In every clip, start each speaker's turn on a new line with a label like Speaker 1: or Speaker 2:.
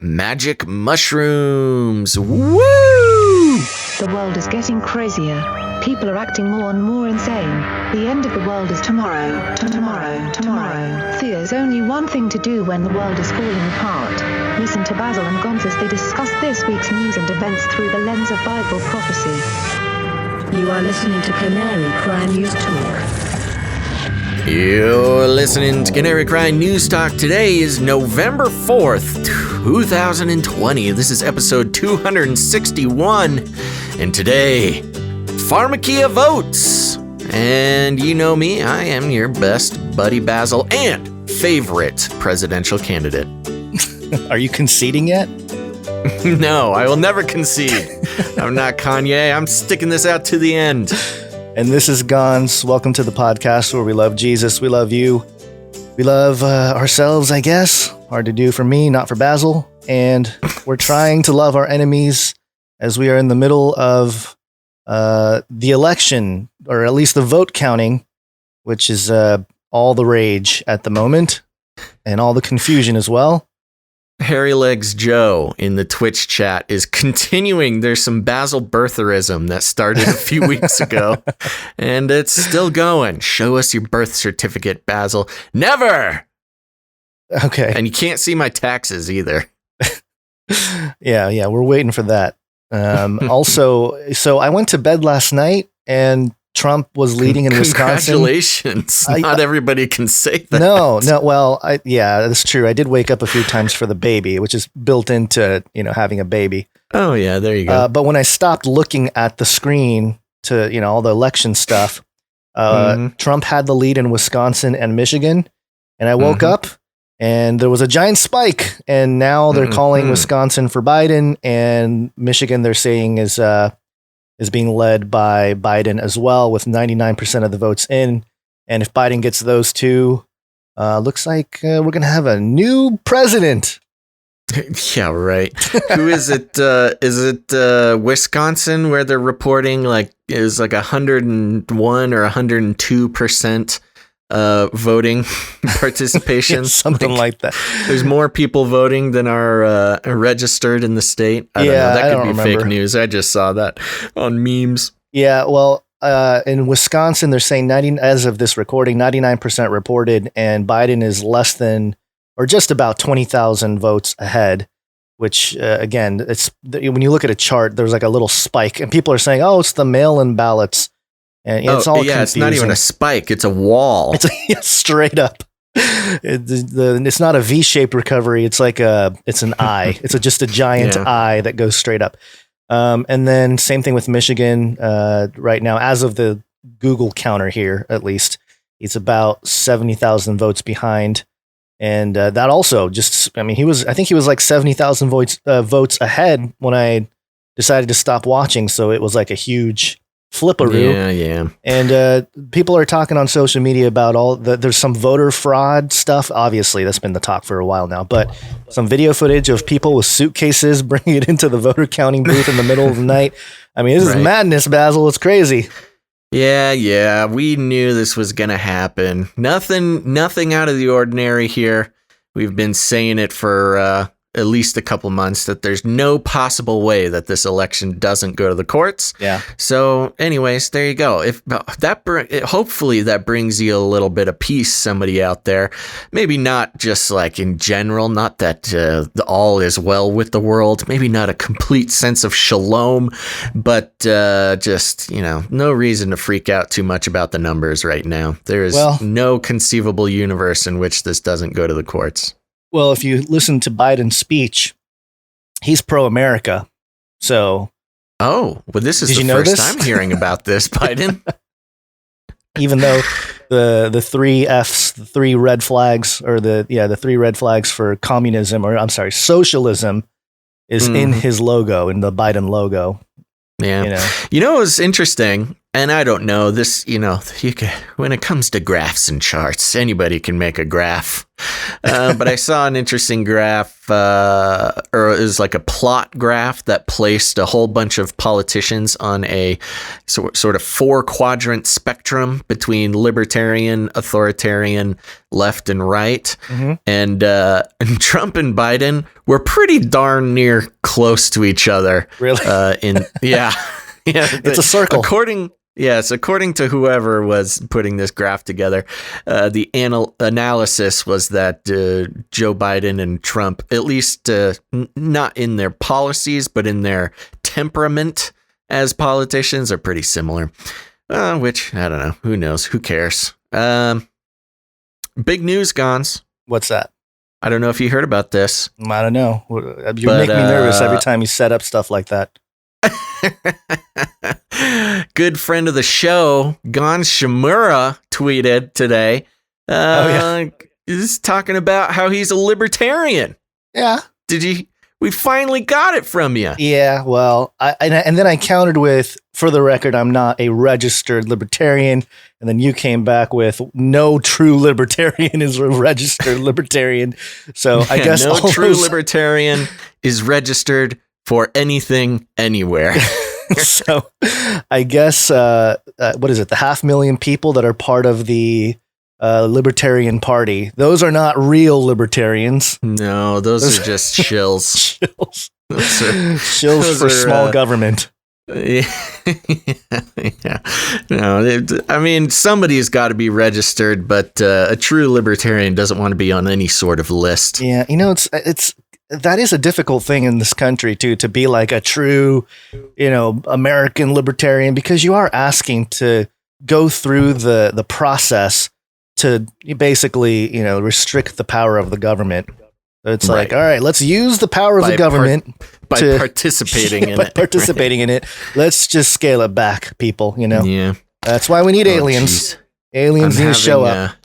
Speaker 1: magic mushrooms. Woo!
Speaker 2: The world is getting crazier. People are acting more and more insane. The end of the world is tomorrow. Tomorrow. There's only one thing to do when the world is falling apart. Listen to Basil and Gonzo as they discuss this week's news and events through the lens of Bible prophecy.
Speaker 3: You are listening to Canary Cry News Talk.
Speaker 1: You're listening to Canary Cry News Talk. Today is November 4th, 2020. This is episode 261. And today, Pharmakeia Votes. And you know me, I am your best buddy Basil and favorite presidential candidate.
Speaker 4: Are you conceding yet?
Speaker 1: No, I will never concede. I'm not Kanye. I'm sticking this out to the end.
Speaker 4: And this is Gonz. Welcome to the podcast where we love Jesus. We love you. We love ourselves, I guess. Hard to do for me, not for Basil. And we're trying to love our enemies as we are in the middle of the election, or at least the vote counting, which is all the rage at the moment and all the confusion as well.
Speaker 1: Hairy Legs Joe in the Twitch chat is continuing. There's some Basil birtherism that started a few weeks ago, and it's still going. Show us your birth certificate, Basil. Never!
Speaker 4: Okay.
Speaker 1: And you can't see my taxes either.
Speaker 4: Yeah, we're waiting for that. Also, so I went to bed last night, and Trump was leading in Wisconsin.
Speaker 1: Congratulations. Not everybody can say that.
Speaker 4: No. Well, yeah, that's true. I did wake up a few times for the baby, which is built into, having a baby.
Speaker 1: Oh, yeah, there you go.
Speaker 4: But when I stopped looking at the screen to, all the election stuff, Trump had the lead in Wisconsin and Michigan. And I woke up and there was a giant spike. And now they're calling Wisconsin for Biden, and Michigan they're saying is being led by Biden as well, with 99% of the votes in. And if Biden gets those two, looks like we're going to have a new president.
Speaker 1: Yeah, right. Who is it? Is it Wisconsin, where they're reporting it was 101 or 102% voting participation?
Speaker 4: Something like that.
Speaker 1: There's more people voting than are registered in the state. I don't know. That could be fake news. I just saw that on memes.
Speaker 4: Yeah, well, in Wisconsin, they're saying as of this recording, 99% reported, and Biden is less than or just about 20,000 votes ahead. Which again, it's when you look at a chart, there's like a little spike, and people are saying, "Oh, it's the mail-in ballots." And it's all confusing.
Speaker 1: It's not even a spike; it's a wall.
Speaker 4: It's straight up. It's not a V-shaped recovery. It's like it's an eye. It's just a giant eye that goes straight up. And then same thing with Michigan. Right now, as of the Google counter here, at least, it's about 70,000 votes behind. And that also I think he was like 70,000 votes ahead when I decided to stop watching. So it was like a huge flipperoo.
Speaker 1: Yeah.
Speaker 4: And people are talking on social media about there's some voter fraud stuff. Obviously, that's been the talk for a while now, but some video footage of people with suitcases bringing it into the voter counting booth in the middle of the night. I mean, this is madness, Basil. It's crazy.
Speaker 1: Yeah. We knew this was going to happen. Nothing out of the ordinary here. We've been saying it for at least a couple months that there's no possible way that this election doesn't go to the courts.
Speaker 4: Yeah.
Speaker 1: So anyways, there you go. Hopefully that brings you a little bit of peace, somebody out there. Maybe not just like in general, not that all is well with the world. Maybe not a complete sense of shalom, but just, no reason to freak out too much about the numbers right now. There is no conceivable universe in which this doesn't go to the courts.
Speaker 4: Well, if you listen to Biden's speech, he's pro-America. So,
Speaker 1: this is the first time hearing about this, Biden.
Speaker 4: Even though the three Fs, the three red flags, or the three red flags for communism, or I'm sorry, socialism, is in his logo, in the Biden logo.
Speaker 1: Yeah. It was interesting. And I don't know this, when it comes to graphs and charts, anybody can make a graph. But I saw an interesting graph, or it was like a plot graph that placed a whole bunch of politicians on a sort of 4-quadrant spectrum between libertarian, authoritarian, left and right. Mm-hmm. And Trump and Biden were pretty darn near close to each other.
Speaker 4: Really?
Speaker 1: Yeah,
Speaker 4: it's a circle.
Speaker 1: According to whoever was putting this graph together, the analysis was that Joe Biden and Trump, at least not in their policies, but in their temperament as politicians, are pretty similar. Which, I don't know. Who knows? Who cares? Big news, Gons.
Speaker 4: What's that?
Speaker 1: I don't know if you heard about this.
Speaker 4: I don't know. You make me nervous every time you set up stuff like that.
Speaker 1: Good friend of the show, Gonzo Shimura, tweeted today. He's talking about how he's a libertarian.
Speaker 4: Yeah.
Speaker 1: We finally got it from you.
Speaker 4: Yeah, well, and then I countered with, for the record, I'm not a registered libertarian. And then you came back with, no true libertarian is a registered libertarian. So I guess
Speaker 1: no true libertarian is registered for anything, anywhere.
Speaker 4: So I guess, what is it? The 500,000 people that are part of the Libertarian Party. Those are not real libertarians.
Speaker 1: No, those are just shills.
Speaker 4: Shills for small government.
Speaker 1: Yeah. No, I mean, somebody's got to be registered, but a true libertarian doesn't want to be on any sort of list.
Speaker 4: Yeah, that is a difficult thing in this country too, to be like a true, American libertarian, because you are asking to go through the process to basically, restrict the power of the government. It's like, all right, let's use the power of the government
Speaker 1: by participating in it.
Speaker 4: Participating in it. Let's just scale it back, people,
Speaker 1: Yeah.
Speaker 4: That's why we need aliens.
Speaker 1: Geez.
Speaker 4: Aliens need to show up.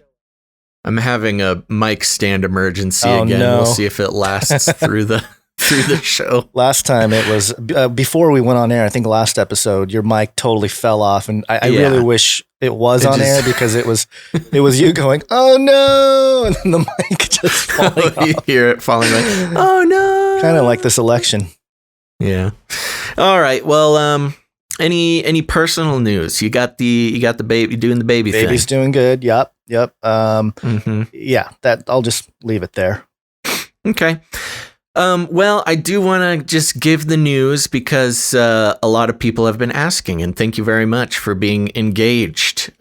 Speaker 1: I'm having a mic stand emergency again.
Speaker 4: No.
Speaker 1: We'll see if it lasts through the show.
Speaker 4: Last time it was before we went on air. I think last episode your mic totally fell off, and I really wish it was on air, because it was you going, "Oh no," and then the mic just falling off.
Speaker 1: You hear it falling away. Oh no!
Speaker 4: Kind of like this election.
Speaker 1: Yeah. All right. Well, any personal news? You got the baby doing the baby thing.
Speaker 4: Baby's doing good. Yep. Yeah, that I'll just leave it there.
Speaker 1: Okay. Well, I do want to just give the news, because a lot of people have been asking, and thank you very much for being engaged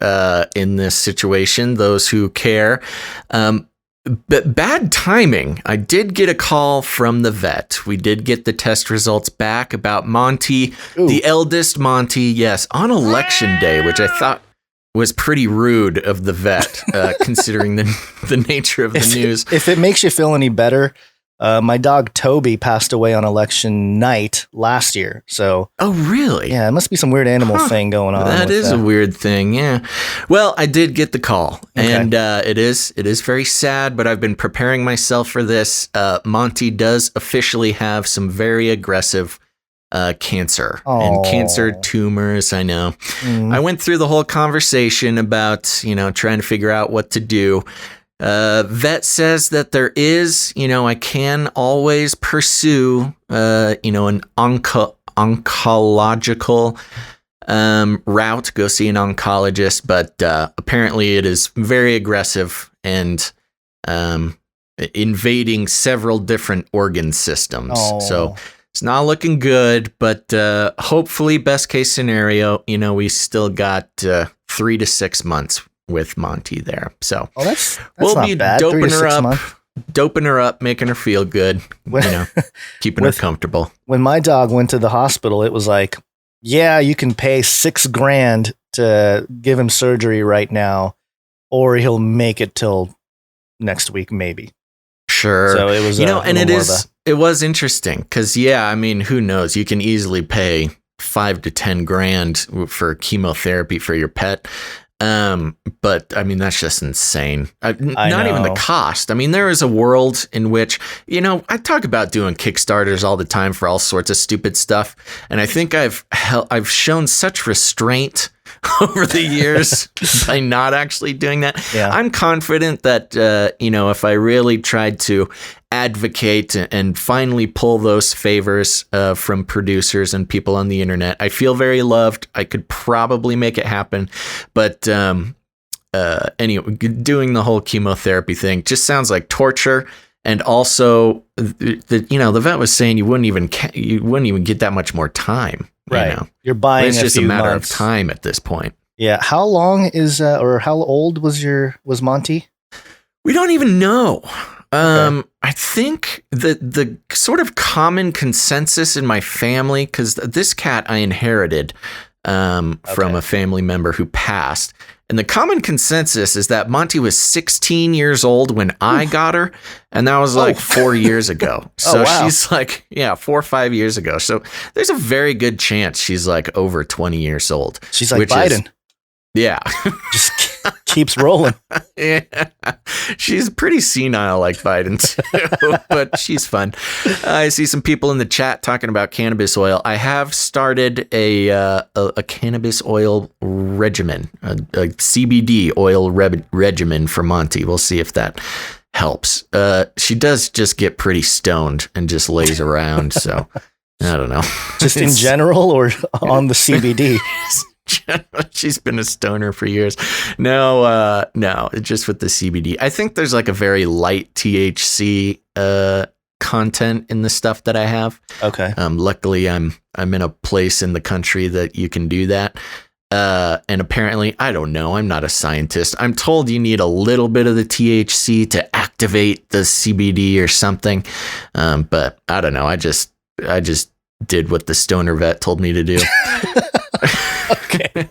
Speaker 1: in this situation, those who care. But bad timing. I did get a call from the vet. We did get the test results back about Monty, the eldest Monty, yes, on election day, which I thought was pretty rude of the vet, considering the nature of the news.
Speaker 4: If it makes you feel any better, my dog Toby passed away on election night last year. So,
Speaker 1: oh really?
Speaker 4: Yeah, it must be some weird animal thing going on.
Speaker 1: That is a weird thing. Yeah. Well, I did get the call, and it is very sad. But I've been preparing myself for this. Monty does officially have some very aggressive cancer and cancer tumors. I know. I went through the whole conversation about, trying to figure out what to do. Vet says that there is, I can always pursue, an oncological route, go see an oncologist, but apparently it is very aggressive and invading several different organ systems. So it's not looking good, but hopefully, best case scenario, we still got 3 to 6 months with Monty there. So
Speaker 4: that's
Speaker 1: we'll
Speaker 4: not
Speaker 1: be
Speaker 4: bad.
Speaker 1: doping her up, making her feel good, keeping her comfortable.
Speaker 4: When my dog went to the hospital, it was like, yeah, you can pay $6,000 to give him surgery right now, or he'll make it till next week, maybe.
Speaker 1: Sure.
Speaker 4: So it was,
Speaker 1: and it was interesting because, who knows? You can easily pay $5,000 to $10,000 for chemotherapy for your pet. But that's just insane. Not even the cost. There is a world in which, I talk about doing Kickstarters all the time for all sorts of stupid stuff. And I think I've shown such restraint over the years by not actually doing that.
Speaker 4: Yeah.
Speaker 1: I'm confident that, if I really tried to advocate and finally pull those favors from producers and people on the internet, I feel very loved. I could probably make it happen. But anyway, doing the whole chemotherapy thing just sounds like torture. And also, the vet was saying you wouldn't even get that much more time.
Speaker 4: Right. You're buying
Speaker 1: it's just a
Speaker 4: few
Speaker 1: matter
Speaker 4: months.
Speaker 1: of time at this point.
Speaker 4: Yeah. How long is or how old was Monty?
Speaker 1: We don't even know.
Speaker 4: Okay.
Speaker 1: I think the sort of common consensus in my family, because this cat I inherited from a family member who passed. And the common consensus is that Monty was 16 years old when I got her, and that was like 4 years ago. So
Speaker 4: wow.
Speaker 1: she's like, 4 or 5 years ago. So there's a very good chance she's like over 20 years old.
Speaker 4: She's like Biden.
Speaker 1: Yeah.
Speaker 4: Just keeps rolling.
Speaker 1: Yeah. She's pretty senile like Biden too, but she's fun. I see some people in the chat talking about cannabis oil. I have started a cannabis oil regimen, a CBD oil regimen for Monty. We'll see if that helps. She does just get pretty stoned and just lays around, so I don't know.
Speaker 4: Just in general or on the CBD?
Speaker 1: She's been a stoner for years. No, just with the CBD. I think there's like a very light THC content in the stuff that I have.
Speaker 4: Okay.
Speaker 1: Luckily, I'm in a place in the country that you can do that. And apparently, I don't know. I'm not a scientist. I'm told you need a little bit of the THC to activate the CBD or something. But I don't know. I just did what the stoner vet told me to do.
Speaker 4: Okay.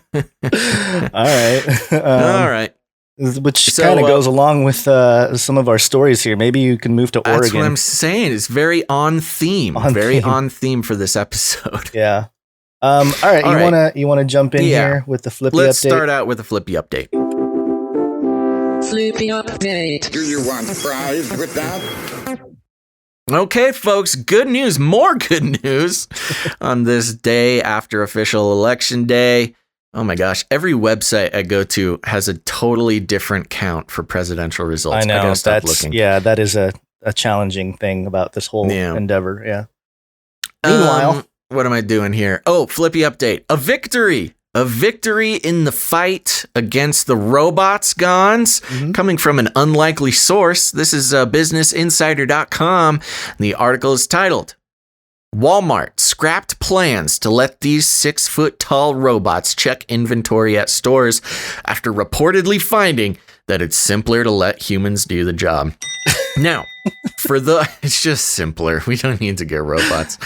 Speaker 4: All right.
Speaker 1: All right.
Speaker 4: Which kind of goes along with some of our stories here. Maybe you can move to Oregon.
Speaker 1: That's what I'm saying. It's very on theme. On theme for this episode.
Speaker 4: Yeah. All right. You wanna jump in here with the Flippy update?
Speaker 1: Let's start out with the Flippy update.
Speaker 3: Flippy update.
Speaker 5: Do you want fries with that?
Speaker 1: Okay, folks, good news, more good news on this day after official election day. Oh my gosh, every website I go to has a totally different count for presidential results.
Speaker 4: I know.
Speaker 1: I gotta stop looking.
Speaker 4: Yeah, that is a challenging thing about this whole endeavor. Yeah.
Speaker 1: Meanwhile, what am I doing here? Oh, Flippy update. A victory in the fight against the robots, Gons, coming from an unlikely source. This is businessinsider.com. The article is titled, Walmart scrapped plans to let these 6-foot-tall robots check inventory at stores after reportedly finding that it's simpler to let humans do the job. Now, it's just simpler. We don't need to get robots.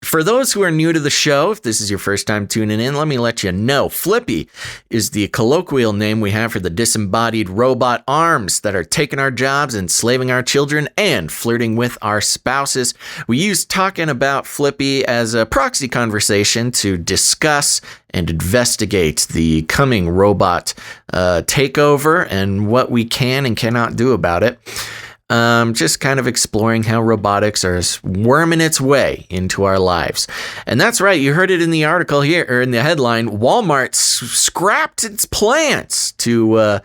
Speaker 1: For those who are new to the show, if this is your first time tuning in, let me let you know. Flippy is the colloquial name we have for the disembodied robot arms that are taking our jobs, enslaving our children, and flirting with our spouses. We use talking about Flippy as a proxy conversation to discuss and investigate the coming robot takeover and what we can and cannot do about it. Just kind of exploring how robotics are worming its way into our lives. And that's right, you heard it in the article here, or in the headline. Walmart scrapped its plans to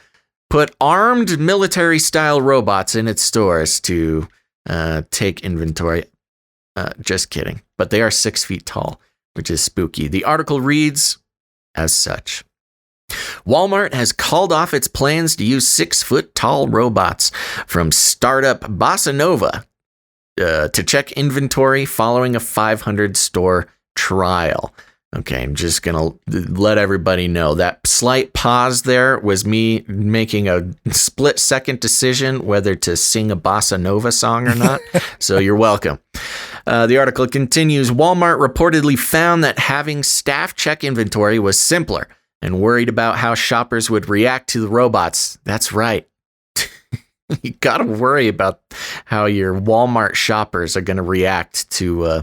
Speaker 1: put armed military-style robots in its stores to take inventory. Just kidding. But they are 6 feet tall, which is spooky. The article reads as such. Walmart has called off its plans to use 6-foot-tall robots from startup Bossa Nova to check inventory following a 500-store trial. Okay, I'm just going to let everybody know that slight pause there was me making a split-second decision whether to sing a Bossa Nova song or not, so you're welcome. The article continues, Walmart reportedly found that having staff check inventory was simpler and worried about how shoppers would react to the robots. That's right. You got to worry about how your Walmart shoppers are going to react to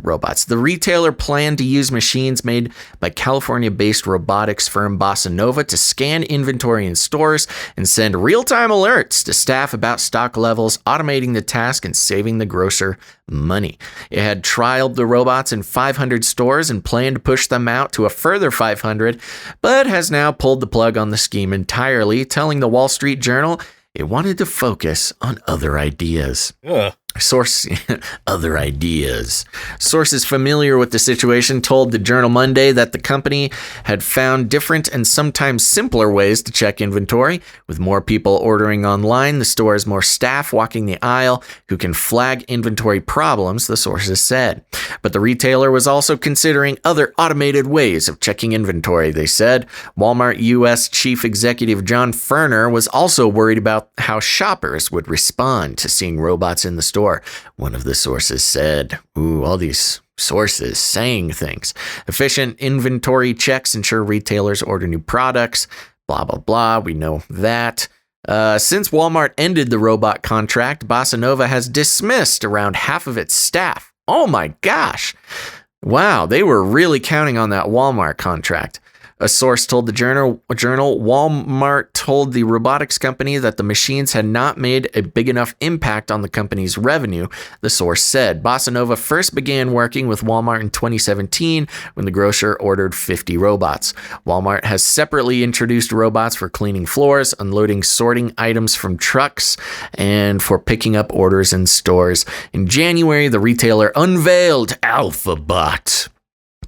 Speaker 1: robots. The retailer planned to use machines made by California-based robotics firm Bossa Nova to scan inventory in stores and send real-time alerts to staff about stock levels, automating the task and saving the grocer money. It had trialed the robots in 500 stores and planned to push them out to a further 500, but has now pulled the plug on the scheme entirely, telling the Wall Street Journal it wanted to focus on other ideas. Other ideas. Sources familiar with the situation told the Journal Monday that the company had found different and sometimes simpler ways to check inventory. With more people ordering online, the store has more staff walking the aisle who can flag inventory problems, the sources said. But the retailer was also considering other automated ways of checking inventory, they said. Walmart U.S. Chief Executive John Furner was also worried about how shoppers would respond to seeing robots in the store. One of the sources said, all these sources saying things. Efficient inventory checks ensure retailers order new products, blah, blah, blah. We know that. Since Walmart ended the robot contract, Bossa Nova has dismissed around half of its staff. Oh my gosh. Wow, they were really counting on that Walmart contract. A source told the journal Walmart told the robotics company that the machines had not made a big enough impact on the company's revenue, the source said. Bossa Nova first began working with Walmart in 2017 when the grocer ordered 50 robots. Walmart has separately introduced robots for cleaning floors, unloading sorting items from trucks, and for picking up orders in stores. In January, the retailer unveiled AlphaBot,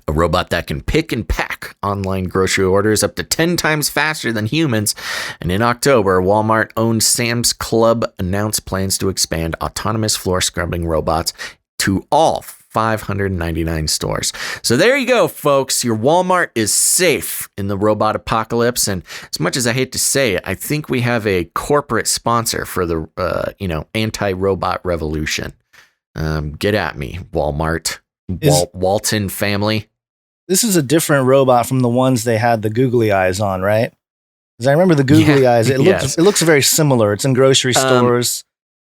Speaker 1: a robot that can pick and pack online grocery orders up to 10 times faster than humans. And in October, Walmart-owned Sam's Club announced plans to expand autonomous floor scrubbing robots to all 599 stores. So there you go, folks. Your Walmart is safe in the robot apocalypse. And as much as I hate to say it, I think we have a corporate sponsor for the, anti-robot revolution. Get at me, Walmart. Walton family.
Speaker 4: This is a different robot from the ones they had the googly eyes on, right? Because I remember the googly eyes. It looks very similar. It's in grocery stores.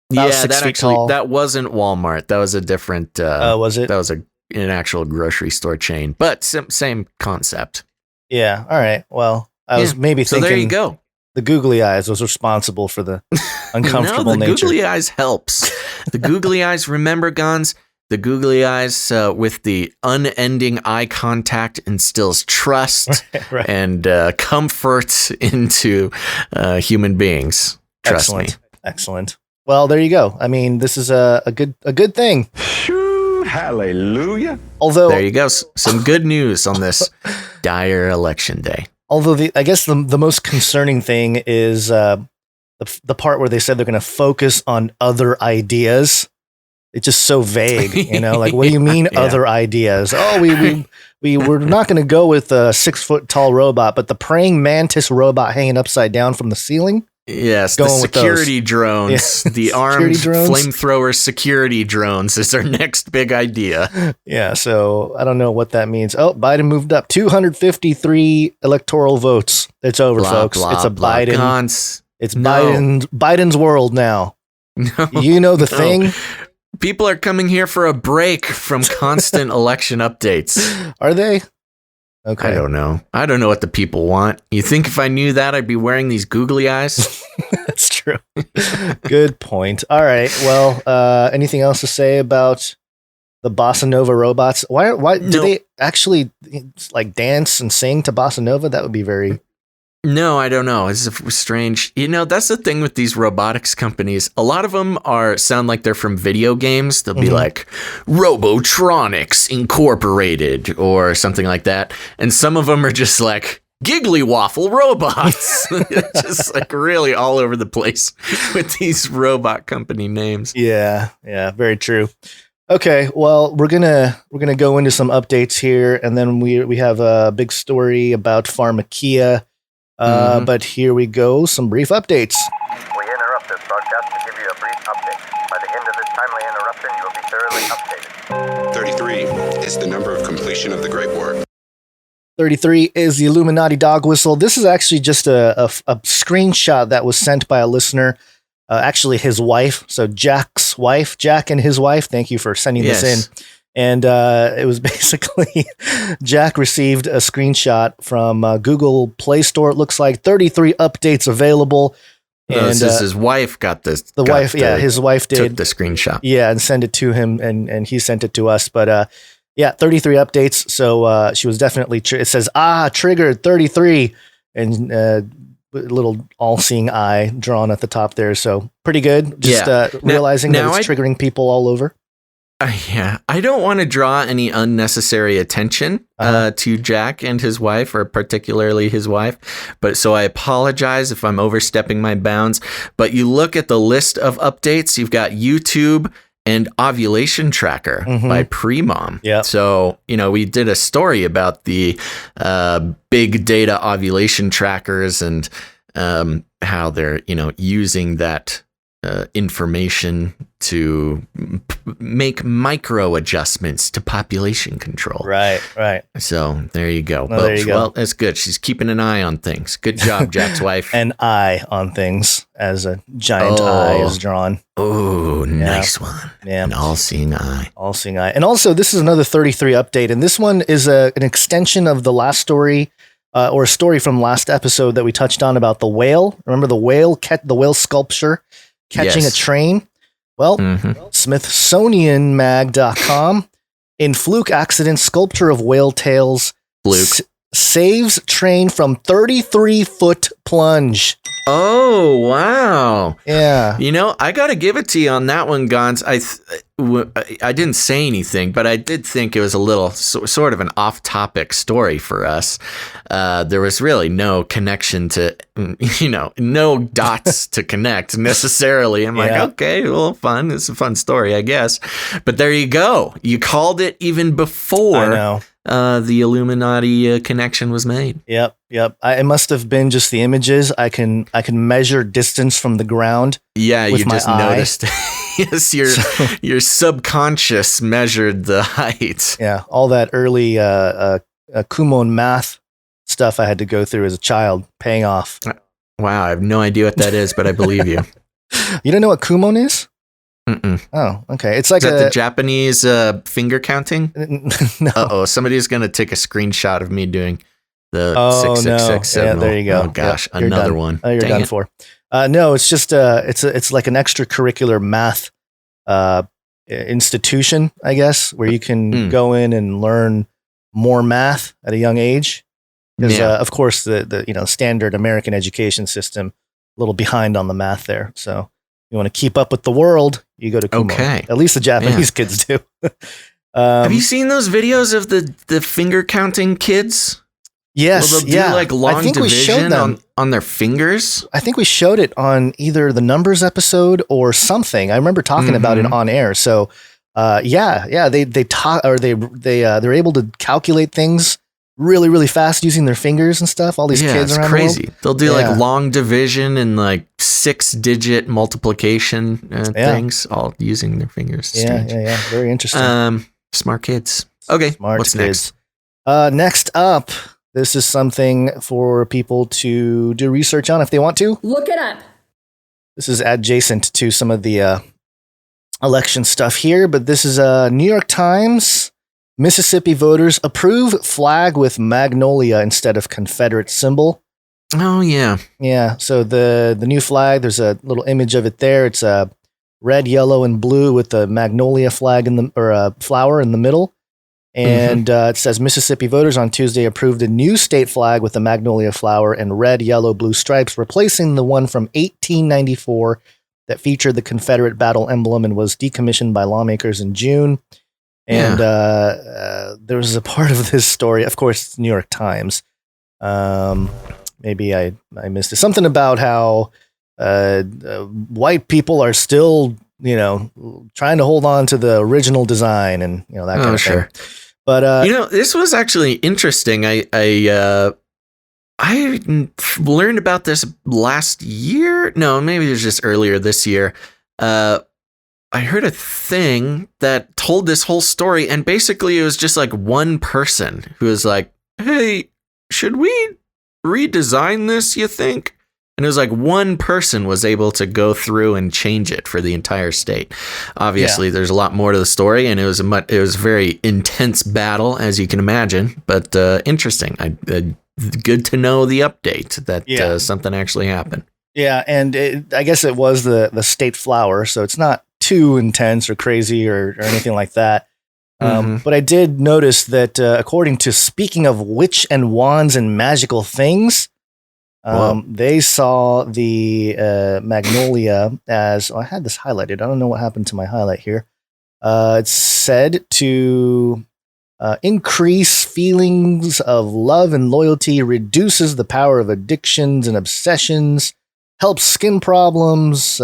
Speaker 1: That wasn't Walmart. That was a different.
Speaker 4: Was it?
Speaker 1: That was an actual grocery store chain, but same concept.
Speaker 4: Yeah. All right. Well, I was maybe thinking.
Speaker 1: So there you go.
Speaker 4: The googly eyes was responsible for the uncomfortable nature.
Speaker 1: The googly eyes helps. The googly eyes. Remember, Gonz? The googly eyes with the unending eye contact instills trust
Speaker 4: right.
Speaker 1: and comfort into human beings. Trust me.
Speaker 4: Excellent. Well, there you go. I mean, this is a good thing.
Speaker 5: Hallelujah.
Speaker 4: Although
Speaker 1: there you go. Some good news on this dire election day.
Speaker 4: Although I guess the most concerning thing is the part where they said they're going to focus on other ideas. It's just so vague, like, what do you mean other ideas? Oh, we're not going to go with a 6-foot tall robot, but the praying mantis robot hanging upside down from the ceiling.
Speaker 1: Yes. The security drones, the armed flamethrower security drones is our next big idea.
Speaker 4: Yeah. So I don't know what that means. Oh, Biden moved up 253 electoral votes. It's over, folks. It's a Biden. It's Biden's world now.
Speaker 1: No,
Speaker 4: you know the thing.
Speaker 1: People are coming here for a break from constant election updates.
Speaker 4: Are they? Okay.
Speaker 1: I don't know. I don't know what the people want. You think if I knew that, I'd be wearing these googly eyes?
Speaker 4: That's true. Good point. All right. Well, anything else to say about the Bossa Nova robots? Why do they actually like dance and sing to Bossa Nova? That would be very...
Speaker 1: No, I don't know. It's strange. That's the thing with these robotics companies. A lot of them sound like they're from video games. They'll be like Robotronics Incorporated or something like that. And some of them are just like Giggly Waffle robots. Just like really all over the place with these robot company names.
Speaker 4: Yeah, very true. Okay, well, we're gonna go into some updates here, and then we have a big story about Pharmakeia. But here we go, some brief updates.
Speaker 6: We interrupt this broadcast to give you a brief update. By the end of this timely interruption, you will be thoroughly updated.
Speaker 7: 33 is the number of completion of the Great War.
Speaker 4: 33 is the Illuminati dog whistle. This is actually just a screenshot that was sent by a listener, actually his wife. So Jack and his wife, thank you for sending this in. And it was basically Jack received a screenshot from Google Play Store. It looks like 33 updates available.
Speaker 1: And his wife got this.
Speaker 4: His wife did.
Speaker 1: Took the screenshot.
Speaker 4: Yeah, and send it to him, and he sent it to us. But 33 updates. So she was definitely. It says triggered 33, and little all-seeing eye drawn at the top there. So pretty good. Just realizing that it's triggering people all over.
Speaker 1: I don't want to draw any unnecessary attention to Jack and his wife, or particularly his wife. But so I apologize if I'm overstepping my bounds. But you look at the list of updates, you've got YouTube and Ovulation Tracker by Premom.
Speaker 4: Yeah.
Speaker 1: So, we did a story about the big data ovulation trackers and how they're, using that information to make micro adjustments to population control.
Speaker 4: Right.
Speaker 1: So there you go.
Speaker 4: Well,
Speaker 1: that's good. She's keeping an eye on things. Good job, Jack's wife.
Speaker 4: An eye on things, as a giant eye is drawn.
Speaker 1: Oh, nice one.
Speaker 4: Yeah.
Speaker 1: An all-seeing eye.
Speaker 4: All-seeing eye. And also, this is another 33 update, and this one is an extension of the last story, or a story from last episode that we touched on about the whale. Remember the whale sculpture catching a train? Well, SmithsonianMag.com, in fluke accident, sculpture of whale tails saves train from 33-foot plunge.
Speaker 1: Oh, wow.
Speaker 4: Yeah.
Speaker 1: I got to give it to you on that one, Gonz. I didn't say anything, but I did think it was a little sort of an off-topic story for us. There was really no connection to, no dots to connect necessarily. I'm like, okay, well, fun. It's a fun story, I guess. But there you go. You called it even before the Illuminati connection was made.
Speaker 4: Yep. It must have been just the images. I can measure distance from the ground. Yeah,
Speaker 1: you just noticed. Yes, your subconscious measured the height.
Speaker 4: Yeah, all that early Kumon math stuff I had to go through as a child, paying off.
Speaker 1: Wow, I have no idea what that is, but I believe you.
Speaker 4: You don't know what Kumon is?
Speaker 1: Mm-mm.
Speaker 4: Oh, okay. It's like
Speaker 1: the Japanese finger counting?
Speaker 4: No.
Speaker 1: Uh-oh, somebody's going to take a screenshot of me doing the 6667.
Speaker 4: Yeah, there you go.
Speaker 1: Oh gosh, another one.
Speaker 4: Oh, you're
Speaker 1: Dang
Speaker 4: done
Speaker 1: it.
Speaker 4: for. No, it's just it's like an extracurricular math institution, I guess, where you can go in and learn more math at a young age. Because of course the standard American education system a little behind on the math there. So you want to keep up with the world, you go to Kumon. Okay. At least the Japanese kids do.
Speaker 1: Have you seen those videos of the finger counting kids?
Speaker 4: Yes,
Speaker 1: they'll do like long division on their fingers.
Speaker 4: I think we showed it on either the numbers episode or something. I remember talking about it on air. So, they're able to calculate things really, really fast using their fingers and stuff. All these kids around
Speaker 1: crazy.
Speaker 4: the world.
Speaker 1: They'll do like long division and like 6-digit multiplication things, all using their fingers.
Speaker 4: Yeah. Very interesting.
Speaker 1: Smart kids. Okay, what's next?
Speaker 4: Next up. This is something for people to do research on if they want to.
Speaker 3: Look it up.
Speaker 4: This is adjacent to some of the election stuff here, but this is New York Times. Mississippi voters approve flag with magnolia instead of Confederate symbol.
Speaker 1: Oh, yeah.
Speaker 4: Yeah, so the new flag, there's a little image of it there. It's red, yellow, and blue with the magnolia flag flower in the middle. And it says Mississippi voters on Tuesday approved a new state flag with the magnolia flower and red, yellow, blue stripes, replacing the one from 1894 that featured the Confederate battle emblem and was decommissioned by lawmakers in June. And there was a part of this story, of course, it's New York Times. Maybe I missed it. Something about how white people are still, trying to hold on to the original design and, that kind of thing. But
Speaker 1: this was actually interesting. I learned about this last year. No, maybe it was just earlier this year. I heard a thing that told this whole story, and basically it was just like one person who was like, "Hey, should we redesign this, you think?" And it was like one person was able to go through and change it for the entire state. Obviously, there's a lot more to the story, and it was a very intense battle, as you can imagine. But interesting. Good to know the update that something actually happened.
Speaker 4: Yeah, and I guess it was the state flower, so it's not too intense or crazy or anything like that. But I did notice that according to Speaking of Witch and Wands and Magical Things, they saw the Magnolia as... I had this highlighted. I don't know what happened to my highlight here. It's said to increase feelings of love and loyalty, reduces the power of addictions and obsessions, helps skin problems,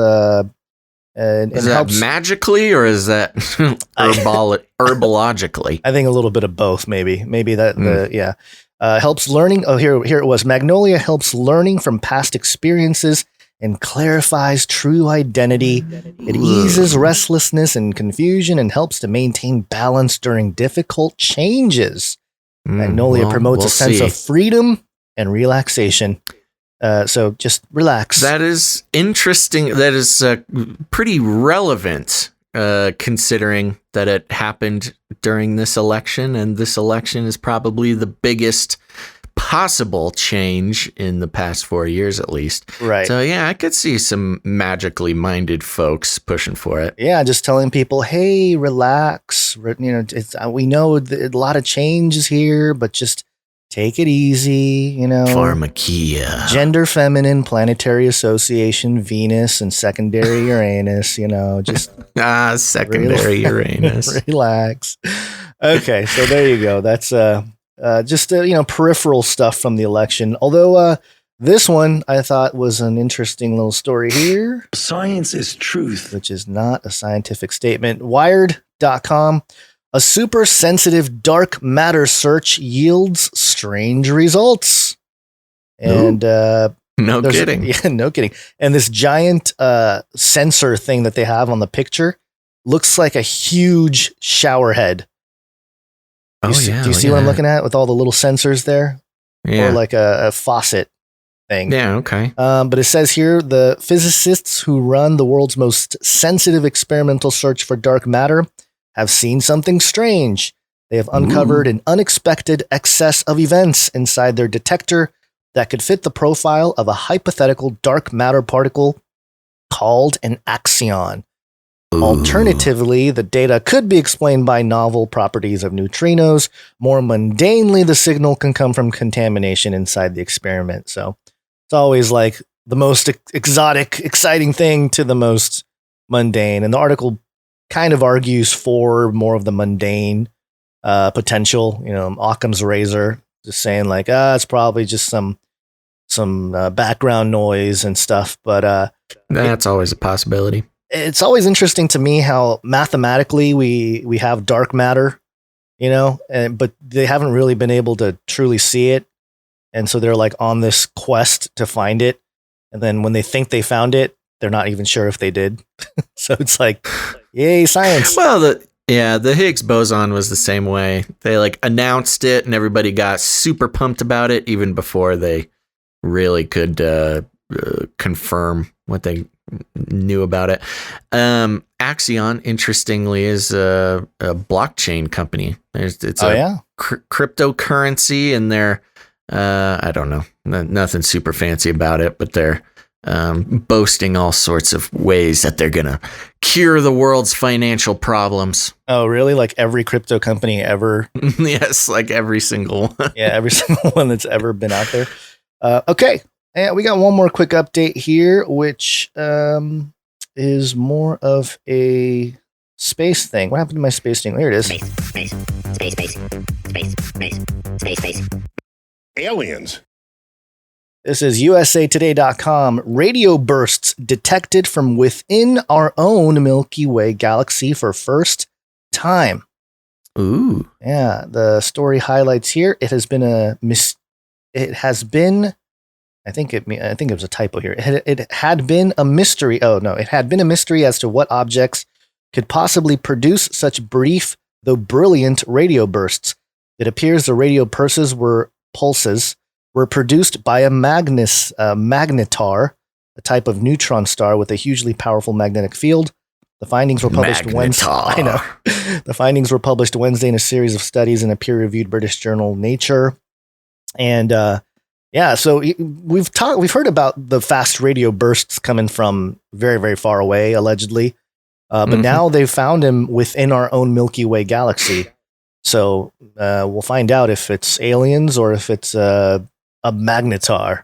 Speaker 4: and
Speaker 1: is that
Speaker 4: helps
Speaker 1: magically, or is that herbologically?
Speaker 4: I think a little bit of both, maybe. Maybe that helps learning. Oh, here it was. Magnolia helps learning from past experiences and clarifies true identity. It eases restlessness and confusion and helps to maintain balance during difficult changes. Magnolia promotes a sense of freedom and relaxation. So just relax.
Speaker 1: That is interesting. That is pretty relevant, considering that it happened during this election, and this election is probably the biggest possible change in the past 4 years, at least.
Speaker 4: Right.
Speaker 1: So yeah, I could see some magically minded folks pushing for it.
Speaker 4: Yeah, just telling people, hey, relax. We know a lot of change is here, but just take it easy,
Speaker 1: Pharmakeia.
Speaker 4: Gender feminine, planetary association, Venus, and secondary Uranus, just...
Speaker 1: secondary Uranus.
Speaker 4: Relax. Okay, so there you go. That's just peripheral stuff from the election. Although this one I thought was an interesting little story here.
Speaker 8: Science is truth.
Speaker 4: Which is not a scientific statement. Wired.com. A super sensitive dark matter search yields strange results. And
Speaker 1: no kidding.
Speaker 4: No kidding. And this giant sensor thing that they have on the picture looks like a huge shower head. Do you see what I'm looking at with all the little sensors there?
Speaker 1: Yeah.
Speaker 4: Or like a faucet thing.
Speaker 1: Yeah, okay.
Speaker 4: But it says here, the physicists who run the world's most sensitive experimental search for dark matter have seen something strange. They have uncovered an unexpected excess of events inside their detector that could fit the profile of a hypothetical dark matter particle called an axion. Alternatively, the data could be explained by novel properties of neutrinos. More mundanely, the signal can come from contamination inside the experiment. So it's always like the most exotic, exciting thing to the most mundane. And the article kind of argues for more of the mundane potential. Occam's razor, just saying like, it's probably just some background noise and stuff. But
Speaker 1: that's always a possibility.
Speaker 4: It's always interesting to me how mathematically we have dark matter, but they haven't really been able to truly see it. And so they're like on this quest to find it. And then when they think they found it, they're not even sure if they did. So it's like, yay, science.
Speaker 1: Well, the Higgs boson was the same way. They like announced it and everybody got super pumped about it even before they really could confirm what they knew about it. Axion, interestingly, is a blockchain company. It's cryptocurrency, and they're I don't know, nothing super fancy about it, but they're boasting all sorts of ways that they're gonna cure the world's financial problems.
Speaker 4: Oh, really? Like every crypto company ever?
Speaker 1: Yes, like every single one.
Speaker 4: Yeah, every single one that's ever been out there. Okay. And we got one more quick update here, which is more of a space thing. What happened to my space thing? There it is.
Speaker 5: Space. Aliens.
Speaker 4: This is usatoday.com. Radio bursts detected from within our own Milky Way galaxy for first time.
Speaker 1: Ooh.
Speaker 4: Yeah, the story highlights here. It has been I think it was a typo here. It had been a mystery. Oh, no. It had been a mystery as to what objects could possibly produce such brief, though brilliant, radio bursts. It appears the radio pulses were produced by a magnetar, a type of neutron star with a hugely powerful magnetic field. The findings were published Wednesday. I know. The findings were published Wednesday in a series of studies in a peer-reviewed British journal, Nature. And so we've heard about the fast radio bursts coming from very, very far away, allegedly. But now they've found him within our own Milky Way galaxy. So we'll find out if it's aliens or if it's a magnetar.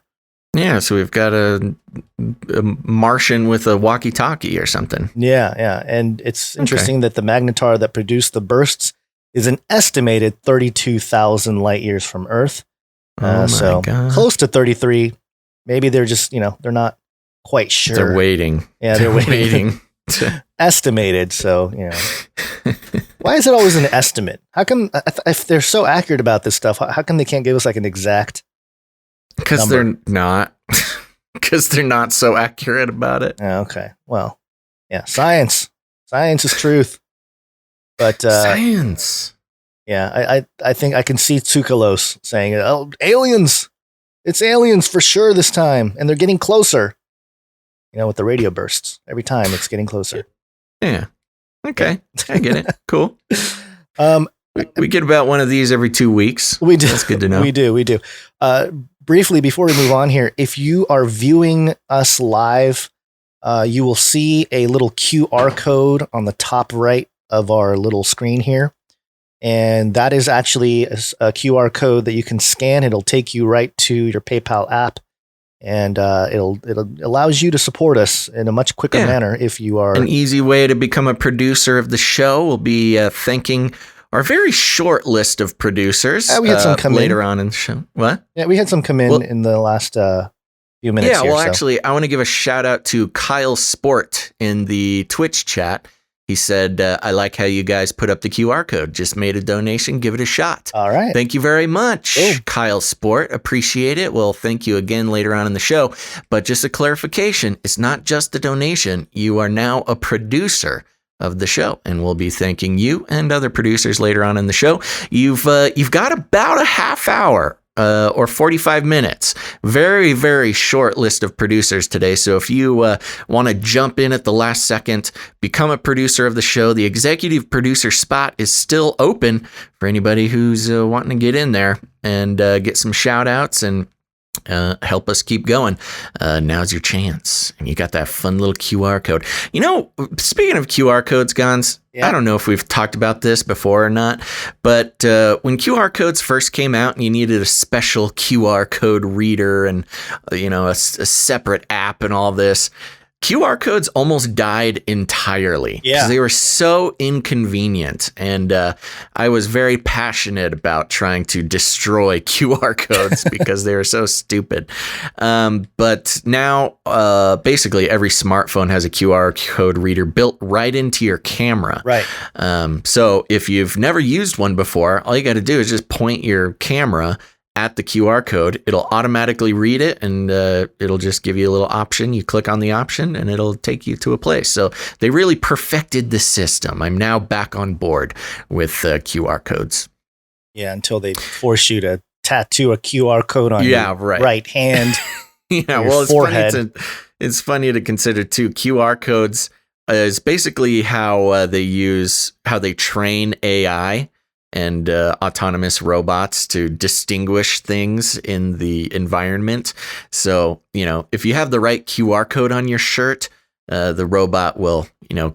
Speaker 1: Yeah, so we've got a Martian with a walkie-talkie or something.
Speaker 4: Yeah. And it's interesting that the magnetar that produced the bursts is an estimated 32,000 light years from Earth. So God. Close to 33. Maybe they're just, they're not quite sure.
Speaker 1: They're waiting.
Speaker 4: Yeah, they're waiting. Estimated. So, why is it always an estimate? How come, if they're so accurate about this stuff, how come they can't give us like an exact?
Speaker 1: Because they're not. Because they're not so accurate about it.
Speaker 4: Okay. Well, yeah. Science is truth. But
Speaker 1: science.
Speaker 4: Yeah, I think I can see Tsoukalos saying, "Oh, aliens! It's aliens for sure this time, and they're getting closer." With the radio bursts, every time it's getting closer.
Speaker 1: Yeah. Okay, I get it. Cool. We get about one of these every 2 weeks.
Speaker 4: We do.
Speaker 1: That's good to know.
Speaker 4: We do. Briefly, before we move on here, if you are viewing us live, you will see a little QR code on the top right of our little screen here. And that is actually a QR code that you can scan. It'll take you right to your PayPal app. And it allows you to support us in a much quicker manner if you are...
Speaker 1: An easy way to become a producer of the show will be thanking our very short list of producers.
Speaker 4: We had some come
Speaker 1: later on in the show. What?
Speaker 4: Yeah, we had some come in the last few minutes.
Speaker 1: Yeah, actually, I want to give a shout out to Kyle Sport in the Twitch chat. He said, I like how you guys put up the QR code. Just made a donation. Give it a shot.
Speaker 4: All right.
Speaker 1: Thank you very much, Kyle Sport. Appreciate it. Well, thank you again later on in the show. But just a clarification, it's not just a donation. You are now a producer of the show, and we'll be thanking you and other producers later on in the show. You've got about a half hour or 45 minutes. Very, very short list of producers today. So if you want to jump in at the last second, become a producer of the show, the executive producer spot is still open for anybody who's wanting to get in there and get some shout outs and help us keep going. Now's your chance. And you got that fun little QR code. Speaking of QR codes, Gonz, I don't know if we've talked about this before or not, but when QR codes first came out and you needed a special QR code reader and, a separate app and all this, QR codes almost died entirely because they were so inconvenient. And I was very passionate about trying to destroy QR codes because they were so stupid. But now basically every smartphone has a QR code reader built right into your camera.
Speaker 4: Right.
Speaker 1: So if you've never used one before, all you got to do is just point your camera at the QR code. It'll automatically read it, and it'll just give you a little option. You click on the option and it'll take you to a place. So they really perfected the system. I'm now back on board with QR codes.
Speaker 4: Yeah, until they force you to tattoo a QR code on your right hand.
Speaker 1: Well, it's funny to consider too. QR codes is basically how they train AI and autonomous robots to distinguish things in the environment. So, if you have the right QR code on your shirt, the robot will,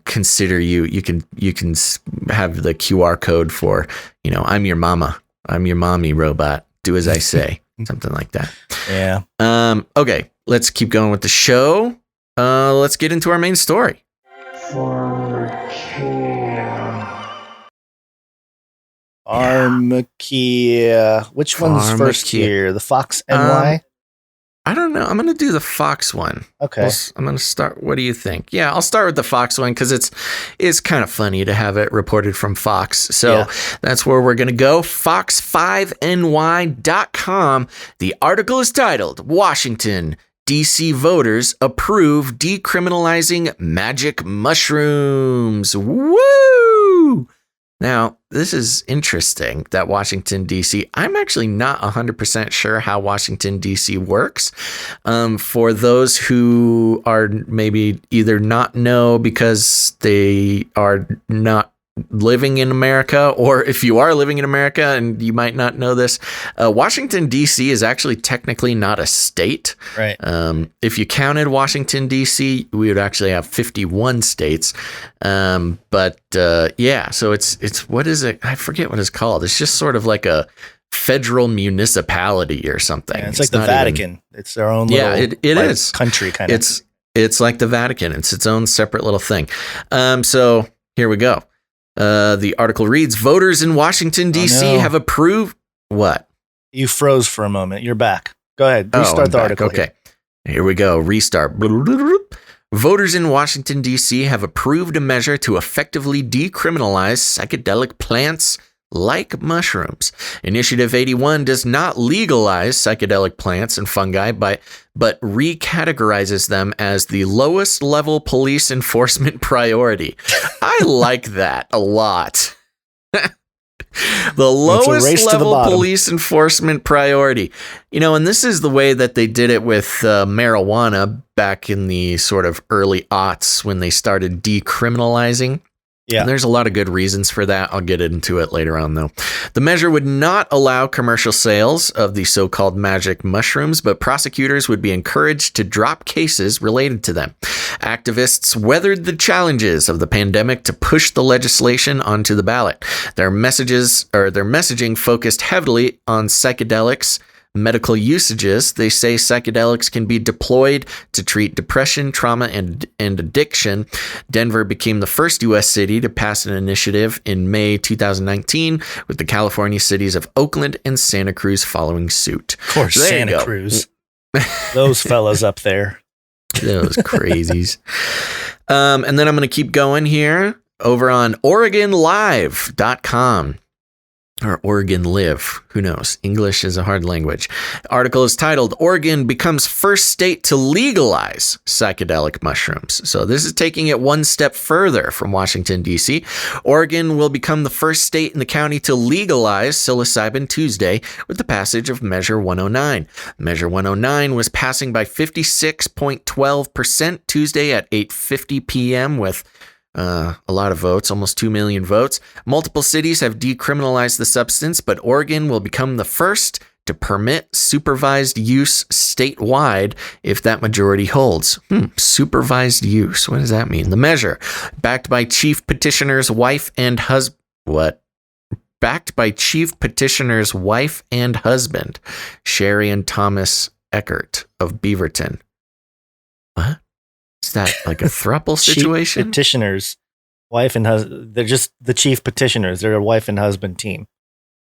Speaker 1: consider you. You can have the QR code for, I'm your mama. I'm your mommy robot. Do as I say. Something like that.
Speaker 4: Yeah.
Speaker 1: Okay, let's keep going with the show. Let's get into our main story.
Speaker 4: Pharmakeia. Which one's first here? The Fox NY?
Speaker 1: I don't know. I'm going to do the Fox one.
Speaker 4: Okay.
Speaker 1: I'm going to start. What do you think? Yeah, I'll start with the Fox one because it's kind of funny to have it reported from Fox. So that's where we're going to go. Fox5ny.com. The article is titled, Washington, D.C. voters approve decriminalizing magic mushrooms. Woo! Now, this is interesting that Washington, D.C., I'm actually not 100% sure how Washington, D.C. works. For those who are maybe either not know because they are not living in America, or if you are living in America and you might not know this, Washington, D.C. is actually technically not a state.
Speaker 4: Right.
Speaker 1: If you counted Washington, D.C., we would actually have 51 states. So it's what is it? I forget what it's called. It's just sort of like a federal municipality or something.
Speaker 4: Yeah, it's like the Vatican. It's their own little
Speaker 1: it is
Speaker 4: country kind of.
Speaker 1: It's like the Vatican. It's its own separate little thing. So here we go. The article reads, voters in Washington, D.C. have approved... What?
Speaker 4: You froze for a moment. You're back. Go ahead. Restart the article.
Speaker 1: Okay. Here we go. Restart. Voters in Washington, D.C. have approved a measure to effectively decriminalize psychedelic plants like mushrooms. Initiative 81 does not legalize psychedelic plants and fungi, but recategorizes them as the lowest level police enforcement priority. I like that a lot. The lowest level police enforcement priority. And this is the way that they did it with marijuana back in the sort of early aughts when they started decriminalizing. Yeah. And there's a lot of good reasons for that. I'll get into it later on, though. The measure would not allow commercial sales of the so-called magic mushrooms, but prosecutors would be encouraged to drop cases related to them. Activists weathered the challenges of the pandemic to push the legislation onto the ballot. Their messaging focused heavily on psychedelics, medical usages. They say psychedelics can be deployed to treat depression, trauma, and addiction. Denver became the first U.S. city to pass an initiative in May 2019, with the California cities of Oakland and Santa Cruz following suit.
Speaker 4: Of course, so Santa Cruz. Those fellas up there.
Speaker 1: Those crazies. And then I'm going to keep going here over on OregonLive.com. Or Oregon Live. Who knows? English is a hard language. Article is titled, Oregon becomes first state to legalize psychedelic mushrooms. So this is taking it one step further from Washington, D.C. Oregon will become the first state in the county to legalize psilocybin Tuesday with the passage of Measure 109. Measure 109 was passing by 56.12% Tuesday at 8:50 p.m. with a lot of votes, almost 2 million votes. Multiple cities have decriminalized the substance, but Oregon will become the first to permit supervised use statewide if that majority holds. Supervised use. What does that mean? The measure, backed by Chief Petitioner's wife and husband. What? Backed by Chief Petitioner's wife and husband, Sherry and Thomas Eckert of Beaverton. What? Is that like a throuple situation?
Speaker 4: Chief petitioners, wife and husband. They're just the chief petitioners. They're a wife and husband team.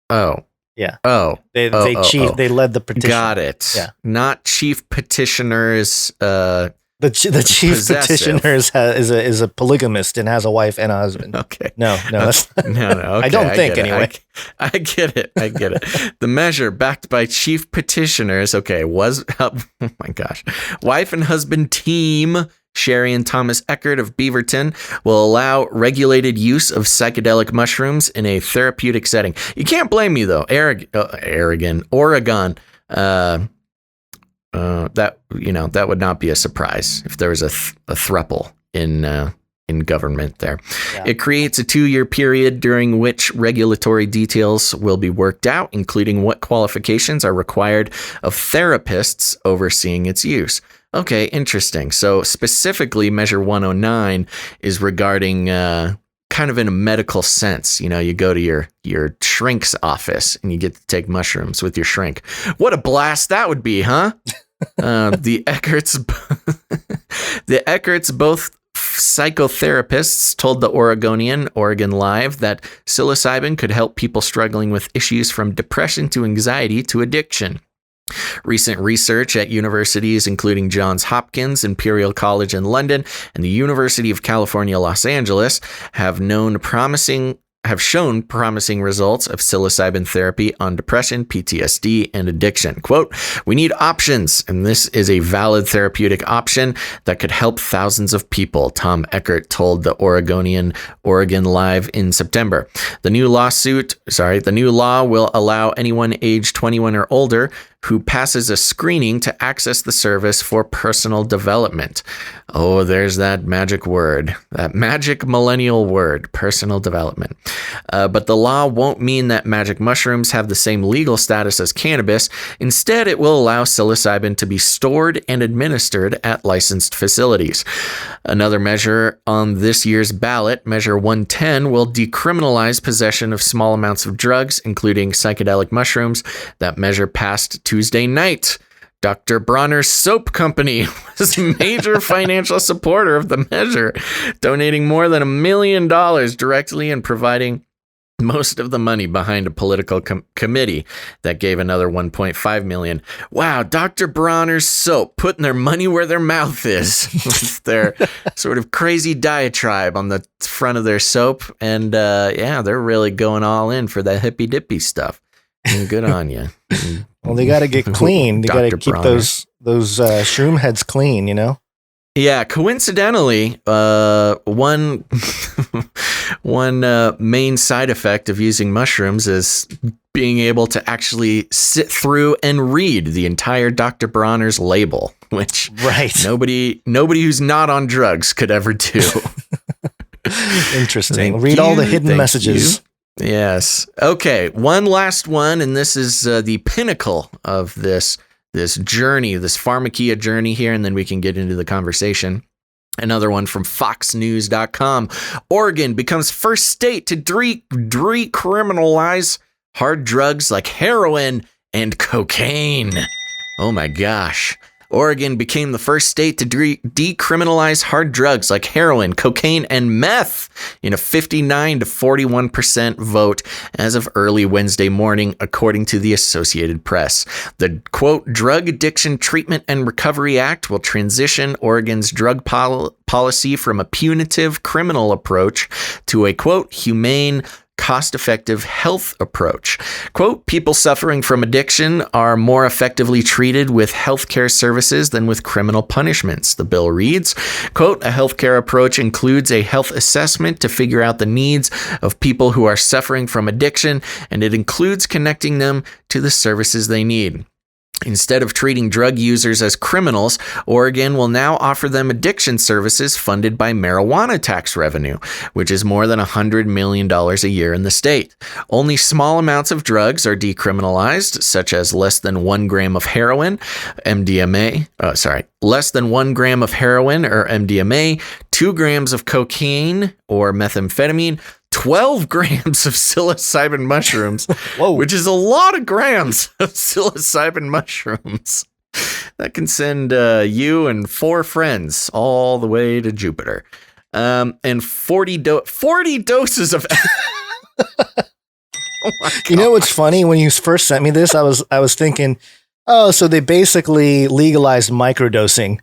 Speaker 1: Oh.
Speaker 4: Yeah.
Speaker 1: Oh.
Speaker 4: They led the petition.
Speaker 1: Got it.
Speaker 4: Yeah.
Speaker 1: Not chief petitioners.
Speaker 4: The chief petitioners is a polygamist and has a wife and a husband.
Speaker 1: Okay.
Speaker 4: No. That's,
Speaker 1: no. Okay,
Speaker 4: I don't think anyway.
Speaker 1: I get it. The measure backed by chief petitioners. Okay, was oh my gosh, wife and husband team Sherry and Thomas Eckert of Beaverton will allow regulated use of psychedelic mushrooms in a therapeutic setting. You can't blame me though, Oregon. That would not be a surprise if there was a throuple in government there. Yeah. It creates a 2-year period during which regulatory details will be worked out, including what qualifications are required of therapists overseeing its use. Okay, interesting. So specifically, Measure 109 is regarding kind of in a medical sense. You go to your shrink's office and you get to take mushrooms with your shrink. What a blast that would be, huh? The Eckerts, both psychotherapists, told the Oregon Live that psilocybin could help people struggling with issues from depression to anxiety to addiction. Recent research at universities including Johns Hopkins, Imperial College in London, and the University of California, Los Angeles have shown promising have shown promising results of psilocybin therapy on depression, PTSD, and addiction. Quote, "We need options, and this is a valid therapeutic option that could help thousands of people," Tom Eckert told the Oregon Live in September. The new law will allow anyone aged 21 or older who passes a screening to access the service for personal development. Oh, there's that magic word, that magic millennial word, personal development. But the law won't mean that magic mushrooms have the same legal status as cannabis. Instead, it will allow psilocybin to be stored and administered at licensed facilities. Another measure on this year's ballot, Measure 110, will decriminalize possession of small amounts of drugs, including psychedelic mushrooms. That measure passed Tuesday night. Dr. Bronner's Soap Company was a major financial supporter of the measure, donating more than $1 million directly and providing most of the money behind a political committee that gave another $1.5 million. Wow, Dr. Bronner's Soap putting their money where their mouth is with their sort of crazy diatribe on the front of their soap. And they're really going all in for that hippy dippy stuff. And good on you.
Speaker 4: Well, they got to get clean. They got to keep those shroom heads clean, you know?
Speaker 1: Yeah, coincidentally, one main side effect of using mushrooms is being able to actually sit through and read the entire Dr. Bronner's label, which nobody who's not on drugs could ever do.
Speaker 4: Interesting. Read all the hidden messages.
Speaker 1: Yes. Okay. One last one, and this is the pinnacle of this journey, this pharmakeia journey here, and then we can get into the conversation. Another one from FoxNews.com. Oregon becomes first state to decriminalize hard drugs like heroin and cocaine. Oh my gosh. Oregon became the first state to decriminalize hard drugs like heroin, cocaine, and meth in a 59 to 41% vote as of early Wednesday morning, according to the Associated Press. The, quote, Drug Addiction Treatment and Recovery Act will transition Oregon's drug policy from a punitive criminal approach to a, quote, humane, cost-effective health approach. Quote, people suffering from addiction are more effectively treated with healthcare services than with criminal punishments, the bill reads. Quote, a healthcare approach includes a health assessment to figure out the needs of people who are suffering from addiction, and it includes connecting them to the services they need. Instead of treating drug users as criminals, Oregon will now offer them addiction services funded by marijuana tax revenue, which is more than $100 million a year in the state. Only small amounts of drugs are decriminalized, such as less than 1 gram of heroin, less than 1 gram of heroin or MDMA, 2 grams of cocaine or methamphetamine, 12 grams of psilocybin mushrooms, which is a lot of grams of psilocybin mushrooms. That can send you and 4 friends all the way to Jupiter. And 40 doses of... Oh my God.
Speaker 4: You know what's funny? When you first sent me this, I was thinking, oh, so they basically legalized microdosing.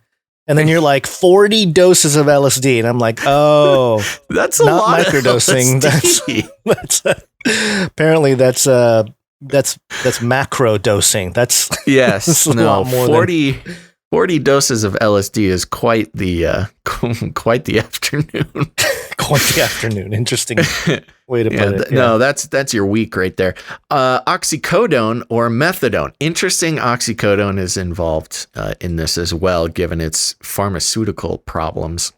Speaker 4: And then you're like 40 doses of LSD, and I'm like, oh,
Speaker 1: that's a lot
Speaker 4: microdosing.
Speaker 1: Of LSD.
Speaker 4: That's apparently that's macro dosing. That's
Speaker 1: yes,
Speaker 4: a lot more
Speaker 1: 40 doses of LSD is quite the afternoon.
Speaker 4: Quite the afternoon. Interesting way to put it.
Speaker 1: No, that's your week right there. Oxycodone or methadone. Interesting. Oxycodone is involved in this as well, given its pharmaceutical problems.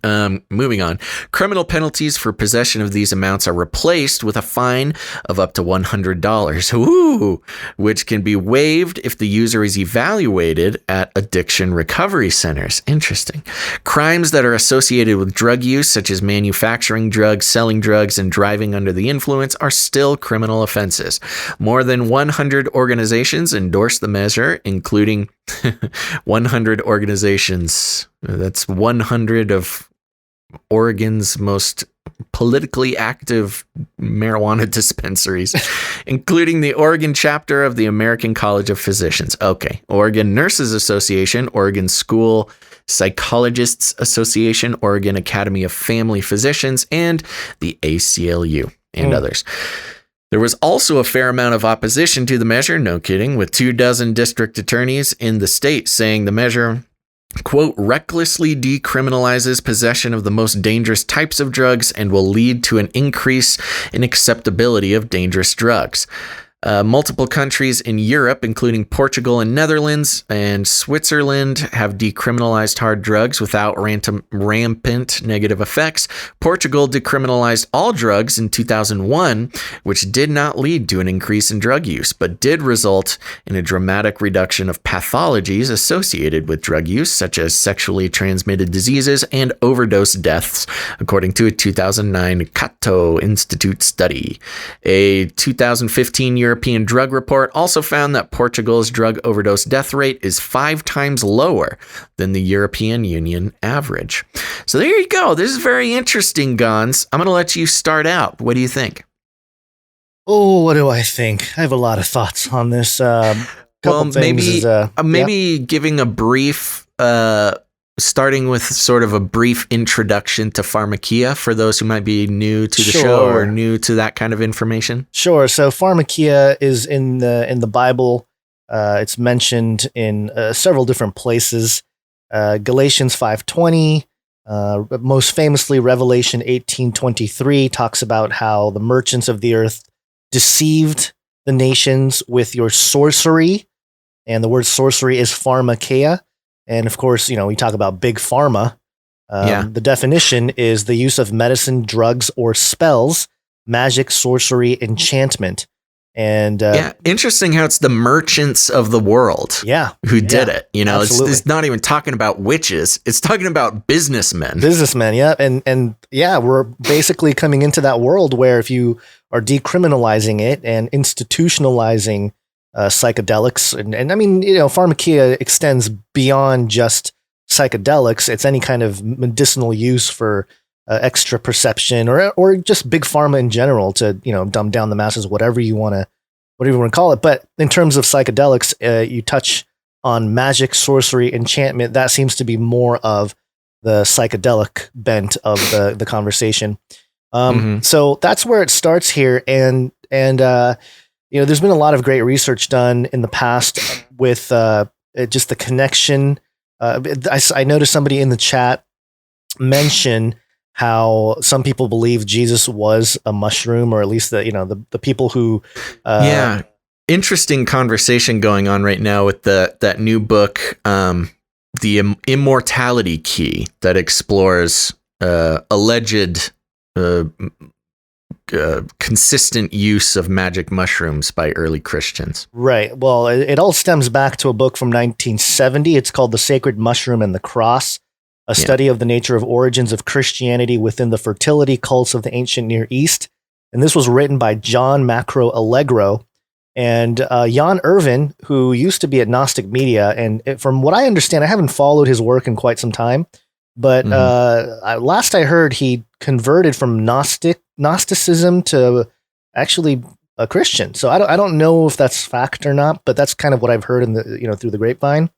Speaker 1: Moving on. Criminal penalties for possession of these amounts are replaced with a fine of up to $100, which can be waived if the user is evaluated at addiction recovery centers. Interesting. Crimes that are associated with drug use, such as manufacturing drugs, selling drugs, and driving under the influence, are still criminal offenses. More than 100 organizations endorse the measure, including 100 organizations. That's 100 of Oregon's most politically active marijuana dispensaries, including the Oregon chapter of the American College of Physicians. Okay. Oregon Nurses Association, Oregon School Psychologists Association, Oregon Academy of Family Physicians, and the ACLU. and others. There was also a fair amount of opposition to the measure, no kidding, with 24 district attorneys in the state saying the measure, quote, recklessly decriminalizes possession of the most dangerous types of drugs and will lead to an increase in acceptability of dangerous drugs. Multiple countries in Europe, including Portugal and Netherlands and Switzerland, have decriminalized hard drugs without rampant negative effects. Portugal decriminalized all drugs in 2001, which did not lead to an increase in drug use, but did result in a dramatic reduction of pathologies associated with drug use, such as sexually transmitted diseases and overdose deaths, according to a 2009 Cato Institute study. A 2015 European drug report also found that Portugal's drug overdose death rate is 5 times lower than the European Union average. So there you go. This is very interesting, Gonz. I'm going to let you start out. What do you think?
Speaker 4: Oh, what do I think? I have a lot of thoughts on this.
Speaker 1: Maybe giving a brief, starting with sort of a brief introduction to Pharmakeia for those who might be new to the show or new to that kind of information.
Speaker 4: Sure. So Pharmakeia is in the Bible. It's mentioned in several different places. Galatians 5:20, most famously Revelation 18:23 talks about how the merchants of the earth deceived the nations with your sorcery, and the word sorcery is Pharmakeia. And of course, we talk about big pharma. The definition is the use of medicine, drugs, or spells, magic, sorcery, enchantment. And
Speaker 1: interesting how it's the merchants of the world who did it. It's not even talking about witches. It's talking about businessmen.
Speaker 4: Yeah. And we're basically coming into that world where if you are decriminalizing it and institutionalizing psychedelics, and I mean, Pharmakeia extends beyond just psychedelics. It's any kind of medicinal use for extra perception or just big pharma in general to dumb down the masses, whatever you want to call it. But in terms of psychedelics, you touch on magic, sorcery, enchantment. That seems to be more of the psychedelic bent of the conversation. So that's where it starts here, and there's been a lot of great research done in the past with just the connection. I noticed somebody in the chat mention how some people believe Jesus was a mushroom, or at least the people who.
Speaker 1: Interesting conversation going on right now with that new book, The Immortality Key, that explores alleged. Consistent use of magic mushrooms by early Christians.
Speaker 4: Right. Well, it all stems back to a book from 1970. It's called The Sacred Mushroom and the Cross, a study of the nature of origins of Christianity within the fertility cults of the ancient Near East. And this was written by John Macro Allegro and Jan Irvin, who used to be at Gnostic Media. And from what I understand, I haven't followed his work in quite some time, but last I heard, he converted from Gnosticism to actually a Christian. So I don't know if that's fact or not, but that's kind of what I've heard in the through the grapevine.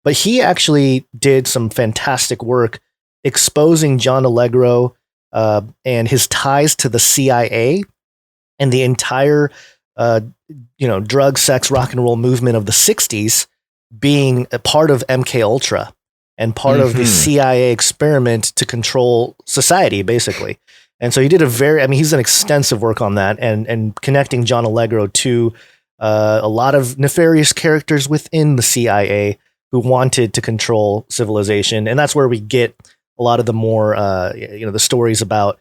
Speaker 4: But he actually did some fantastic work exposing John Allegro and his ties to the CIA and the entire drug, sex, rock and roll movement of the 60s being a part of MK Ultra and part of the CIA experiment to control society, basically. And so he did he's done extensive work on that and connecting John Allegro to a lot of nefarious characters within the CIA who wanted to control civilization. And that's where we get a lot of the more, the stories about,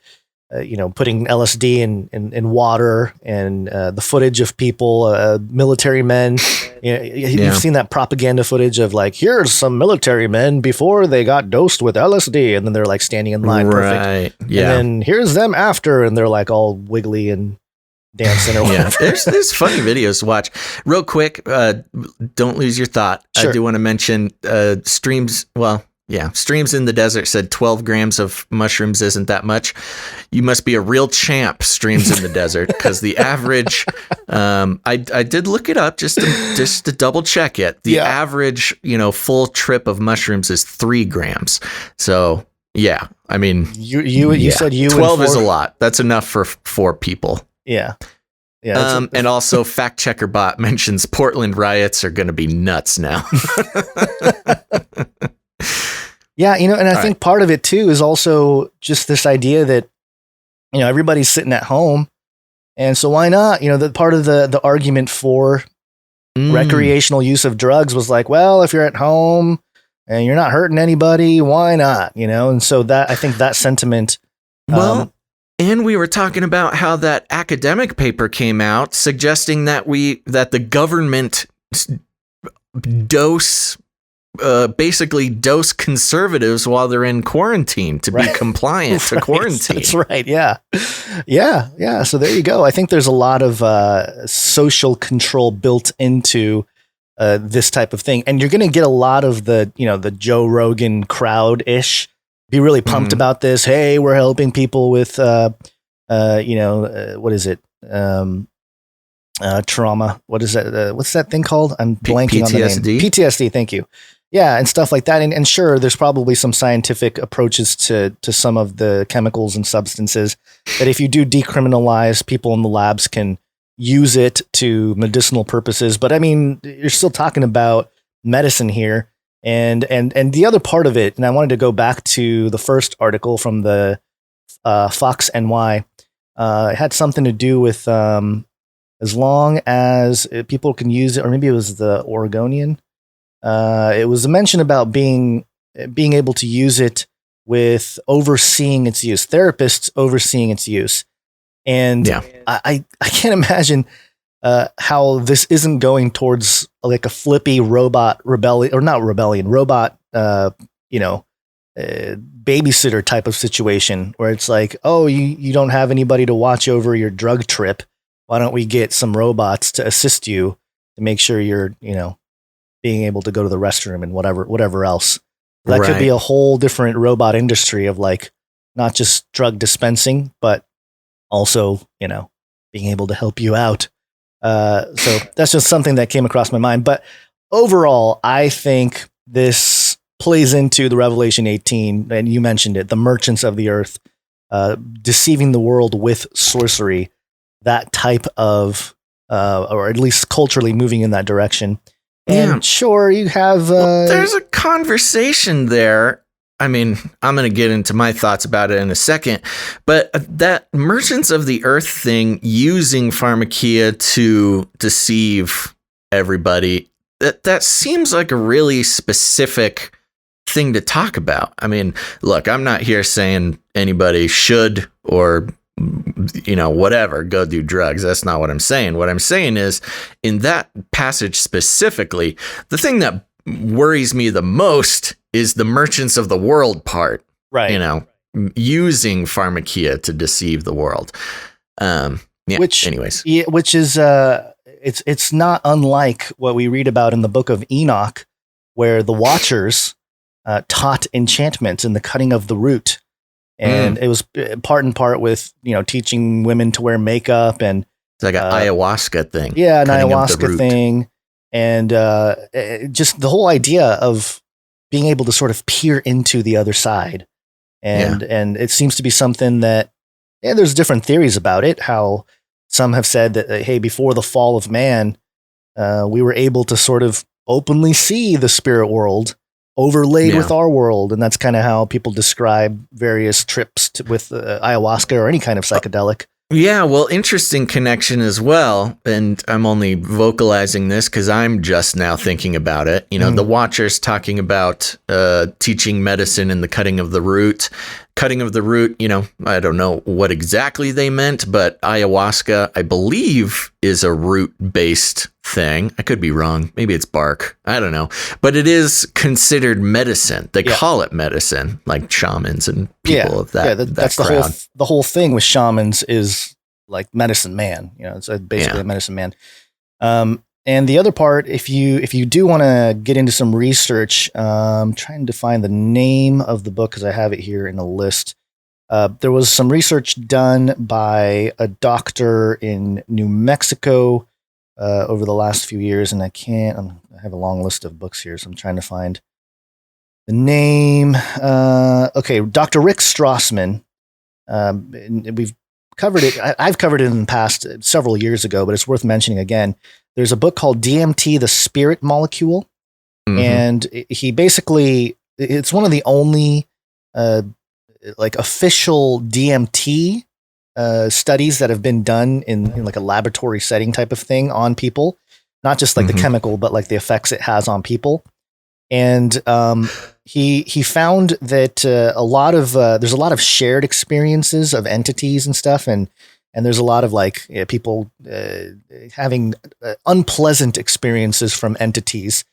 Speaker 4: putting LSD in water and the footage of people, military men. You've seen that propaganda footage of like, here's some military men before they got dosed with LSD, and then they're like standing in line, perfect. Yeah. And then here's them after, and they're like all wiggly and dancing or whatever.
Speaker 1: There's funny videos to watch. Real quick, don't lose your thought. Sure. I do want to mention streams. Well, yeah, Streams in the Desert said 12 grams of mushrooms isn't that much. You must be a real champ, Streams in the Desert, because the average, I did look it up just to double check it. The average, full trip of mushrooms is 3 grams. So, Yeah. I mean,
Speaker 4: you said you
Speaker 1: 12
Speaker 4: and
Speaker 1: is
Speaker 4: four?
Speaker 1: a lot. That's enough for 4 people.
Speaker 4: Yeah. Yeah.
Speaker 1: And also, Fact Checker Bot mentions Portland riots are going to be nuts now.
Speaker 4: Yeah, and I think part of it too is also just this idea that everybody's sitting at home, and so why not? The part of the argument for recreational use of drugs was like, well, if you're at home and you're not hurting anybody, why not? And so that I think that sentiment.
Speaker 1: And we were talking about how that academic paper came out suggesting that the government basically dose conservatives while they're in quarantine to be compliant to quarantine.
Speaker 4: That's right. Yeah. So there you go. I think there's a lot of social control built into this type of thing, and you're going to get a lot of the Joe Rogan crowd ish be really pumped about this. Hey, we're helping people with what is it? Trauma. What is that? What's that thing called? I'm blanking on the name. PTSD. Thank you. Yeah, and stuff like that. And sure, there's probably some scientific approaches to some of the chemicals and substances that if you do decriminalize, people in the labs can use it to medicinal purposes. But I mean, you're still talking about medicine here. And the other part of it, and I wanted to go back to the first article from the Fox NY. It had something to do with as long as people can use it, or maybe it was the Oregonian. It was a mention about being able to use it with overseeing its use, therapists overseeing its use. And I can't imagine how this isn't going towards like a Flippy robot rebellion, or not rebellion, robot, babysitter type of situation where it's like, oh, you don't have anybody to watch over your drug trip. Why don't we get some robots to assist you to make sure you're, being able to go to the restroom and whatever else. That could be a whole different robot industry of like, not just drug dispensing, but also, being able to help you out. So that's just something that came across my mind. But overall, I think this plays into the Revelation 18, and you mentioned it, the merchants of the earth, deceiving the world with sorcery, that type of, or at least culturally moving in that direction. And sure, you have...
Speaker 1: there's a conversation there. I mean, I'm going to get into my thoughts about it in a second, but that merchants of the earth thing using Pharmakeia to deceive everybody, that seems like a really specific thing to talk about. I mean, look, I'm not here saying anybody should or whatever, go do drugs. That's not what I'm saying. What I'm saying is, in that passage specifically, the thing that worries me the most is the merchants of the world part.
Speaker 4: Right.
Speaker 1: Using Pharmakeia to deceive the world. Which is it's not unlike what we read about in the book of Enoch, where the Watchers taught enchantments in the cutting of the root. And it was part and part with, teaching women to wear makeup, and it's like an ayahuasca thing.
Speaker 4: Yeah, an ayahuasca thing. And just the whole idea of being able to sort of peer into the other side. And it seems to be something that, there's different theories about it, how some have said that, hey, before the fall of man, we were able to sort of openly see the spirit world overlaid with our world. And that's kind of how people describe various trips with ayahuasca or any kind of psychedelic.
Speaker 1: Yeah, well, interesting connection as well. And I'm only vocalizing this because I'm just now thinking about it. The Watchers talking about teaching medicine and the cutting of the root. Cutting of the root, I don't know what exactly they meant, but ayahuasca, I believe, is a root-based thing. I could be wrong. Maybe it's bark. I don't know. But it is considered medicine. They call it medicine, like shamans and people of that. Yeah, that's crowd.
Speaker 4: The whole thing with shamans is like medicine man. It's basically a medicine man. And the other part, if you do want to get into some research, I'm trying to find the name of the book because I have it here in a list. There was some research done by a doctor in New Mexico over the last few years, and I have a long list of books here, so I'm trying to find The name, okay, Dr. Rick Strassman. We've covered it. I've covered it in the past several years ago, but it's worth mentioning again. There's a book called DMT, the Spirit Molecule. And he basically, it's one of the only like official DMT studies that have been done in like a laboratory setting type of thing on people, not just like the chemical, but like the effects it has on people. And he found that there's a lot of shared experiences of entities and stuff, and there's a lot of like people having unpleasant experiences from entities.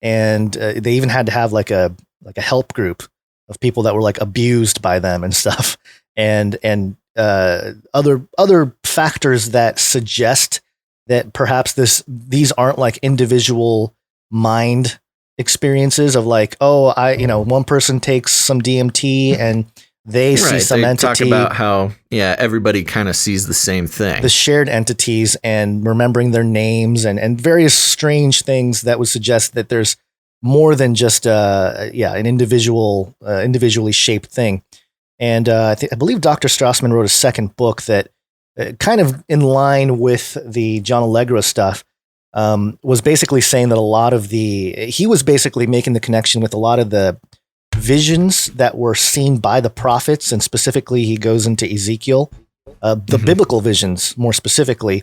Speaker 4: And they even had to have like a help group of people that were like abused by them and stuff, and other factors that suggest that perhaps these aren't like individual mind experiences of like, one person takes some DMT and they see some entity.
Speaker 1: Talk about how everybody kind of sees the same thing.
Speaker 4: The shared entities and remembering their names and various strange things that would suggest that there's more than just an individually shaped thing. And I believe Dr. Strassman wrote a second book that kind of in line with the John Allegra stuff, was basically saying that he was basically making the connection with a lot of the visions that were seen by the prophets, and specifically he goes into Ezekiel. The biblical visions, more specifically,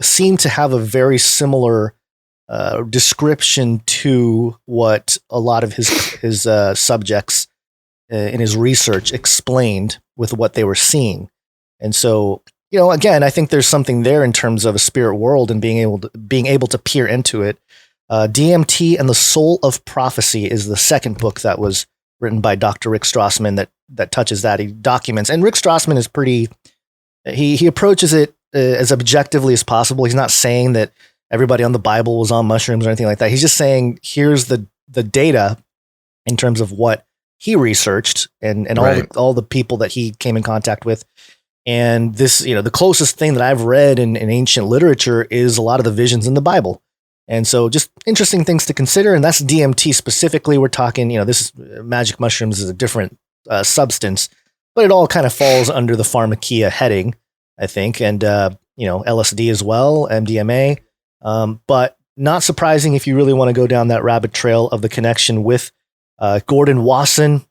Speaker 4: seem to have a very similar description to what a lot of his subjects in his research explained with what they were seeing. And so, again, I think there's something there in terms of a spirit world and being able to peer into it. DMT and the Soul of Prophecy is the second book that was written by Dr. Rick Strassman that touches that. He documents, and Rick Strassman is he approaches it as objectively as possible. He's not saying that everybody on the Bible was on mushrooms or anything like that. He's just saying, here's the data in terms of what he researched and all the people that he came in contact with. And this, the closest thing that I've read in ancient literature is a lot of the visions in the Bible. And so just interesting things to consider. And that's DMT specifically. We're talking, this magic mushrooms is a different substance, but it all kind of falls under the Pharmakeia heading, I think. And, LSD as well, MDMA. But not surprising if you really want to go down that rabbit trail of the connection with Gordon Wasson,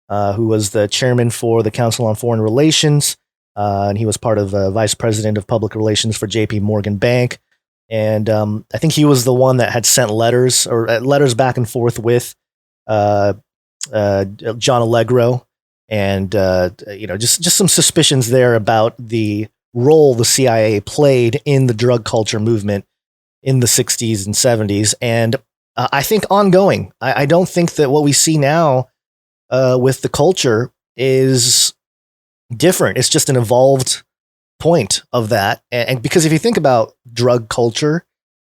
Speaker 4: who was the chairman for the Council on Foreign Relations. And he was part of vice president of public relations for JP Morgan Bank. And I think he was the one that had sent letters back and forth with John Allegro. And, just some suspicions there about the role the CIA played in the drug culture movement in the 60s and 70s. And I think ongoing. I don't think that what we see now with the culture is different. It's just an evolved point of that. And because if you think about drug culture,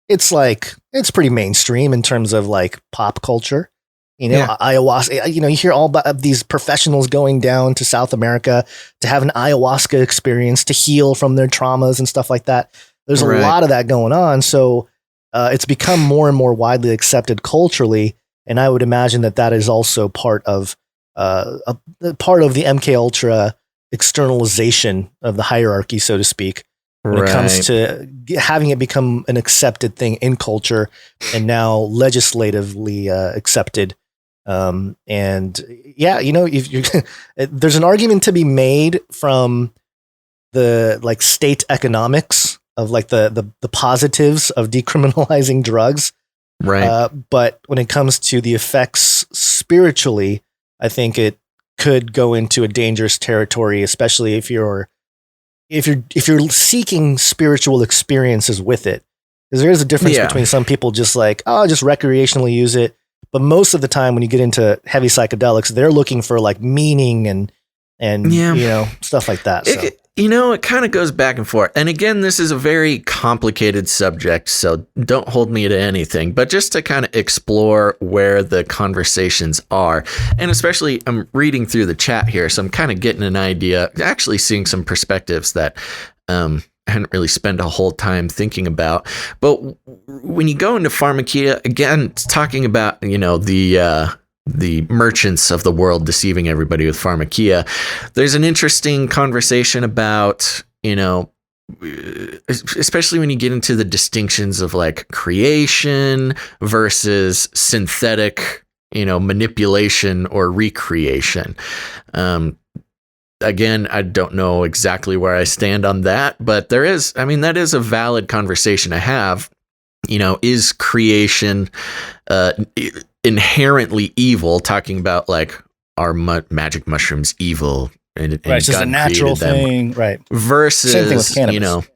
Speaker 4: it's pretty mainstream in terms of like pop culture. Ayahuasca, you hear all about these professionals going down to South America to have an ayahuasca experience to heal from their traumas and stuff like that. There's a lot of that going on. So it's become more and more widely accepted culturally. And I would imagine that is also part of the MK Ultra externalization of the hierarchy, so to speak, when it comes to having it become an accepted thing in culture and now legislatively accepted. If there's an argument to be made from the like state economics of like the positives of decriminalizing drugs. Right. But when it comes to the effects spiritually, I think it could go into a dangerous territory, especially if you're seeking spiritual experiences with it. Because there is a difference between some people just like, just recreationally use it. But most of the time when you get into heavy psychedelics, they're looking for like meaning and stuff like that.
Speaker 1: It kind of goes back and forth. And again, this is a very complicated subject, so don't hold me to anything, but just to kind of explore where the conversations are. And especially I'm reading through the chat here, so I'm kind of getting an idea, actually seeing some perspectives that I hadn't really spent a whole time thinking about. But when you go into Pharmakeia, again, it's talking about, the the merchants of the world deceiving everybody with pharmakeia. There's an interesting conversation about, especially when you get into the distinctions of like creation versus synthetic, manipulation or recreation. Again, I don't know exactly where I stand on that, but that is a valid conversation to have. Is creation inherently evil? Talking about like, are magic mushrooms evil? And
Speaker 4: it's just a natural thing, right?
Speaker 1: Versus,
Speaker 4: same thing with cannabis.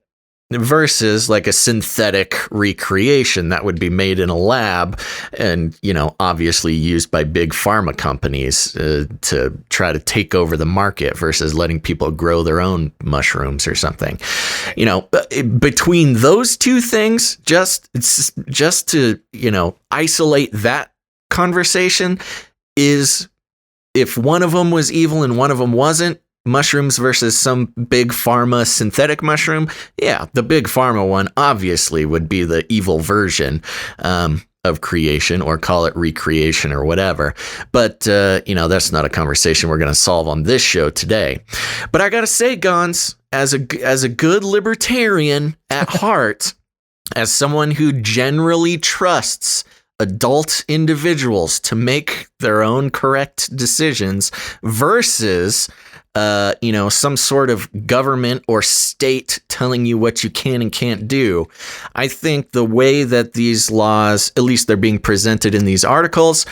Speaker 1: Versus like a synthetic recreation that would be made in a lab and, obviously used by big pharma companies to try to take over the market versus letting people grow their own mushrooms or something. Between those two things, just to, isolate that conversation is, if one of them was evil and one of them wasn't, mushrooms versus some big pharma synthetic mushroom, yeah, the big pharma one obviously would be the evil version of creation, or call it recreation or whatever. But, that's not a conversation we're going to solve on this show today. But I got to say, Gonz, as a good libertarian at heart, as someone who generally trusts adult individuals to make their own correct decisions versus some sort of government or state telling you what you can and can't do. I think the way that these laws, at least they're being presented in these articles,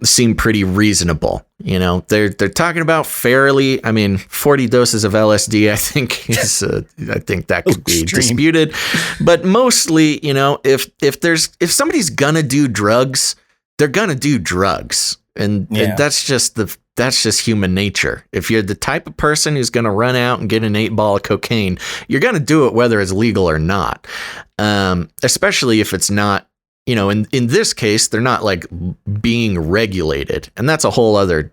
Speaker 1: seem pretty reasonable. They're talking about fairly, 40 doses of LSD, I think that could be disputed, but mostly, if somebody's gonna do drugs, they're gonna do drugs. And that's just human nature. If you're the type of person who's going to run out and get an 8-ball of cocaine, you're going to do it whether it's legal or not. Especially if it's not, in this case, they're not like being regulated. And that's a whole other,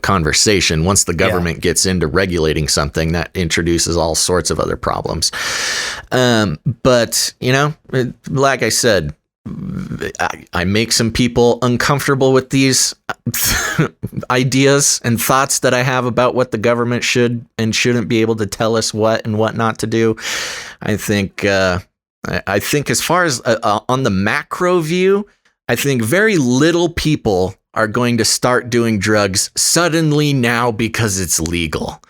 Speaker 1: conversation. Once the government gets into regulating something, that introduces all sorts of other problems. But, like I said, I make some people uncomfortable with these ideas and thoughts that I have about what the government should and shouldn't be able to tell us what and what not to do. I think as far as on the macro view, I think very little people are going to start doing drugs suddenly now because it's legal.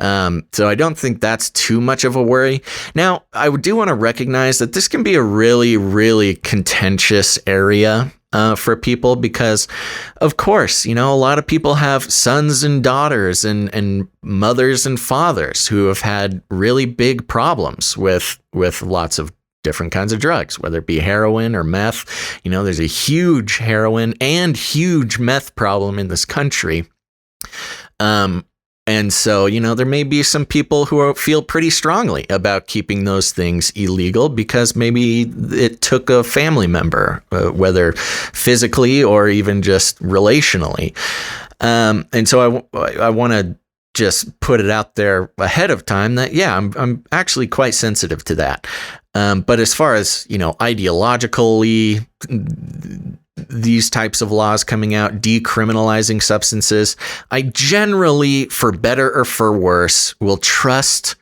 Speaker 1: So I don't think that's too much of a worry. Now, I do want to recognize that this can be a really, really contentious area for people because, of course, a lot of people have sons and daughters and mothers and fathers who have had really big problems with lots of different kinds of drugs, whether it be heroin or meth. There's a huge heroin and huge meth problem in this country. And so, there may be some people who feel pretty strongly about keeping those things illegal because maybe it took a family member, whether physically or even just relationally. And so I want to just put it out there ahead of time that, I'm actually quite sensitive to that. But as far as, ideologically, these types of laws coming out, decriminalizing substances, I generally, for better or for worse, will trust,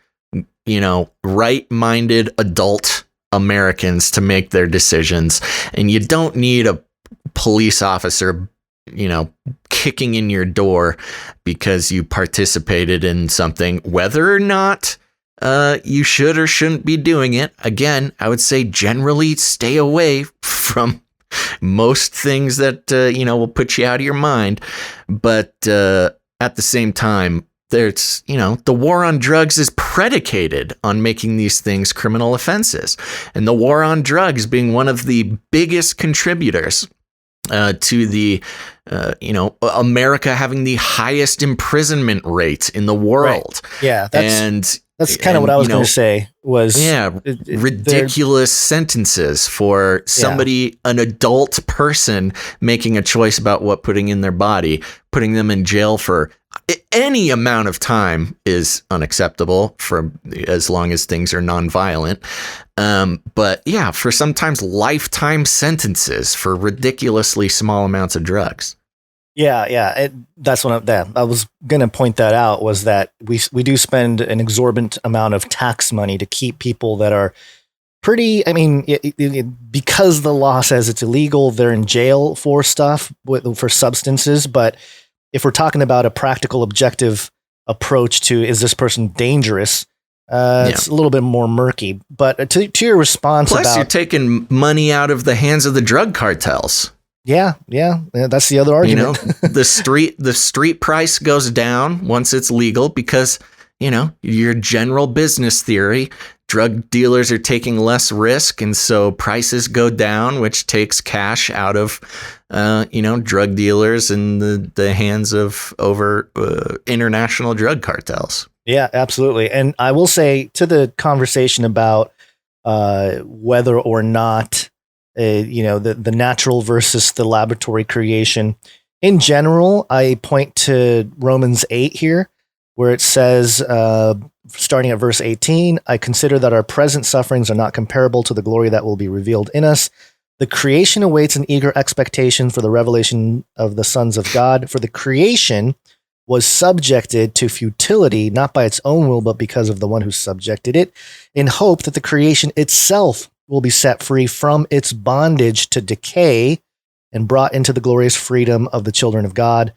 Speaker 1: right-minded adult Americans to make their decisions. And you don't need a police officer, kicking in your door because you participated in something, whether or not you should or shouldn't be doing it. Again, I would say generally stay away from most things that, will put you out of your mind. But at the same time, there's, the war on drugs is predicated on making these things criminal offenses. And the war on drugs being one of the biggest contributors to the, America having the highest imprisonment rate in the world.
Speaker 4: Right. Yeah. That's kind of what I was going to say was
Speaker 1: ridiculous sentences for somebody, an adult person making a choice about what putting in their body. Putting them in jail for any amount of time is unacceptable for as long as things are nonviolent. But yeah, for sometimes lifetime sentences for ridiculously small amounts of drugs.
Speaker 4: Yeah. That's what I was going to point that out, was that we do spend an exorbitant amount of tax money to keep people that are pretty, I mean, because the law says it's illegal, they're in jail for stuff, for substances. But if we're talking about a practical, objective approach to, is this person dangerous? It's a little bit more murky. But to your response,
Speaker 1: plus you're taking money out of the hands of the drug cartels.
Speaker 4: Yeah, that's the other argument.
Speaker 1: The street price goes down once it's legal because, your general business theory, drug dealers are taking less risk, and so prices go down, which takes cash out of, drug dealers in the hands of international drug cartels. Yeah,
Speaker 4: absolutely. And I will say, to the conversation about whether or not the natural versus the laboratory creation. In general, I point to Romans 8 here, where it says, starting at verse 18, I consider that our present sufferings are not comparable to the glory that will be revealed in us. The creation awaits an eager expectation for the revelation of the sons of God. For the creation was subjected to futility, not by its own will, but because of the one who subjected it, in hope that the creation itself will be set free from its bondage to decay and brought into the glorious freedom of the children of God.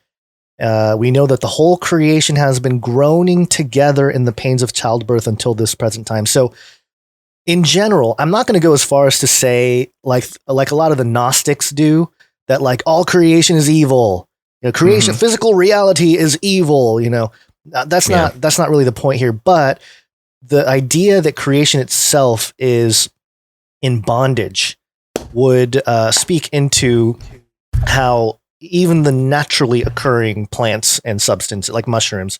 Speaker 4: We know that the whole creation has been groaning together in the pains of childbirth until this present time. So in general, I'm not going to go as far as to say, like a lot of the Gnostics do, that like all creation is evil. Creation, physical reality is evil. That's not really the point here. But the idea that creation itself is in bondage would speak into how even the naturally occurring plants and substances like mushrooms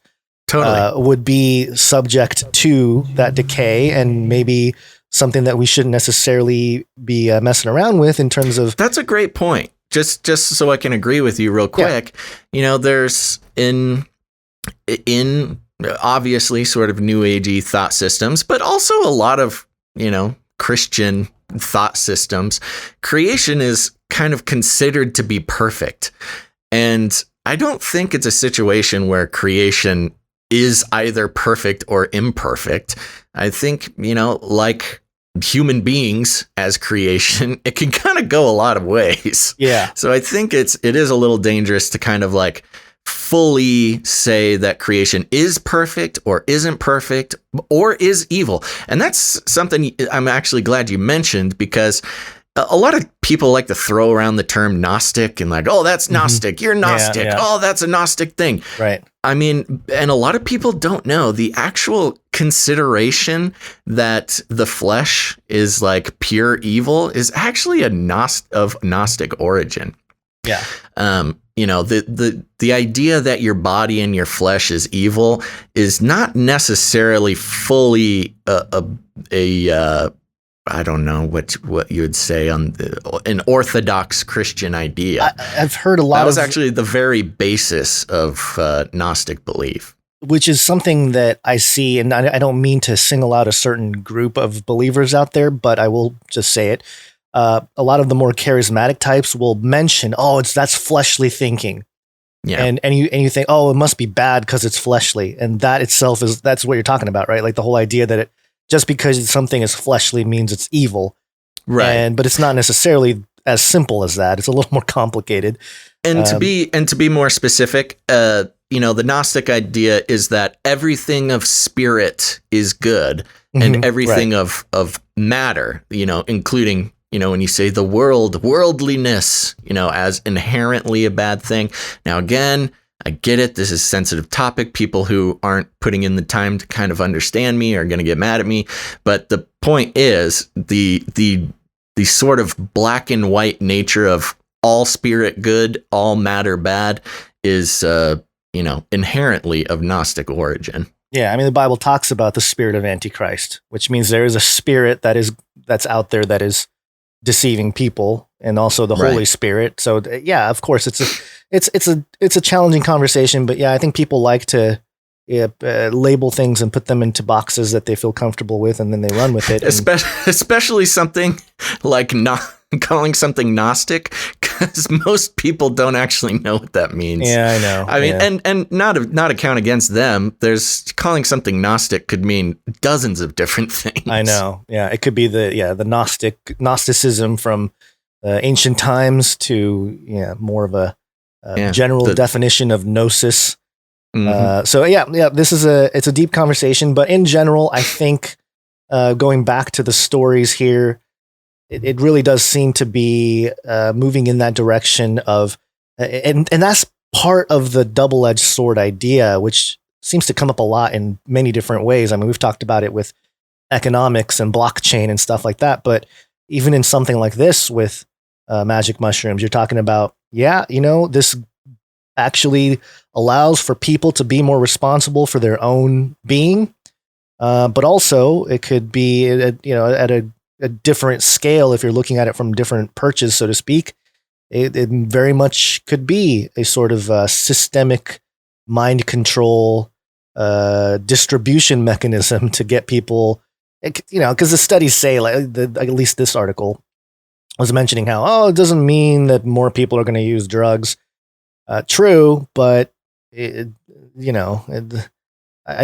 Speaker 4: would be subject to that decay, and maybe something that we shouldn't necessarily be messing around with in terms of.
Speaker 1: That's a great point. Just so I can agree with you real quick, there's in obviously sort of new agey thought systems, but also a lot of, Christian thought systems, creation is kind of considered to be perfect. And I don't think it's a situation where creation is either perfect or imperfect. I think, like human beings as creation, it can kind of go a lot of ways.
Speaker 4: Yeah.
Speaker 1: So I think it is a little dangerous to kind of like fully say that creation is perfect or isn't perfect or is evil. And that's something I'm actually glad you mentioned, because a lot of people like to throw around the term Gnostic and like, oh, that's Gnostic. You're Gnostic. Yeah. Oh, that's a Gnostic thing.
Speaker 4: Right.
Speaker 1: I mean, and a lot of people don't know the actual consideration that the flesh is like pure evil is actually of Gnostic origin.
Speaker 4: Yeah.
Speaker 1: The idea that your body and your flesh is evil is not necessarily fully I don't know what you would say on an Orthodox Christian idea.
Speaker 4: I've heard a lot.
Speaker 1: That was actually the very basis of Gnostic belief,
Speaker 4: which is something that I see, and I don't mean to single out a certain group of believers out there, but I will just say it. A lot of the more charismatic types will mention, "Oh, that's fleshly thinking," and you think, "Oh, it must be bad because it's fleshly," and that itself that's what you're talking about, right? Like the whole idea that just because something is fleshly means it's evil,
Speaker 1: right?
Speaker 4: But it's not necessarily as simple as that. It's a little more complicated.
Speaker 1: And to be more specific, the Gnostic idea is that everything of spirit is good, and everything of matter, including, when you say the worldliness, as inherently a bad thing. Now, again, I get it. This is a sensitive topic. People who aren't putting in the time to kind of understand me are going to get mad at me. But the point is the sort of black and white nature of all spirit good, all matter bad is, inherently of Gnostic origin.
Speaker 4: Yeah, I mean, the Bible talks about the spirit of Antichrist, which means there is a spirit that's out there that is deceiving people, and also the Holy Spirit. So yeah, of course, it's a challenging conversation, but yeah, I think people like to label things and put them into boxes that they feel comfortable with, and then they run with it.
Speaker 1: Especially something like calling something Gnostic, because most people don't actually know what that means.
Speaker 4: Yeah, I know.
Speaker 1: I mean, and not a count against them. There's calling something Gnostic could mean dozens of different things.
Speaker 4: I know. Yeah, it could be the Gnosticism from ancient times to more of a general definition of gnosis. Mm-hmm. So this is it's a deep conversation, but in general, I think going back to the stories here, it really does seem to be moving in that direction of, and that's part of the double-edged sword idea, which seems to come up a lot in many different ways. I mean, we've talked about it with economics and blockchain and stuff like that, but even in something like this with magic mushrooms, you're talking about, this actually allows for people to be more responsible for their own being, but also it could be at a different scale. If you're looking at it from different perches, so to speak, it very much could be a sort of systemic mind control distribution mechanism to get people, because the studies say, at least this article was mentioning how, it doesn't mean that more people are going to use drugs. True, but I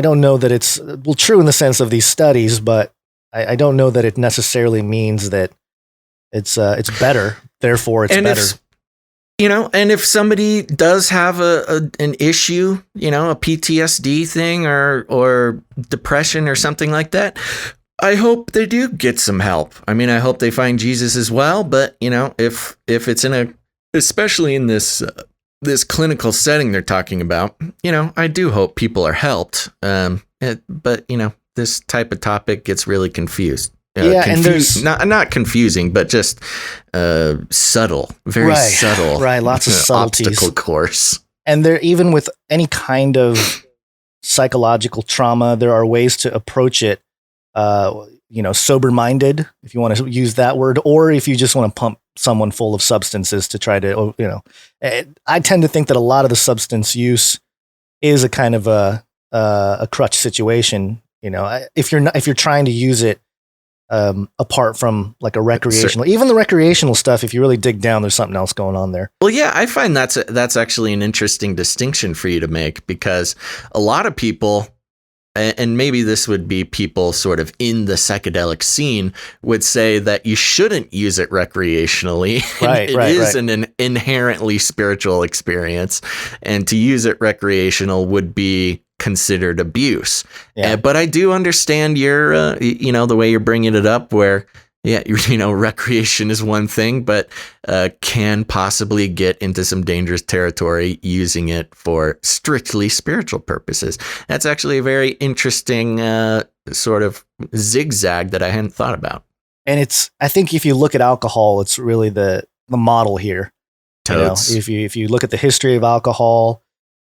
Speaker 4: don't know that it's true in the sense of these studies, but I don't know that it necessarily means that it's better. Therefore, it's better.
Speaker 1: And if somebody does have an issue, a PTSD thing or depression or something like that, I hope they do get some help. I mean, I hope they find Jesus as well. But if it's especially in this clinical setting they're talking about, I do hope people are helped. But this type of topic gets really confused.
Speaker 4: And there's
Speaker 1: not confusing, but just subtle, very subtle.
Speaker 4: Right, lots of subtleties.
Speaker 1: Obstacle course.
Speaker 4: And there, even with any kind of psychological trauma, there are ways to approach it, sober-minded, if you want to use that word, or if you just want to pump someone full of substances to try to, I tend to think that a lot of the substance use is a kind of a crutch situation. If you're trying to use it apart from like a recreational, even the recreational stuff, if you really dig down, there's something else going on there.
Speaker 1: Well, yeah, I find that's actually an interesting distinction for you to make, because a lot of people, and maybe this would be people sort of in the psychedelic scene, would say that you shouldn't use it recreationally. It is an inherently spiritual experience, and to use it recreational would be considered abuse. Yeah. But I do understand your, the way you're bringing it up, where, recreation is one thing, but can possibly get into some dangerous territory using it for strictly spiritual purposes. That's actually a very interesting sort of zigzag that I hadn't thought about.
Speaker 4: And I think if you look at alcohol, it's really the model here.
Speaker 1: Totes.
Speaker 4: If you look at the history of alcohol,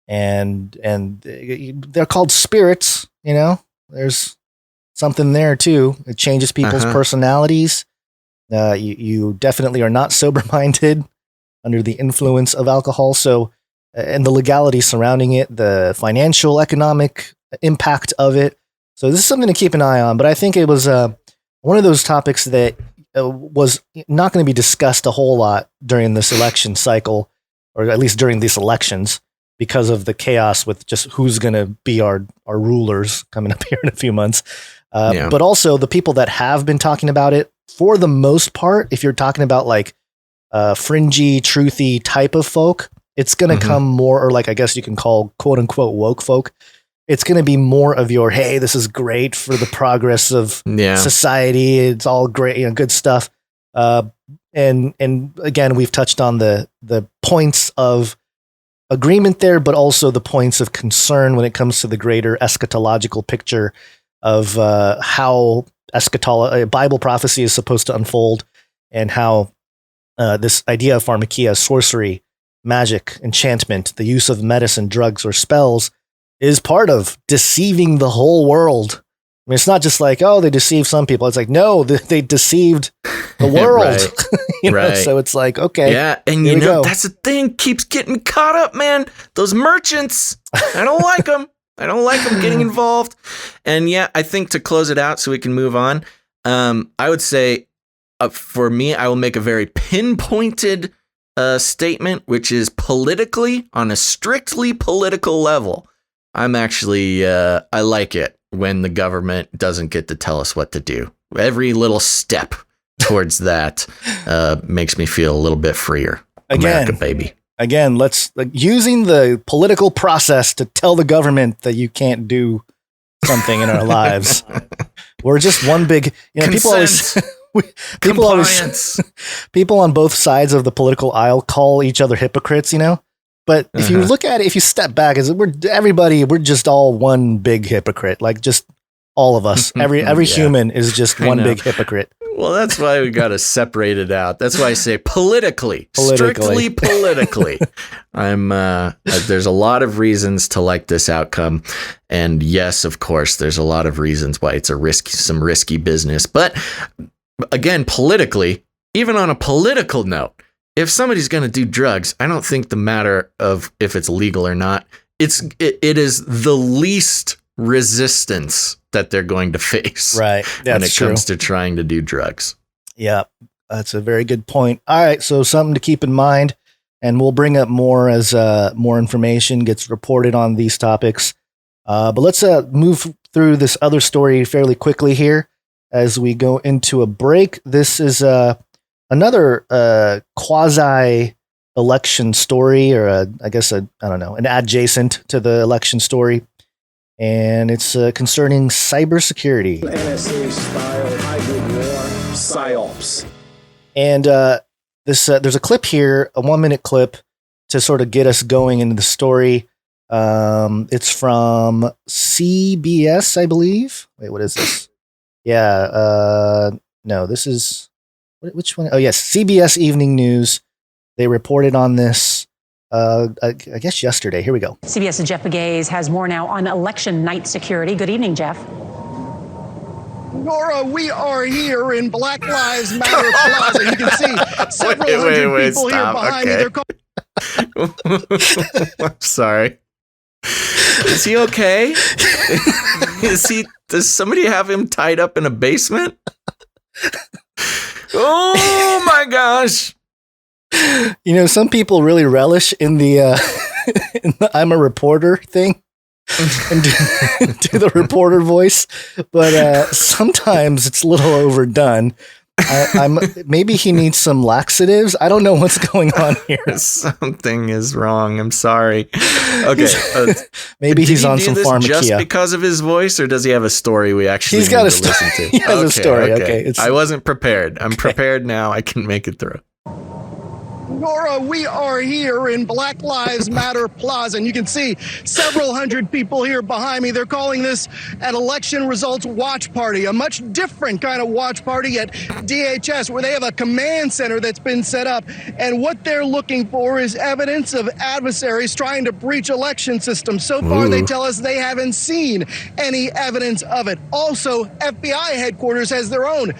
Speaker 4: and they're called spirits, there's something there too. It changes people's personalities. You definitely are not sober-minded under the influence of alcohol. So, and the legality surrounding it, the financial, economic impact of it. So this is something to keep an eye on. But I think it was one of those topics that was not going to be discussed a whole lot during this election cycle, or at least during these elections, because of the chaos with just who's going to be our rulers coming up here in a few months. But also the people that have been talking about it, for the most part, if you're talking about like fringy, truthy type of folk, it's going to come more, or like I guess you can call quote unquote woke folk. It's going to be more of your, hey, this is great for the progress of society. It's all great, good stuff. And again, we've touched on the points of agreement there, but also the points of concern when it comes to the greater eschatological picture of how Bible prophecy is supposed to unfold, and how this idea of pharmakeia, sorcery, magic, enchantment, the use of medicine, drugs, or spells is part of deceiving the whole world. I mean, it's not just like, oh, they deceived some people. It's like, no, they deceived the world.
Speaker 1: Right.
Speaker 4: So it's like, okay.
Speaker 1: Yeah. And you know, that's the thing, keeps getting caught up, man. Those merchants, I don't like them. I don't like them getting involved. And yeah, I think to close it out so we can move on, I would say for me, I will make a very pinpointed statement, which is politically, on a strictly political level. I'm actually, I like it when the government doesn't get to tell us what to do. Every little step towards that makes me feel a little bit freer. America, baby.
Speaker 4: Again, let's using the political process to tell the government that you can't do something in our lives. We're just one big, people on both sides of the political aisle call each other hypocrites, But if you look at it, if you step back, we're just all one big hypocrite. Like just all of us, every human is just one big hypocrite.
Speaker 1: Well, that's why we got to separate it out. That's why I say politically. Strictly politically. There's a lot of reasons to like this outcome. And yes, of course, there's a lot of reasons why it's some risky business. But again, politically, even on a political note, if somebody's going to do drugs, I don't think the matter of if it's legal or not, it is the least resistance that they're going to face when it comes to trying to do drugs. Yeah,
Speaker 4: that's a very good point. All right, so something to keep in mind, and we'll bring up more as more information gets reported on these topics. But let's move through this other story fairly quickly here as we go into a break. This is another quasi-election story, or an adjacent to the election story. And it's concerning cybersecurity. NSA-style hybrid war psyops. And there's a clip here, a 1-minute clip, to sort of get us going into the story. It's from CBS, I believe. Wait, what is this? Yeah, no, this is... Which one? Oh, yes, CBS Evening News. They reported on this, I guess, yesterday. Here we go.
Speaker 9: CBS's Jeff Begays has more now on election night security. Good evening, Jeff.
Speaker 10: Nora, we are here in Black Lives Matter Plaza. You can see several hundred people here behind me. They're
Speaker 1: I'm sorry. Is he okay? Does somebody have him tied up in a basement? Oh my gosh.
Speaker 4: Some people really relish in the I'm a reporter thing and do the reporter voice, but sometimes it's a little overdone. Maybe he needs some laxatives. I don't know what's going on here.
Speaker 1: Something is wrong. I'm sorry. Okay.
Speaker 4: Maybe he's on some Pharmakeia.
Speaker 1: Just because of his voice, or does he have a story we actually need to listen to?
Speaker 4: He has a story. Okay.
Speaker 1: I wasn't prepared. I'm prepared now. I can make it through.
Speaker 10: Nora, we are here in Black Lives Matter Plaza, and you can see several hundred people here behind me. They're calling this an election results watch party, a much different kind of watch party at DHS, where they have a command center that's been set up, and what they're looking for is evidence of adversaries trying to breach election systems. So far, they tell us they haven't seen any evidence of it. Also, FBI headquarters has their own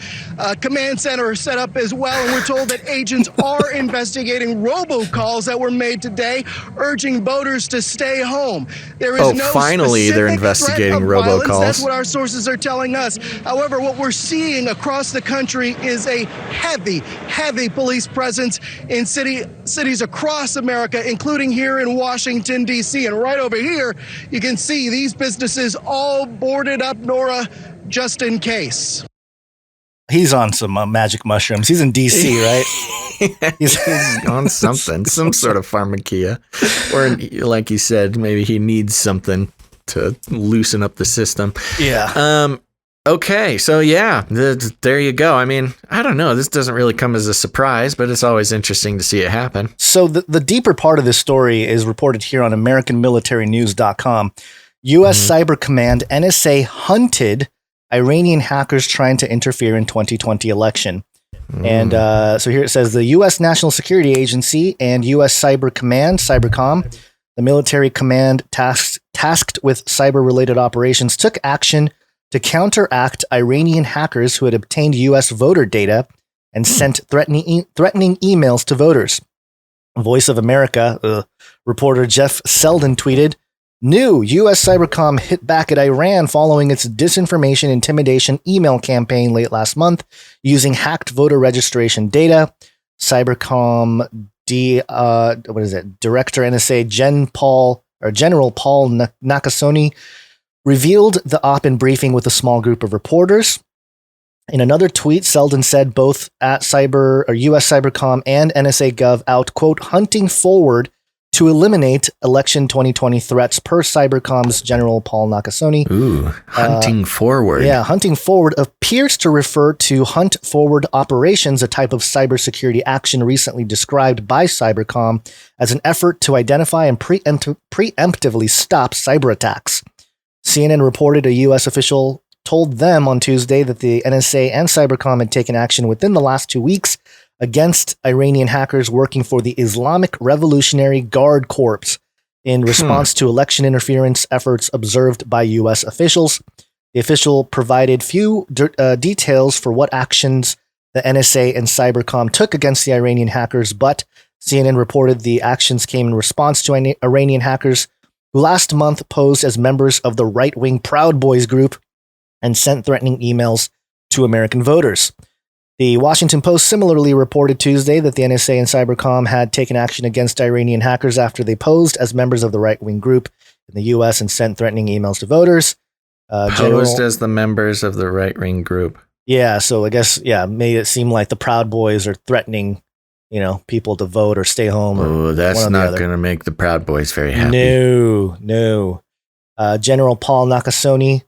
Speaker 10: command center set up as well, and we're told that agents are investigating robocalls that were made today, urging voters to stay home. There is no
Speaker 1: finally they're investigating robocalls.
Speaker 10: That's what our sources are telling us. However, what we're seeing across the country is a heavy police presence in cities across America, including here in Washington, D.C. And right over here, you can see these businesses all boarded up, Nora, just in case.
Speaker 4: He's on some magic mushrooms. He's in D.C., right?
Speaker 1: He's on something, some sort of pharmakeia. Or like you said, maybe he needs something to loosen up the system.
Speaker 4: Yeah.
Speaker 1: Okay, so yeah, there you go. I mean, I don't know. This doesn't really come as a surprise, but it's always interesting to see it happen.
Speaker 4: So the deeper part of this story is reported here on AmericanMilitaryNews.com. U.S. Cyber Command, NSA, hunted Iranian hackers trying to interfere in 2020 election. And so here it says the U.S. National Security Agency and U.S. Cyber Command, Cybercom, the military command tasked tasked with cyber-related operations, took action to counteract Iranian hackers who had obtained U.S. voter data and sent threatening emails to voters. Voice of America reporter Jeff Selden tweeted, "New U.S. Cybercom hit back at Iran following its disinformation intimidation email campaign late last month using hacked voter registration data. Cybercom Director NSA General Paul Nakasone revealed the op in briefing with a small group of reporters. In another tweet, Selden said both at U.S. Cybercom and NSA Gov out, quote, hunting forward to eliminate election 2020 threats per Cybercom's General Paul Nakasone.
Speaker 1: Ooh, hunting forward.
Speaker 4: Yeah, hunting forward appears to refer to hunt forward operations, a type of cybersecurity action recently described by Cybercom as an effort to identify and preemptively stop cyber attacks. CNN reported a U.S. official told them on Tuesday that the NSA and Cybercom had taken action within the last 2 weeks against Iranian hackers working for the Islamic Revolutionary Guard Corps in response to election interference efforts observed by U.S. officials. The official provided few details for what actions the NSA and Cybercom took against the Iranian hackers, but CNN reported the actions came in response to Iranian hackers who last month posed as members of the right-wing Proud Boys group and sent threatening emails to American voters. The Washington Post similarly reported Tuesday that the NSA and Cybercom had taken action against Iranian hackers after they posed as members of the right-wing group in the U.S. and sent threatening emails to voters.
Speaker 1: Posed as the members of the right-wing group.
Speaker 4: Yeah, so I guess, made it seem like the Proud Boys are threatening, people to vote or stay home.
Speaker 1: Oh, that's not going to make the Proud Boys very happy.
Speaker 4: No. General Paul Nakasone,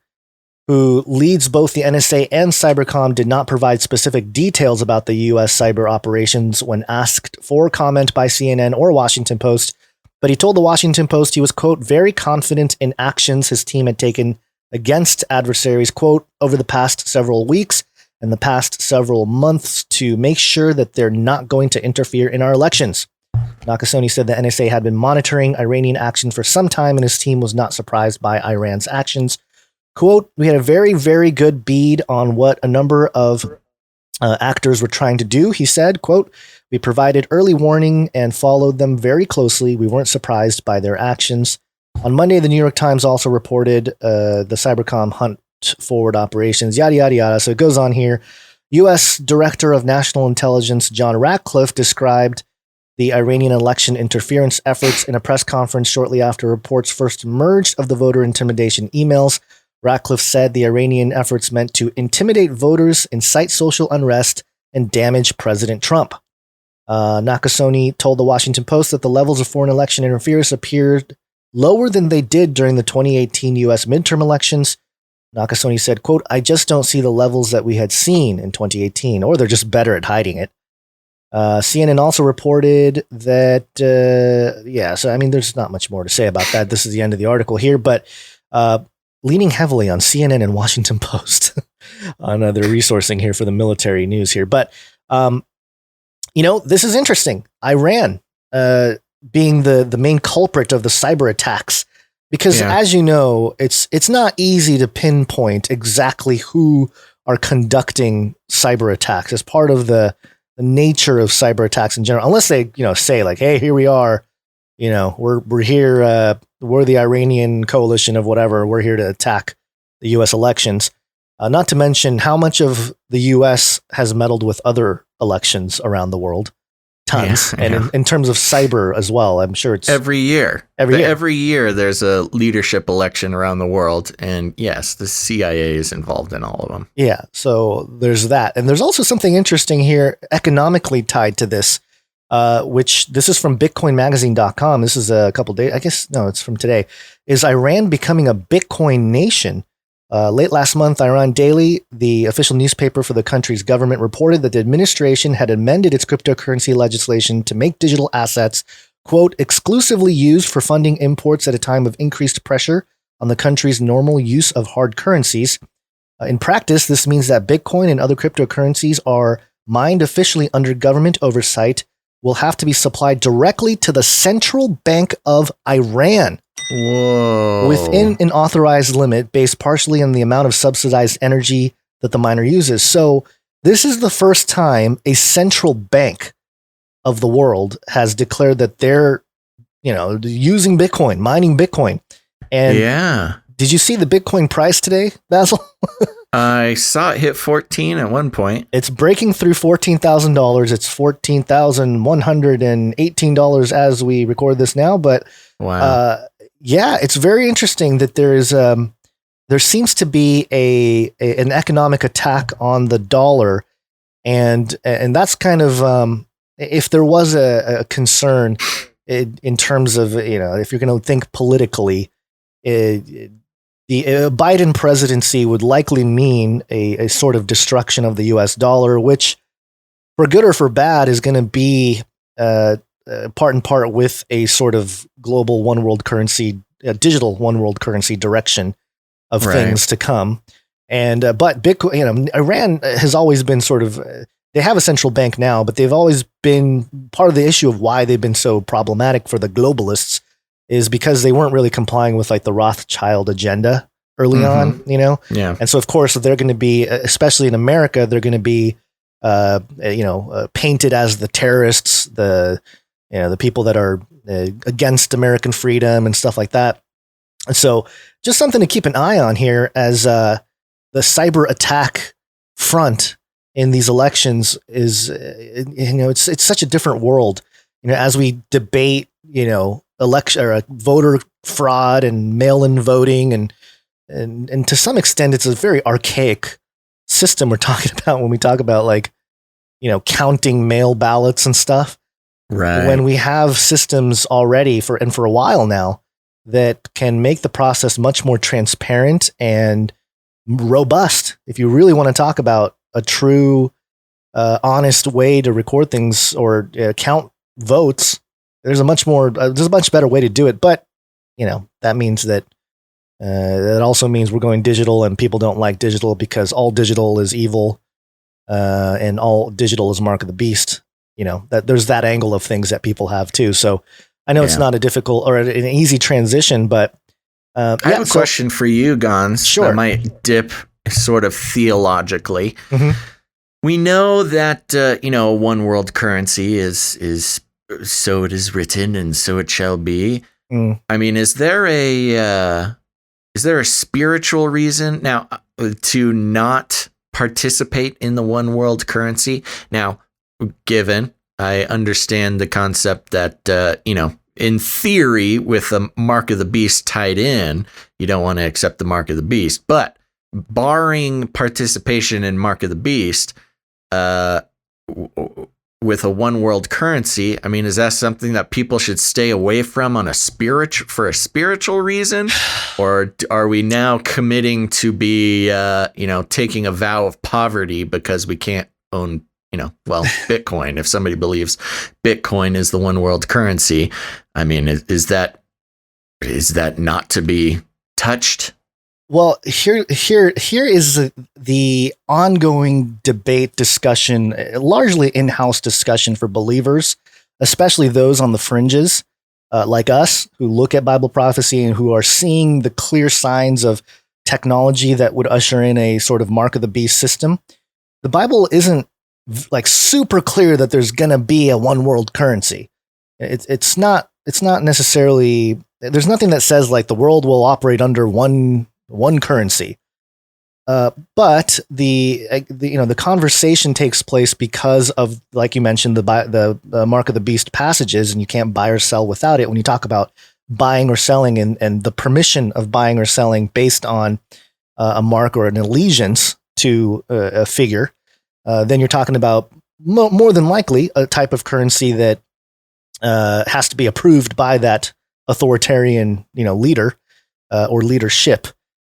Speaker 4: who leads both the NSA and Cybercom, did not provide specific details about the U.S. cyber operations when asked for comment by CNN or Washington Post, but he told the Washington Post he was, quote, very confident in actions his team had taken against adversaries, quote, over the past several weeks and the past several months to make sure that they're not going to interfere in our elections. Nakasone said the NSA had been monitoring Iranian actions for some time and his team was not surprised by Iran's actions. Quote, we had a very, very good bead on what a number of actors were trying to do, he said. Quote, we provided early warning and followed them very closely. We weren't surprised by their actions. On Monday, the New York Times also reported the Cybercom hunt forward operations, yada, yada, yada. So it goes on here. U.S. Director of National Intelligence John Ratcliffe described the Iranian election interference efforts in a press conference shortly after reports first emerged of the voter intimidation emails. Ratcliffe said the Iranian efforts meant to intimidate voters, incite social unrest, and damage President Trump. Nakasone told the Washington Post that the levels of foreign election interference appeared lower than they did during the 2018 U.S. midterm elections. Nakasone said, quote, I just don't see the levels that we had seen in 2018, or they're just better at hiding it. CNN also reported that, so I mean, there's not much more to say about that. This is the end of the article here, but leaning heavily on CNN and Washington Post on their resourcing here for the military news here. But, this is interesting. Iran being the main culprit of the cyber attacks, because as you know, it's not easy to pinpoint exactly who are conducting cyber attacks as part of the nature of cyber attacks in general, unless they, say like, hey, here we are, we're here, we're the Iranian coalition of whatever. We're here to attack the U.S. elections. Not to mention how much of the U.S. has meddled with other elections around the world. Tons. And in terms of cyber as well, I'm sure it's
Speaker 1: every year. Every year there's a leadership election around the world. And yes, the CIA is involved in all of them.
Speaker 4: Yeah. So there's that. And there's also something interesting here economically tied to this. Which this is from BitcoinMagazine.com. This is a couple days, I guess. No, it's from today. Is Iran becoming a Bitcoin nation? Late last month, Iran Daily, the official newspaper for the country's government, reported that the administration had amended its cryptocurrency legislation to make digital assets, quote, exclusively used for funding imports at a time of increased pressure on the country's normal use of hard currencies. In practice, this means that Bitcoin and other cryptocurrencies are mined officially under government oversight, will have to be supplied directly to the central bank of Iran.
Speaker 1: Whoa.
Speaker 4: Within an authorized limit based partially on the amount of subsidized energy that the miner uses. So this is the first time a central bank of the world has declared that they're, using Bitcoin, mining Bitcoin. And did you see the Bitcoin price today, Basil?
Speaker 1: I saw it hit 14 at one point.
Speaker 4: It's breaking through $14,000. It's $14,118 as we record this now. But
Speaker 1: wow.
Speaker 4: It's very interesting that there seems to be an economic attack on the dollar, and that's kind of if there was a concern in terms of if you're going to think politically, the Biden presidency would likely mean a sort of destruction of the U.S. dollar, which for good or for bad is going to be part and part with a sort of global one world currency, digital one world currency direction of things to come. And but Bitcoin, Iran has always been sort of they have a central bank now, but they've always been part of the issue of why they've been so problematic for the globalists is because they weren't really complying with like the Rothschild agenda early on,
Speaker 1: Yeah.
Speaker 4: And so of course they're going to be, especially in America, they're going to be, painted as the terrorists, the people that are against American freedom and stuff like that. And so just something to keep an eye on here as the cyber attack front in these elections is, it's such a different world, as we debate, election or voter fraud and mail-in voting. And to some extent, it's a very archaic system we're talking about when we talk about like, counting mail ballots and stuff.
Speaker 1: Right.
Speaker 4: When we have systems already for a while now that can make the process much more transparent and robust. If you really want to talk about a true, honest way to record things or count votes, there's a much better way to do it. But, that means that also means we're going digital, and people don't like digital because all digital is evil, and all digital is mark of the beast. That there's that angle of things that people have too. So I know it's not a difficult or an easy transition, but
Speaker 1: I have a question for you, Gonz.
Speaker 4: Sure.
Speaker 1: I might dip sort of theologically. Mm-hmm. We know that, one world currency is so it is written and so it shall be. Mm. I mean, is there a spiritual reason now to not participate in the one world currency? Now, given I understand the concept that, in theory, with the mark of the beast tied in, you don't want to accept the mark of the beast. But barring participation in mark of the beast, with a one world currency, I mean, is that something that people should stay away from for a spiritual reason? Or are we now committing to be, taking a vow of poverty because we can't own, Bitcoin? If somebody believes Bitcoin is the one world currency, I mean, is that not to be touched?
Speaker 4: Well, here is the ongoing debate, discussion, largely in-house discussion for believers, especially those on the fringes, like us, who look at Bible prophecy and who are seeing the clear signs of technology that would usher in a sort of mark of the beast system. The Bible isn't like super clear that there's going to be a one world currency. It's not necessarily, there's nothing that says like the world will operate under one currency. But the conversation takes place because of, like you mentioned, the mark of the beast passages, and you can't buy or sell without it. When you talk about buying or selling and the permission of buying or selling based on a mark or an allegiance to a figure, then you're talking about more than likely a type of currency that has to be approved by that authoritarian, leader or leadership.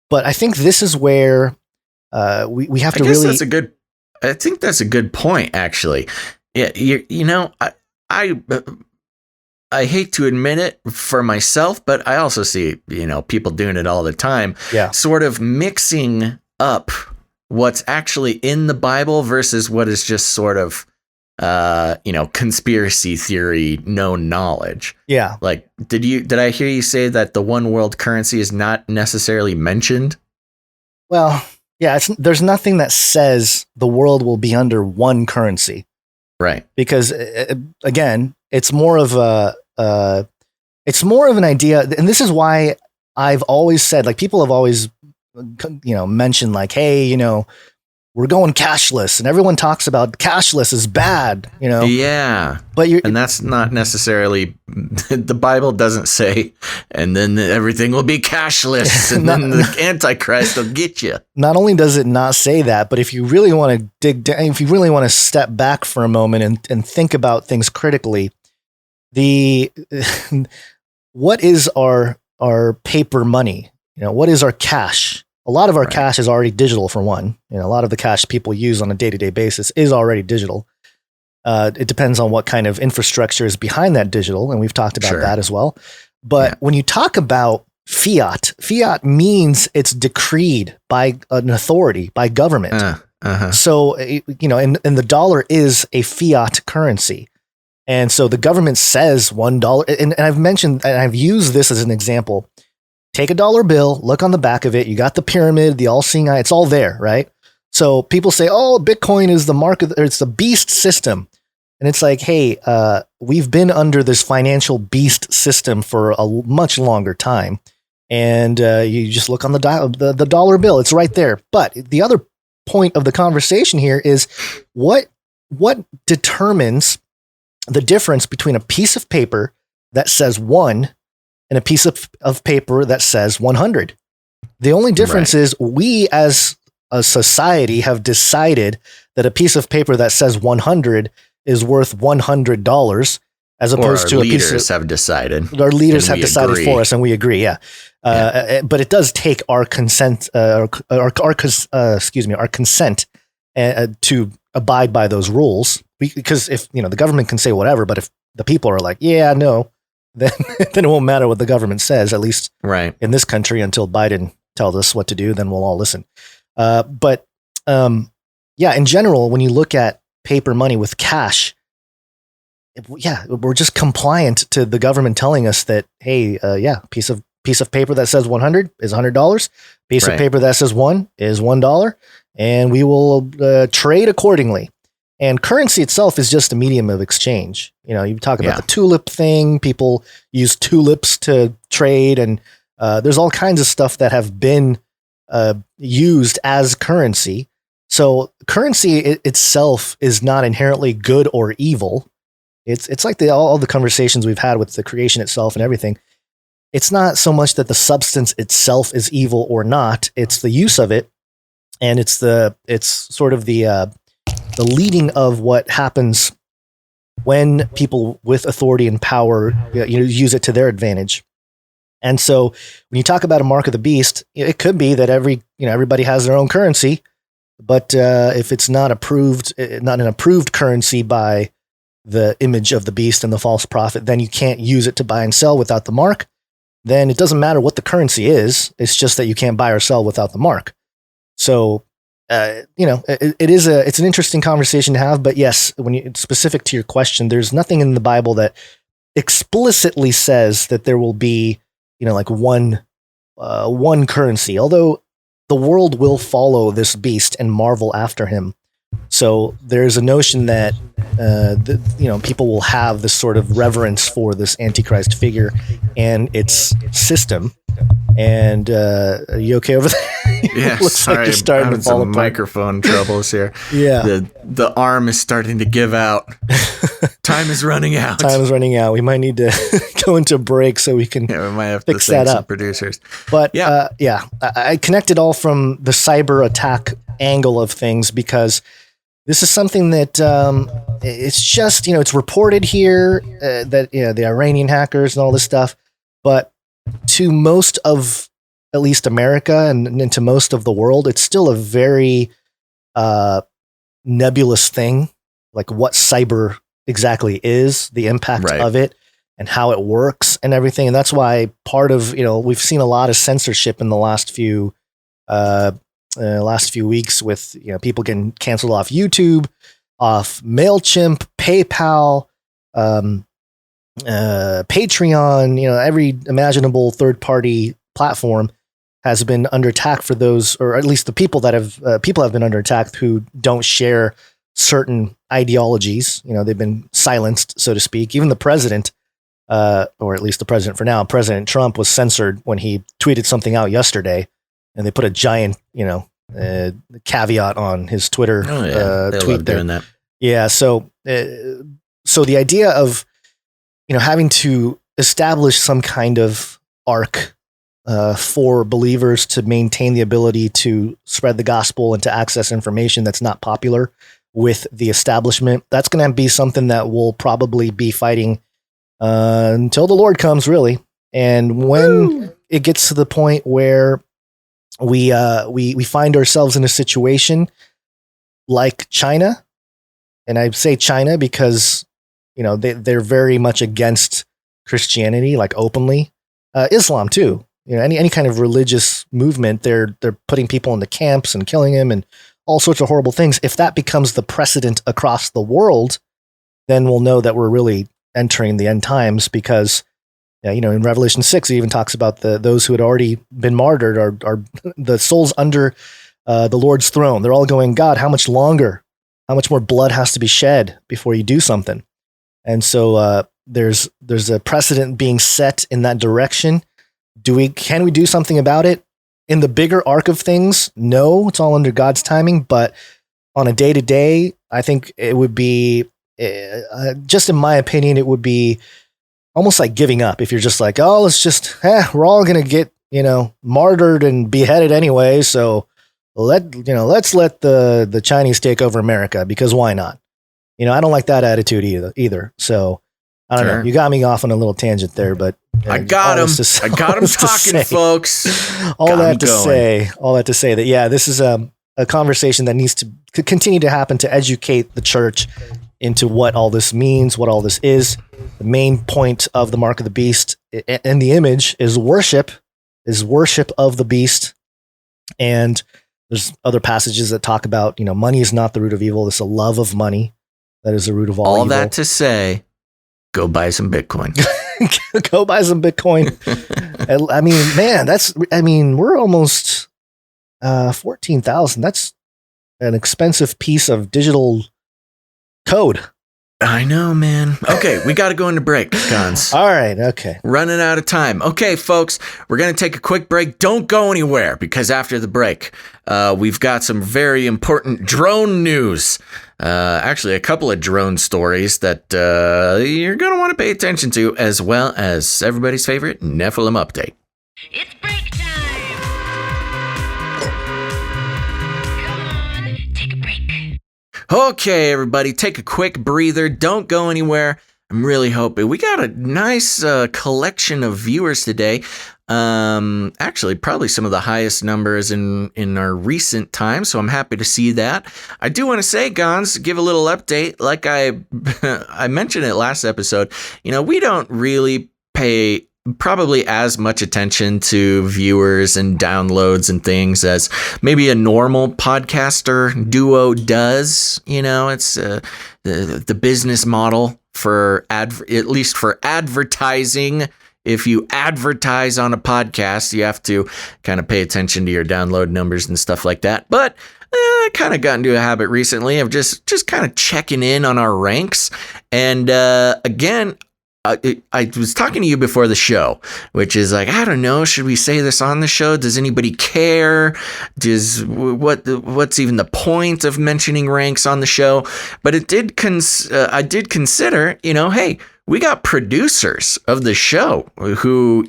Speaker 4: But I think this is where we have to really.
Speaker 1: I think that's a good point, actually. Yeah, I hate to admit it for myself, but I also see people doing it all the time.
Speaker 4: Yeah,
Speaker 1: sort of mixing up what's actually in the Bible versus what is just sort of conspiracy theory known knowledge.
Speaker 4: Yeah.
Speaker 1: Like, did I hear you say that the one world currency is not necessarily mentioned?
Speaker 4: Well, yeah, there's nothing that says the world will be under one currency.
Speaker 1: Right.
Speaker 4: Because again, it's more of an idea. And this is why I've always said, like, people have always, mentioned like, hey, we're going cashless, and everyone talks about cashless is bad,
Speaker 1: Yeah. And that's not necessarily, the Bible doesn't say, and then everything will be cashless, and then the Antichrist will get you.
Speaker 4: Not only does it not say that, but if you really want to dig down, if you really want to step back for a moment and think about things critically, what is our paper money? What is our cash? A lot of our cash is already digital, for one. A lot of the cash people use on a day-to-day basis is already digital. It depends on what kind of infrastructure is behind that digital, and we've talked about that as well. But when you talk about fiat means it's decreed by an authority, by government. So, and the dollar is a fiat currency. And so the government says $1, and I've mentioned, and I've used this as an example. Take a dollar bill, look on the back of it. You got the pyramid, the all-seeing eye. It's all there, right? So people say, "Oh, Bitcoin is the mark of, it's the beast system," and it's like, hey, we've been under this financial beast system for a much longer time, and you just look on the dollar bill; it's right there. But the other point of the conversation here is what determines the difference between a piece of paper that says 1 and a piece of paper that says 100. The only difference is we as a society have decided that a piece of paper that says 100 is worth $100 as opposed to a piece of...
Speaker 1: have decided.
Speaker 4: Our leaders have decided for us, and we agree, yeah. But it does take our consent, our consent to abide by those rules. Because if, the government can say whatever, but if the people are like, yeah, no, then it won't matter what the government says, at least in this country, until Biden tells us what to do, then we'll all listen. But in general, when you look at paper money with cash, we're just compliant to the government telling us that, hey, piece of paper that says 100 is $100. Piece of paper that says 1 is $1, and we will trade accordingly. And currency itself is just a medium of exchange. You talk about the tulip thing. People use tulips to trade, and there's all kinds of stuff that have been used as currency. So currency itself is not inherently good or evil. It's like all the conversations we've had with the creation itself and everything. It's not so much that the substance itself is evil or not. It's the use of it, and it's sort of the leading of what happens when people with authority and power use it to their advantage. And so when you talk about a mark of the beast, it could be that everybody has their own currency, but if it's not an approved currency by the image of the beast and the false prophet, then you can't use it to buy and sell without the mark. Then it doesn't matter what the currency is. It's just that you can't buy or sell without the mark. So it's an interesting conversation to have, but yes, when it's specific to your question, there's nothing in the Bible that explicitly says that there will be, like one currency, although the world will follow this beast and marvel after him. So there's a notion that, people will have this sort of reverence for this Antichrist figure and its system. And are you okay over there?
Speaker 1: Yeah,
Speaker 4: looks
Speaker 1: sorry,
Speaker 4: like you're starting to fall apart.
Speaker 1: Microphone troubles here.
Speaker 4: Yeah,
Speaker 1: the arm is starting to give out. Time is running out.
Speaker 4: We might need to go into break so we can
Speaker 1: we might have
Speaker 4: fix
Speaker 1: to
Speaker 4: that
Speaker 1: some
Speaker 4: up.
Speaker 1: Producers.
Speaker 4: But I connected all from the cyber attack angle of things because this is something that it's just it's reported here that the Iranian hackers and all this stuff, but to most of at least America and to most of the world, it's still a very nebulous thing, like what cyber exactly is, the impact of it, and how it works and everything. And that's why part of, we've seen a lot of censorship in the last few weeks with, people getting canceled off YouTube off MailChimp, PayPal, Patreon, every imaginable third-party platform has been under attack for those, or at least the people have been under attack who don't share certain ideologies. They've been silenced, so to speak. Even the president, or at least the president for now, President Trump, was censored when he tweeted something out yesterday, and they put a giant, caveat on his Twitter
Speaker 1: they
Speaker 4: tweet
Speaker 1: love
Speaker 4: there.
Speaker 1: doing that.
Speaker 4: Yeah. So the idea of, having to establish some kind of arc for believers to maintain the ability to spread the gospel and to access information that's not popular with the establishment, that's going to be something that we'll probably be fighting until the Lord comes, really. And when it gets to the point where we find ourselves in a situation like China, and I say China because they're very much against Christianity, like openly. Islam too. Any kind of religious movement, they're putting people into camps and killing them and all sorts of horrible things. If that becomes the precedent across the world, then we'll know that we're really entering the end times, because in Revelation 6, it even talks about those who had already been martyred are the souls under the Lord's throne. They're all going, God, how much longer? How much more blood has to be shed before you do something? And so there's a precedent being set in that direction. Can we do something about it? In the bigger arc of things, no, it's all under God's timing. But on a day-to-day, I think it would be, just in my opinion, it would be almost like giving up. If you're just like, oh, let's just, we're all going to get, martyred and beheaded anyway. So let's let the Chinese take over America, because why not? I don't like that attitude either. So I don't know. You got me off on a little tangent there, but
Speaker 1: I got him. I got him talking, folks.
Speaker 4: All that to say that, yeah, this is a conversation that needs to continue to happen to educate the church into what all this means, what all this is. The main point of the mark of the beast and the image is worship of the beast. And there's other passages that talk about, money is not the root of evil. It's a love of money that is the root of all evil.
Speaker 1: All that to say, go buy some Bitcoin.
Speaker 4: Go buy some Bitcoin. I mean, man, we're almost 14,000. That's an expensive piece of digital code.
Speaker 1: I know, man. Okay, we got to go into break, Gonz.
Speaker 4: All right, okay.
Speaker 1: Running out of time. Okay, folks, we're going to take a quick break. Don't go anywhere, because after the break, we've got some very important drone news. Actually, a couple of drone stories that you're going to want to pay attention to, as well as everybody's favorite Nephilim update.
Speaker 11: It's break time! Come on, take a break.
Speaker 1: Okay, everybody, take a quick breather. Don't go anywhere. I'm really hoping we got a nice collection of viewers today. Actually, probably some of the highest numbers in our recent time. So I'm happy to see that. I do want to say, Gonz, give a little update. Like I mentioned it last episode, we don't really pay probably as much attention to viewers and downloads and things as maybe a normal podcaster duo does. It's the business model for at least for advertising. If you advertise on a podcast, you have to kind of pay attention to your download numbers and stuff like that. But I kind of got into a habit recently of just kind of checking in on our ranks. And again, I was talking to you before the show, which is like, I don't know, should we say this on the show? Does anybody care? What's even the point of mentioning ranks on the show? But I did consider, hey, we got producers of the show who,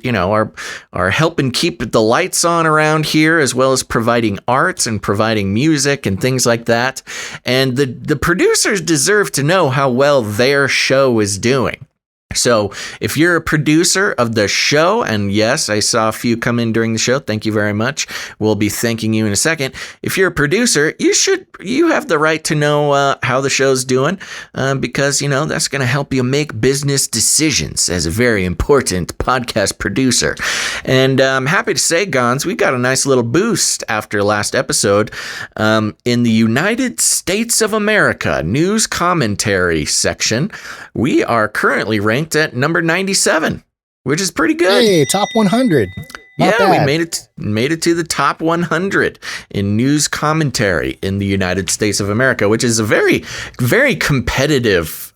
Speaker 1: are helping keep the lights on around here, as well as providing arts and providing music and things like that. And the producers deserve to know how well their show is doing. So if you're a producer of the show, and yes, I saw a few come in during the show, thank you very much. We'll be thanking you in a second. If you're a producer, you have the right to know how the show's doing, because, that's going to help you make business decisions as a very important podcast producer. And I'm happy to say, Gons, we got a nice little boost after last episode. In the United States of America news commentary section, we are currently ranked at number 97, which is pretty good.
Speaker 4: Hey, top 100. Not bad.
Speaker 1: We made it to the top 100 in news commentary in the United States of America, which is a very, very competitive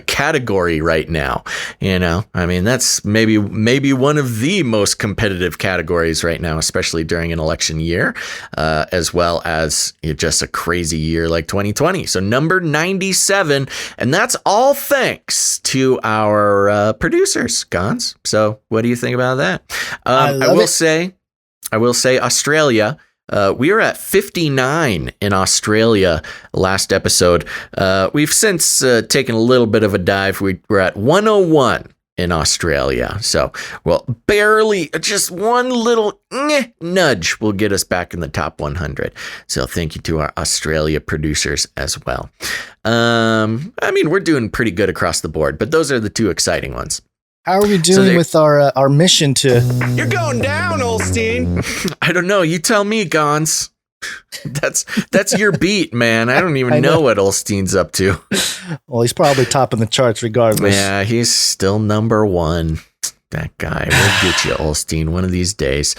Speaker 1: category right now. That's maybe one of the most competitive categories right now, especially during an election year, as well as just a crazy year like 2020. So number 97, and that's all thanks to our producers, Gons. So what do you think about that? I will say Australia. We were at 59 in Australia last episode. We've since taken a little bit of a dive. We're at 101 in Australia. So, barely, just one little nudge will get us back in the top 100. So thank you to our Australia producers as well. We're doing pretty good across the board, but those are the two exciting ones.
Speaker 4: How are we doing with our mission to...
Speaker 5: You're going down, Olstein.
Speaker 1: I don't know. You tell me, Gons. That's your beat, man. I don't even know what Olstein's up to.
Speaker 4: Well, he's probably topping the charts regardless.
Speaker 1: Yeah, he's still number one. That guy. We'll get you, Olstein, one of these days.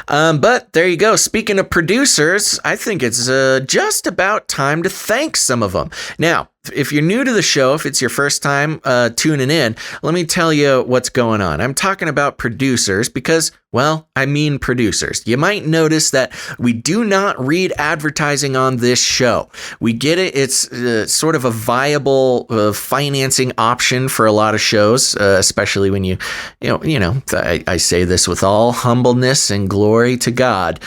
Speaker 1: But there you go. Speaking of producers, I think it's just about time to thank some of them. Now, if you're new to the show, if it's your first time tuning in, let me tell you what's going on. I'm talking about producers because, producers. You might notice that we do not read advertising on this show. We get it. It's sort of a viable financing option for a lot of shows, especially when I say this with all humbleness and glory to God.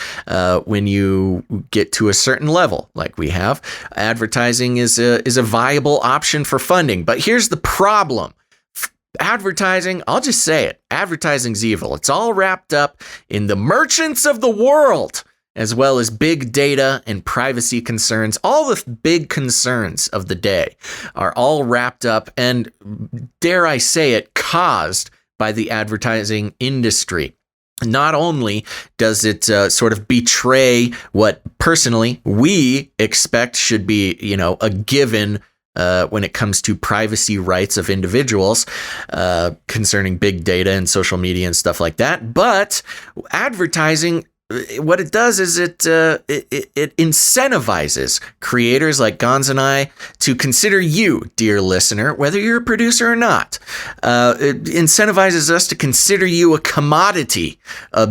Speaker 1: When you get to a certain level, like we have, advertising is a viable option for funding. But here's the problem. Advertising, I'll just say it, advertising's evil. It's all wrapped up in the merchants of the world, as well as big data and privacy concerns. All the big concerns of the day are all wrapped up and, dare I say it, caused by the advertising industry. Not only does it sort of betray what personally we expect should be, a given when it comes to privacy rights of individuals concerning big data and social media and stuff like that. But advertising, what it does is it incentivizes creators like Gonz and I to consider you, dear listener, whether you're a producer or not. It incentivizes us to consider you a commodity, a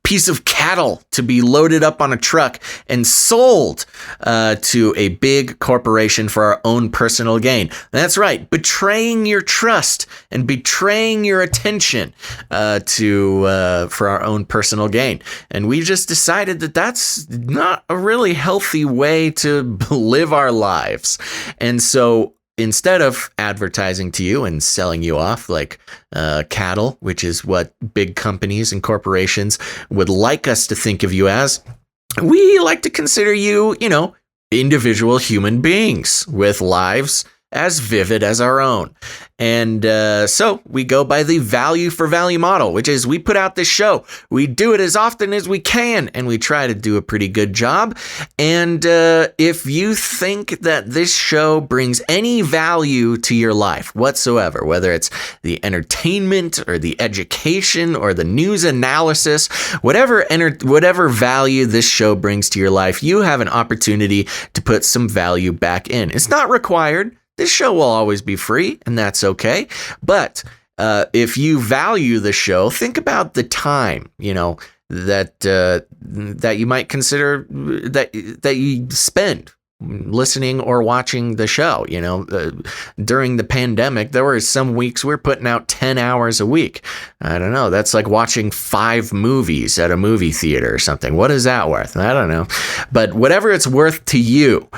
Speaker 1: piece of cattle to be loaded up on a truck and sold to a big corporation for our own personal gain. That's right, betraying your trust and betraying your attention for our own personal gain. And we just decided that that's not a really healthy way to live our lives. And so instead of advertising to you and selling you off like cattle, which is what big companies and corporations would like us to think of you as, we like to consider you, individual human beings with lives as vivid as our own. And so we go by the value for value model, which is we put out this show. We do it as often as we can, and we try to do a pretty good job. And if you think that this show brings any value to your life whatsoever, whether it's the entertainment or the education or the news analysis, whatever value this show brings to your life, you have an opportunity to put some value back in. It's not required. This show will always be free, and that's okay. But if you value the show, think about the time, that you might consider that you spend listening or watching the show. During the pandemic, there were some weeks we're putting out 10 hours a week. I don't know. That's like watching 5 movies at a movie theater or something. What is that worth? I don't know. But whatever it's worth to you,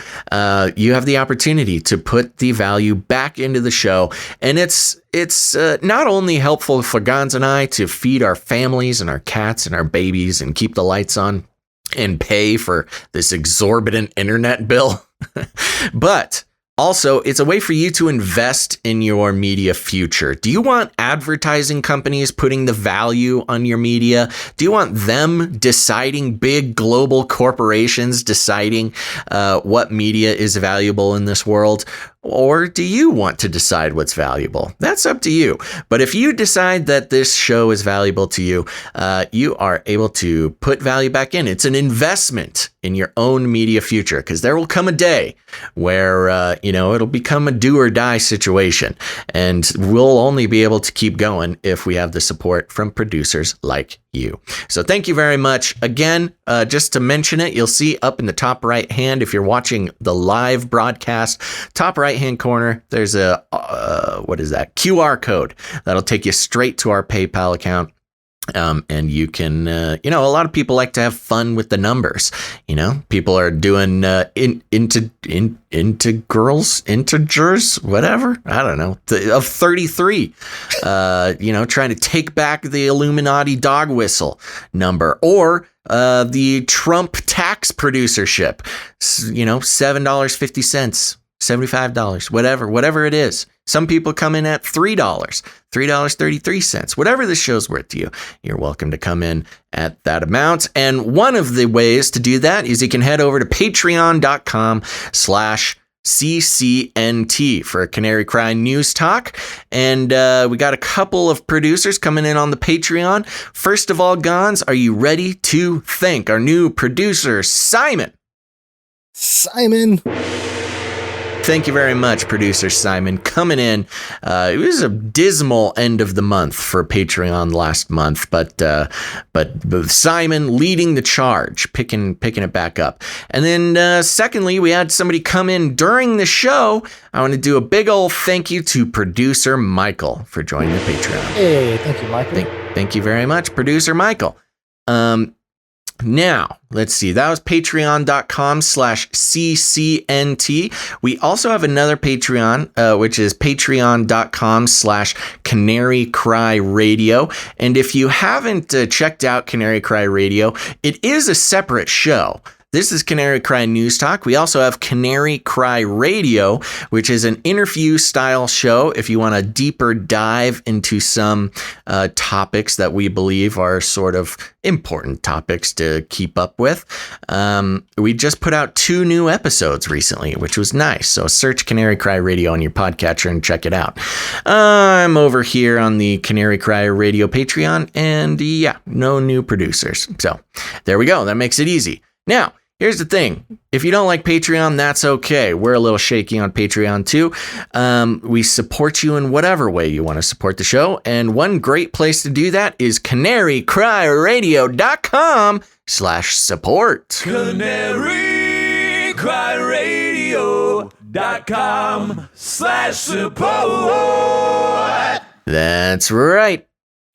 Speaker 1: you have the opportunity to put the value back into the show. And it's not only helpful for Gonz and I to feed our families and our cats and our babies and keep the lights on and pay for this exorbitant internet bill, but also it's a way for you to invest in your media future. Do you want advertising companies putting the value on your media? Do you want them deciding, big global corporations deciding what media is valuable in this world? Or do you want to decide what's valuable? That's up to you. But if you decide that this show is valuable to you, you are able to put value back in. It's an investment in your own media future, because there will come a day where, it'll become a do or die situation. And we'll only be able to keep going if we have the support from producers like you. So thank you very much. Again, just to mention it, you'll see up in the top right hand, if you're watching the live broadcast, top right hand corner, there's a QR code that'll take you straight to our PayPal account. And you can, a lot of people like to have fun with the numbers. People are doing integers, whatever. I don't know, of 33. Trying to take back the Illuminati dog whistle number, or the Trump tax producership. $7.50. $75, whatever it is. Some people come in at $3, $3.33. Whatever the show's worth to you, you're welcome to come in at that amount. And one of the ways to do that is you can head over to patreon.com/CCNT for a Canary Cry News Talk. And we got a couple of producers coming in on the Patreon. First of all, Gonz, are you ready to thank our new producer, Simon? Thank you very much, producer Simon, coming in. It was a dismal end of the month for Patreon last month, but Simon leading the charge, picking it back up. And then secondly, we had somebody come in during the show. I want to do a big old thank you to producer Michael for joining the Patreon.
Speaker 4: Hey, thank you, Michael.
Speaker 1: Thank you very much, producer Michael. Now, let's see. That was patreon.com/CCNT. We also have another Patreon, which is patreon.com/CanaryCryRadio. And if you haven't checked out Canary Cry Radio, it is a separate show. This is Canary Cry News Talk. We also have Canary Cry Radio, which is an interview style show. If you want a deeper dive into some topics that we believe are sort of important topics to keep up with. We just put out 2 new episodes recently, which was nice. So search Canary Cry Radio on your podcatcher and check it out. I'm over here on the Canary Cry Radio Patreon, and yeah, no new producers. So there we go. That makes it easy. Now, here's the thing. If you don't like Patreon, that's okay. We're a little shaky on Patreon too. We support you in whatever way you want to support the show. And one great place to do that is CanaryCryRadio.com/support.
Speaker 5: CanaryCryRadio.com/support.
Speaker 1: That's right.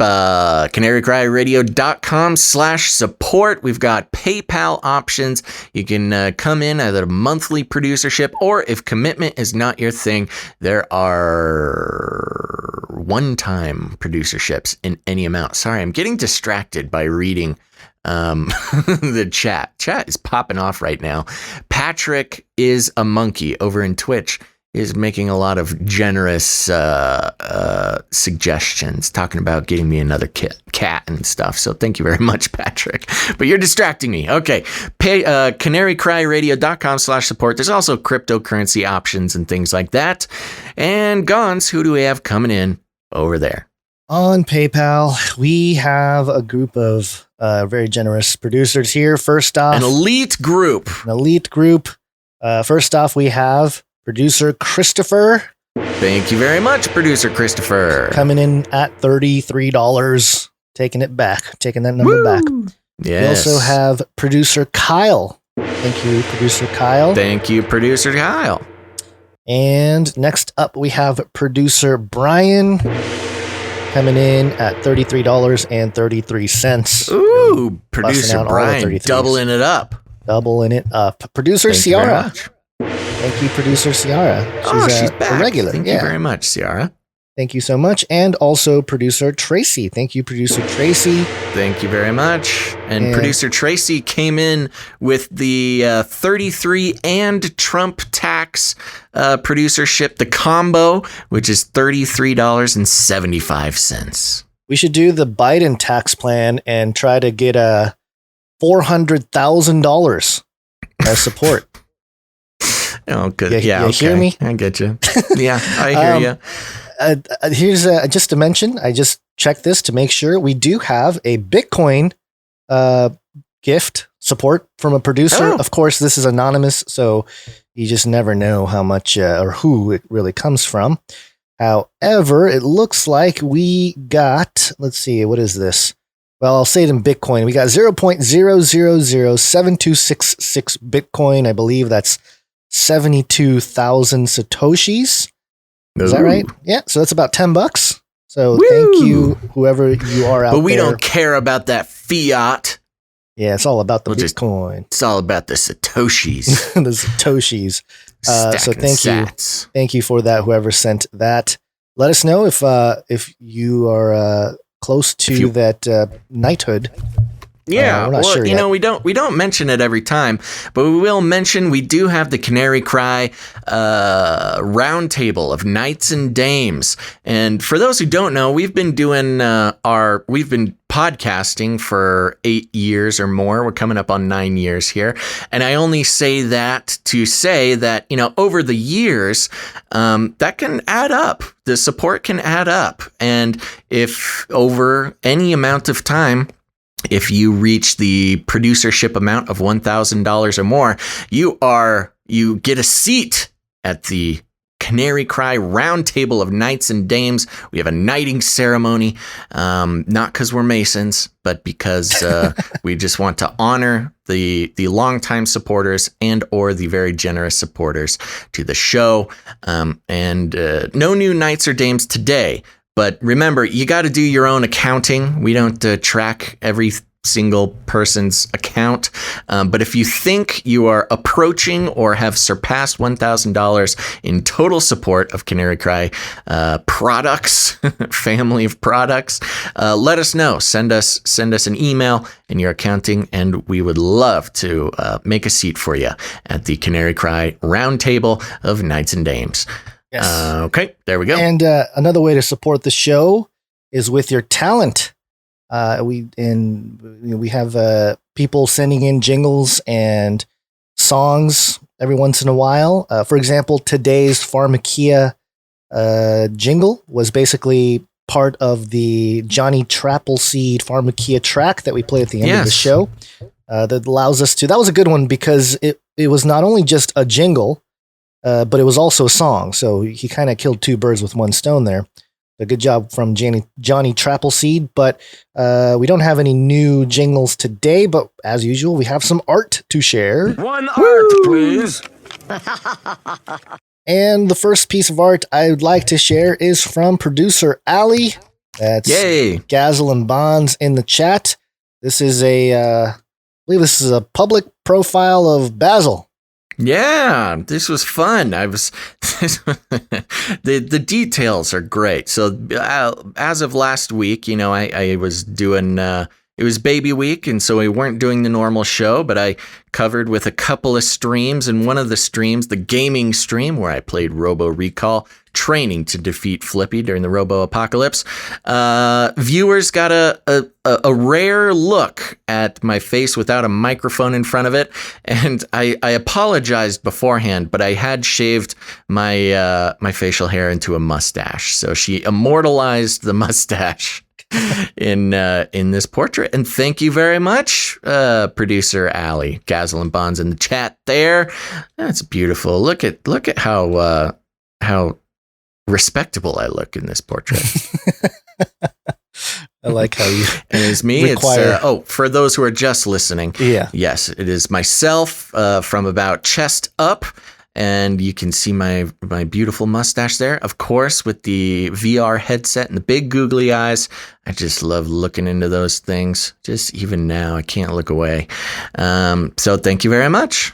Speaker 1: CanaryCryRadio.com/support. We've got PayPal options. You can come in at a monthly producership, or if commitment is not your thing, there are one-time producerships in any amount. Sorry, I'm getting distracted by reading the chat. Chat is popping off right now. Patrick is a monkey over in Twitch is making a lot of generous suggestions, talking about getting me another cat and stuff. So thank you very much, Patrick. But you're distracting me. Okay. CanaryCryRadio.com/support. There's also cryptocurrency options and things like that. And Gonz, who do we have coming in over there?
Speaker 4: On PayPal, we have a group of very generous producers here. First off,
Speaker 1: an elite group.
Speaker 4: First off, we have producer Christopher.
Speaker 1: Thank you very much, producer Christopher.
Speaker 4: Coming in at $33, taking that number back.
Speaker 1: Yes.
Speaker 4: We also have producer Kyle Thank you, producer Kyle.
Speaker 1: Thank you, producer Kyle.
Speaker 4: And next up, we have producer Brian coming in at $33.33.
Speaker 1: Ooh, producer Brian doubling it up. Producer Ciara.
Speaker 4: Thank you, producer Ciara.
Speaker 1: She's back.
Speaker 4: A regular.
Speaker 1: Thank you very much, Ciara.
Speaker 4: Thank you so much. And also producer Tracy. Thank you, producer Tracy.
Speaker 1: Thank you very much. And producer Tracy came in with the 33 and Trump tax producership, the combo, which is $33.75.
Speaker 4: We should do the Biden tax plan and try to get $400,000 as support.
Speaker 1: Oh, good.
Speaker 4: You
Speaker 1: okay.
Speaker 4: hear me?
Speaker 1: I get you. Yeah, I hear you.
Speaker 4: Here's just to mention, I just checked this to make sure we do have a Bitcoin gift support from a producer.
Speaker 1: Oh.
Speaker 4: Of course, this is anonymous, so you just never know how much or who it really comes from. However, it looks like we got, let's see, what is this? Well, I'll say it in Bitcoin. We got 0.0007266 Bitcoin. I believe that's 72,000 Satoshis. Is that right? Yeah. So that's about $10. So thank you, whoever you are out there.
Speaker 1: But we don't care about that fiat.
Speaker 4: Yeah, it's all about the Bitcoin.
Speaker 1: It's all about the Satoshis.
Speaker 4: The Satoshis. So thank you for that. Whoever sent that. Let us know if you are close to that knighthood.
Speaker 1: Yeah,
Speaker 4: we're not sure
Speaker 1: you
Speaker 4: yet.
Speaker 1: know, we don't mention it every time, but we will mention we do have the Canary Cry roundtable of knights and dames. And for those who don't know, we've been doing we've been podcasting for 8 years or more. We're coming up on 9 years here. And I only say that to say that, you know, over the years, that can add up. The support can add up. And if over any amount of time, if you reach the producership amount of $1,000 or more, you get a seat at the Canary Cry Roundtable of Knights and Dames. We have a knighting ceremony, not because we're Masons, but because we just want to honor the longtime supporters and or the very generous supporters to the show. And no new knights or dames today. But remember, you got to do your own accounting. We don't track every single person's account. But if you think you are approaching or have surpassed $1,000 in total support of Canary Cry products, family of products, let us know. Send us an email in your accounting, and we would love to make a seat for you at the Canary Cry Roundtable of Knights and Dames.
Speaker 4: Yes.
Speaker 1: Okay, there we go.
Speaker 4: And another way to support the show is with your talent. We have people sending in jingles and songs every once in a while. For example, today's Pharmakeia jingle was basically part of the Johnny Trappleseed Pharmakeia track that we play at the end of the show. That allows us to. That was a good one because it was not only just a jingle, but it was also a song. So he kind of killed two birds with one stone there. A good job from Johnny Trappleseed. But we don't have any new jingles today. But as usual, we have some art to share.
Speaker 5: One art, please.
Speaker 4: And the first piece of art I would like to share is from producer Ali. That's Gazel and Bonds in the chat. This is I believe this is a public profile of Basil.
Speaker 1: Yeah, this was fun. The details are great. So as of last week, you know, I was doing, it was baby week. And so we weren't doing the normal show, but I covered with a couple of streams. And one of the streams, the gaming stream where I played Robo Recall, training to defeat Flippy during the Robo Apocalypse, viewers got a rare look at my face without a microphone in front of it. And I apologized beforehand, but I had shaved my my facial hair into a mustache. So she immortalized the mustache in this portrait. And thank you very much, producer Ali. Gazel and Bonds in the chat there. That's beautiful. Look at how respectable I look in this portrait.
Speaker 4: I like how you.
Speaker 1: And it's me.
Speaker 4: require-
Speaker 1: It's for those who are just listening.
Speaker 4: Yeah.
Speaker 1: Yes, it is myself from about chest up. And you can see my beautiful mustache there, of course, with the VR headset and the big googly eyes. I just love looking into those things. Just even now, I can't look away. So thank you very much.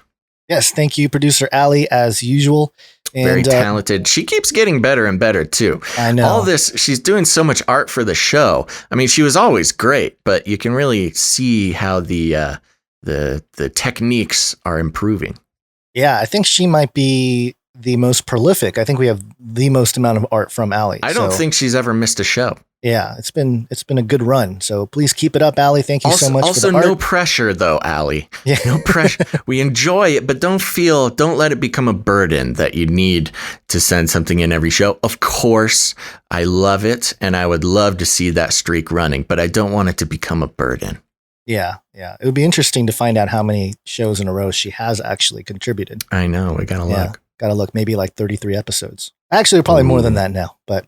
Speaker 4: Yes, thank you, producer Allie, as usual. And,
Speaker 1: Very talented. She keeps getting better and better too.
Speaker 4: I know.
Speaker 1: All this, she's doing so much art for the show. I mean, she was always great, but you can really see how the techniques are improving.
Speaker 4: Yeah, I think she might be the most prolific. I think we have the most amount of art from Allie.
Speaker 1: I don't think she's ever missed a show.
Speaker 4: Yeah, it's been a good run. So please keep it up, Allie. Thank you so much
Speaker 1: also,
Speaker 4: for the art.
Speaker 1: no pressure though, Allie.
Speaker 4: Yeah.
Speaker 1: No pressure. We enjoy it, but don't let it become a burden that you need to send something in every show. Of course, I love it, and I would love to see that streak running, but I don't want it to become a burden.
Speaker 4: Yeah. It would be interesting to find out how many shows in a row she has actually contributed.
Speaker 1: I know. We gotta look.
Speaker 4: Gotta look. Maybe like 33 episodes. Actually, probably more than that now. But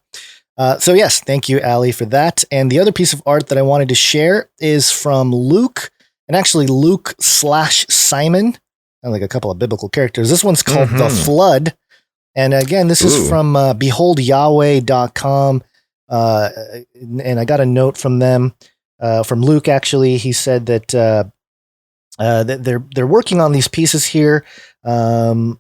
Speaker 4: so yes, thank you, Allie, for that. And the other piece of art that I wanted to share is from Luke, and actually Luke/Simon, like a couple of biblical characters. This one's called The Flood. And again, this is from beholdyahweh.com. And I got a note from them. From Luke, actually, he said that that they're working on these pieces here. And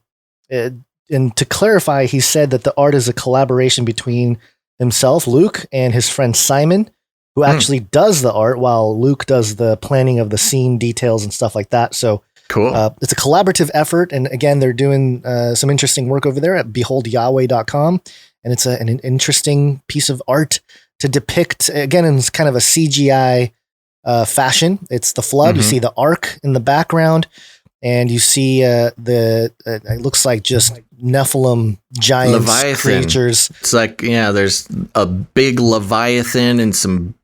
Speaker 4: to clarify, he said that the art is a collaboration between himself, Luke, and his friend Simon, who actually does the art while Luke does the planning of the scene details and stuff like that. So
Speaker 1: cool.
Speaker 4: It's a collaborative effort. And again, they're doing some interesting work over there at beholdyahweh.com. And it's an interesting piece of art to depict, again, in kind of a CGI fashion. It's the flood. You see the ark in the background, and you see it looks like just Nephilim giant creatures.
Speaker 1: It's like, there's a big Leviathan and some,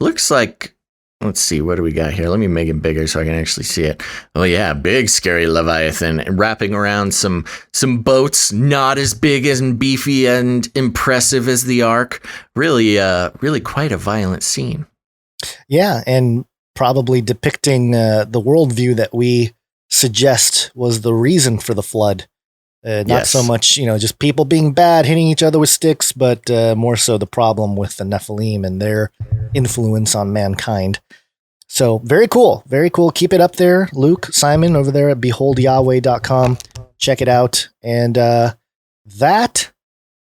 Speaker 1: looks like, let's see, what do we got here? Let me make it bigger so I can actually see it. Oh yeah, big scary Leviathan and wrapping around some boats, not as big and beefy and impressive as the Ark. Really quite a violent scene.
Speaker 4: Yeah, and probably depicting the worldview that we suggest was the reason for the flood. Not so much, just people being bad, hitting each other with sticks, but more so the problem with the Nephilim and their influence on mankind. So very cool. Very cool. Keep it up there, Luke, Simon, over there at beholdyahweh.com. Check it out. And that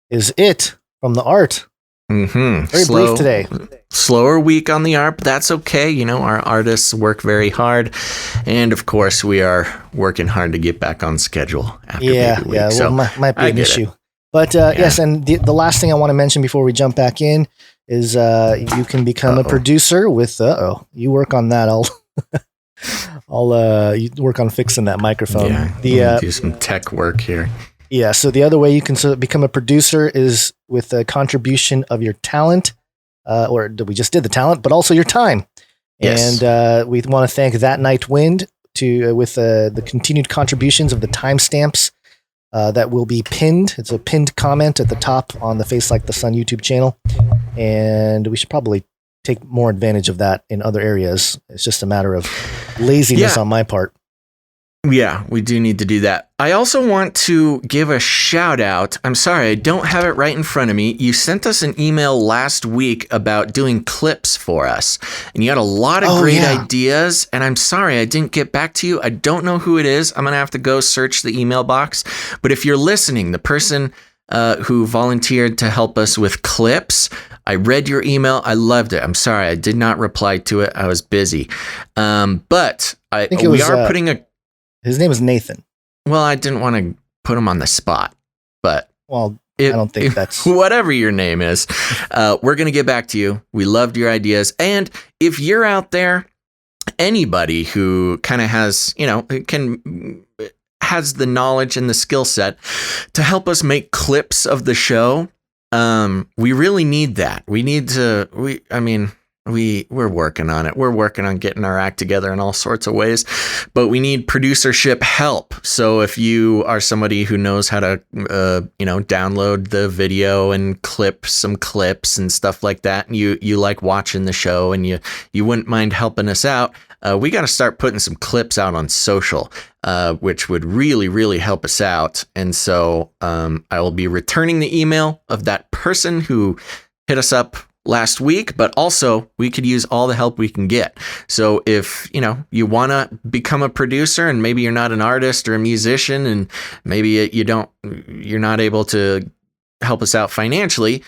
Speaker 4: is it from the art. Very brief today.
Speaker 1: Slower week on the art, but that's okay. Our artists work very hard. And of course, we are working hard to get back on schedule after Baby Week. So
Speaker 4: might be an issue. But yes, and the last thing I want to mention before we jump back in is you can become a producer with, you work on that. I'll you work on fixing that microphone.
Speaker 1: Yeah, do some tech work here.
Speaker 4: Yeah, so the other way you can become a producer is with a contribution of your talent, or we just did the talent, but also your time.
Speaker 1: Yes.
Speaker 4: And we want to thank That Night Wind with the continued contributions of the timestamps that will be pinned. It's a pinned comment at the top on the Face Like the Sun YouTube channel. And we should probably take more advantage of that in other areas. It's just a matter of laziness on my part.
Speaker 1: Yeah, we do need to do that. I also want to give a shout out. I'm sorry, I don't have it right in front of me. You sent us an email last week about doing clips for us, and you had a lot of great ideas, and I'm sorry I didn't get back to you. I don't know who it is. I'm going to have to go search the email box. But if you're listening, the person who volunteered to help us with clips, I read your email. I loved it. I'm sorry I did not reply to it. I was busy. But we are putting
Speaker 4: his name is Nathan.
Speaker 1: Well, I didn't want to put him on the spot, but
Speaker 4: I don't think that's
Speaker 1: whatever your name is. We're going to get back to you. We loved your ideas. And if you're out there, anybody who kind of has, has the knowledge and the skill set to help us make clips of the show, we really need that. We need to, we're working on it. We're working on getting our act together in all sorts of ways, but we need producership help. So if you are somebody who knows how to, download the video and clip some clips and stuff like that, and you like watching the show and you wouldn't mind helping us out, we got to start putting some clips out on social, which would really, really help us out. And so I will be returning the email of that person who hit us up last week, but also we could use all the help we can get. So if, you want to become a producer and maybe you're not an artist or a musician and maybe you're not able to help us out financially,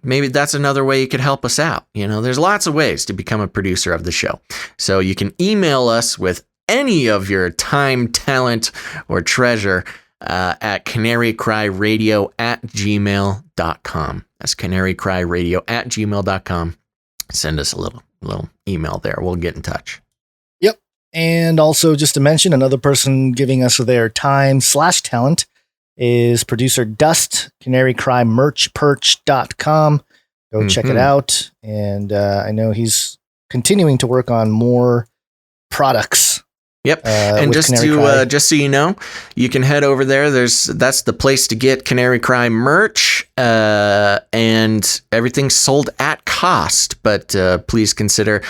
Speaker 1: maybe that's another way you could help us out. There's lots of ways to become a producer of the show. So you can email us with any of your time, talent, or treasure at CanaryCryRadio@gmail.com. That's CanaryCryRadio@gmail.com. Send us a little email there. We'll get in touch.
Speaker 4: Yep. And also just to mention, another person giving us their time/talent is producer Dust, CanaryCryMerchPerch.com. Go check it out. And I know he's continuing to work on more products.
Speaker 1: Yep. And just so you know, you can head over there. That's the place to get Canary Cry merch, and everything's sold at cost. But please consider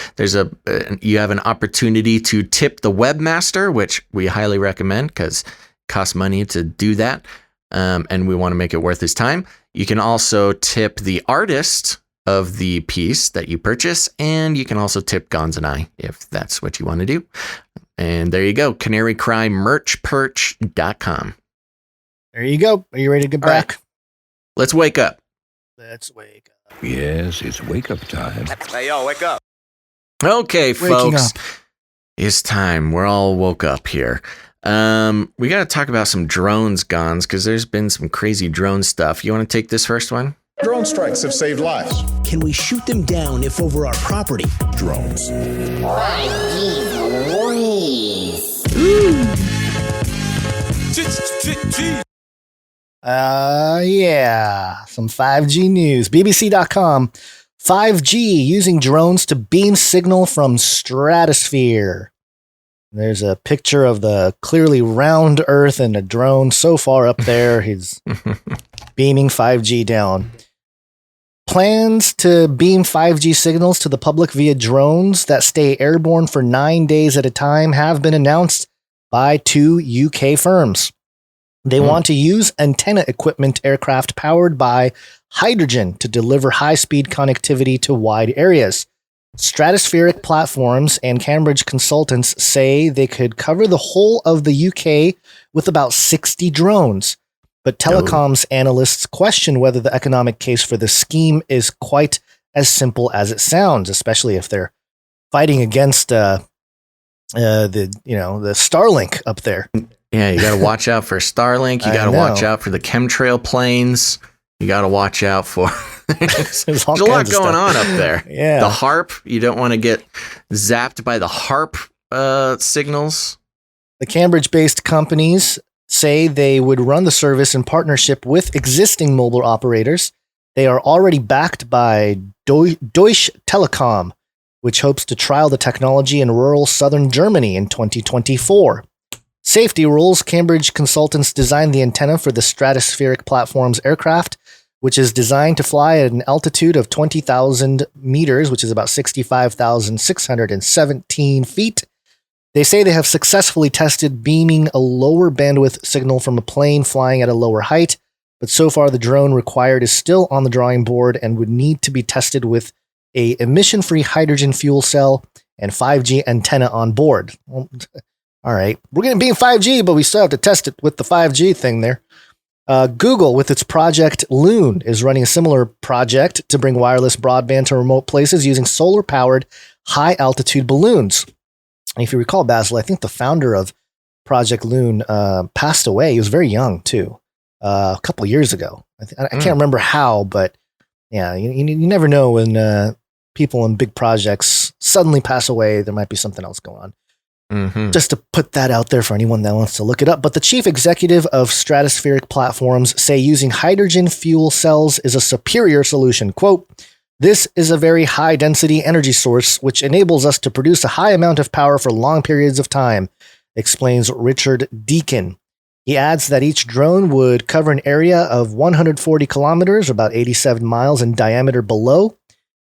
Speaker 1: you have an opportunity to tip the webmaster, which we highly recommend because it costs money to do that, and we want to make it worth his time. You can also tip the artist of the piece that you purchase, and you can also tip Gonzo and I if that's what you want to do. And there you go, CanaryCryMerchPerch.com.
Speaker 4: There you go. Are you ready to get back?
Speaker 1: Right. Let's wake up.
Speaker 4: Let's wake up.
Speaker 5: Yes, it's wake up time.
Speaker 6: Hey, yo, wake up.
Speaker 1: Okay, folks.
Speaker 4: Up.
Speaker 1: It's time. We're all woke up here. We got to talk about some drones, Gons, because there's been some crazy drone stuff. You want to take this first one?
Speaker 12: Drone strikes have saved lives.
Speaker 13: Can we shoot them down if over our property?
Speaker 12: Drones.
Speaker 4: Yeah, some 5G news. BBC.com. 5G using drones to beam signal from stratosphere. There's a picture of the clearly round Earth and a drone so far up there. He's beaming 5G down. Plans to beam 5G signals to the public via drones that stay airborne for 9 days at a time have been announced by two UK firms. They want to use antenna equipment aircraft powered by hydrogen to deliver high-speed connectivity to wide areas. Stratospheric Platforms and Cambridge consultants say they could cover the whole of the UK with about 60 drones. But telecoms analysts question whether the economic case for the scheme is quite as simple as it sounds, especially if they're fighting against the Starlink up there.
Speaker 1: Yeah, you got to watch out for Starlink. You got to watch out for the chemtrail planes. You got to watch out for. There's a lot going on up there.
Speaker 4: Yeah,
Speaker 1: the HARP. You don't want to get zapped by the HARP signals.
Speaker 4: The Cambridge-based companies say they would run the service in partnership with existing mobile operators. They are already backed by Deutsche Telekom, which hopes to trial the technology in rural southern Germany in 2024. Safety rules. Cambridge consultants designed the antenna for the Stratospheric Platforms aircraft, which is designed to fly at an altitude of 20,000 meters, which is about 65,617 feet. They say they have successfully tested beaming a lower bandwidth signal from a plane flying at a lower height, but so far the drone required is still on the drawing board and would need to be tested with a emission-free hydrogen fuel cell and 5G antenna on board. Well, all right, we're going to beam 5G, but we still have to test it with the 5G thing there. Google, with its Project Loon, is running a similar project to bring wireless broadband to remote places using solar-powered high-altitude balloons. And if you recall, Basil, I think the founder of Project Loon passed away. He was very young, too, a couple years ago. I can't remember how, but yeah, you never know when people in big projects suddenly pass away. There might be something else going on. Mm-hmm. Just to put that out there for anyone that wants to look it up. But the chief executive of Stratospheric Platforms say using hydrogen fuel cells is a superior solution. Quote, This is a very high-density energy source, which enables us to produce a high amount of power for long periods of time, explains Richard Deacon. He adds that each drone would cover an area of 140 kilometers, about 87 miles in diameter below,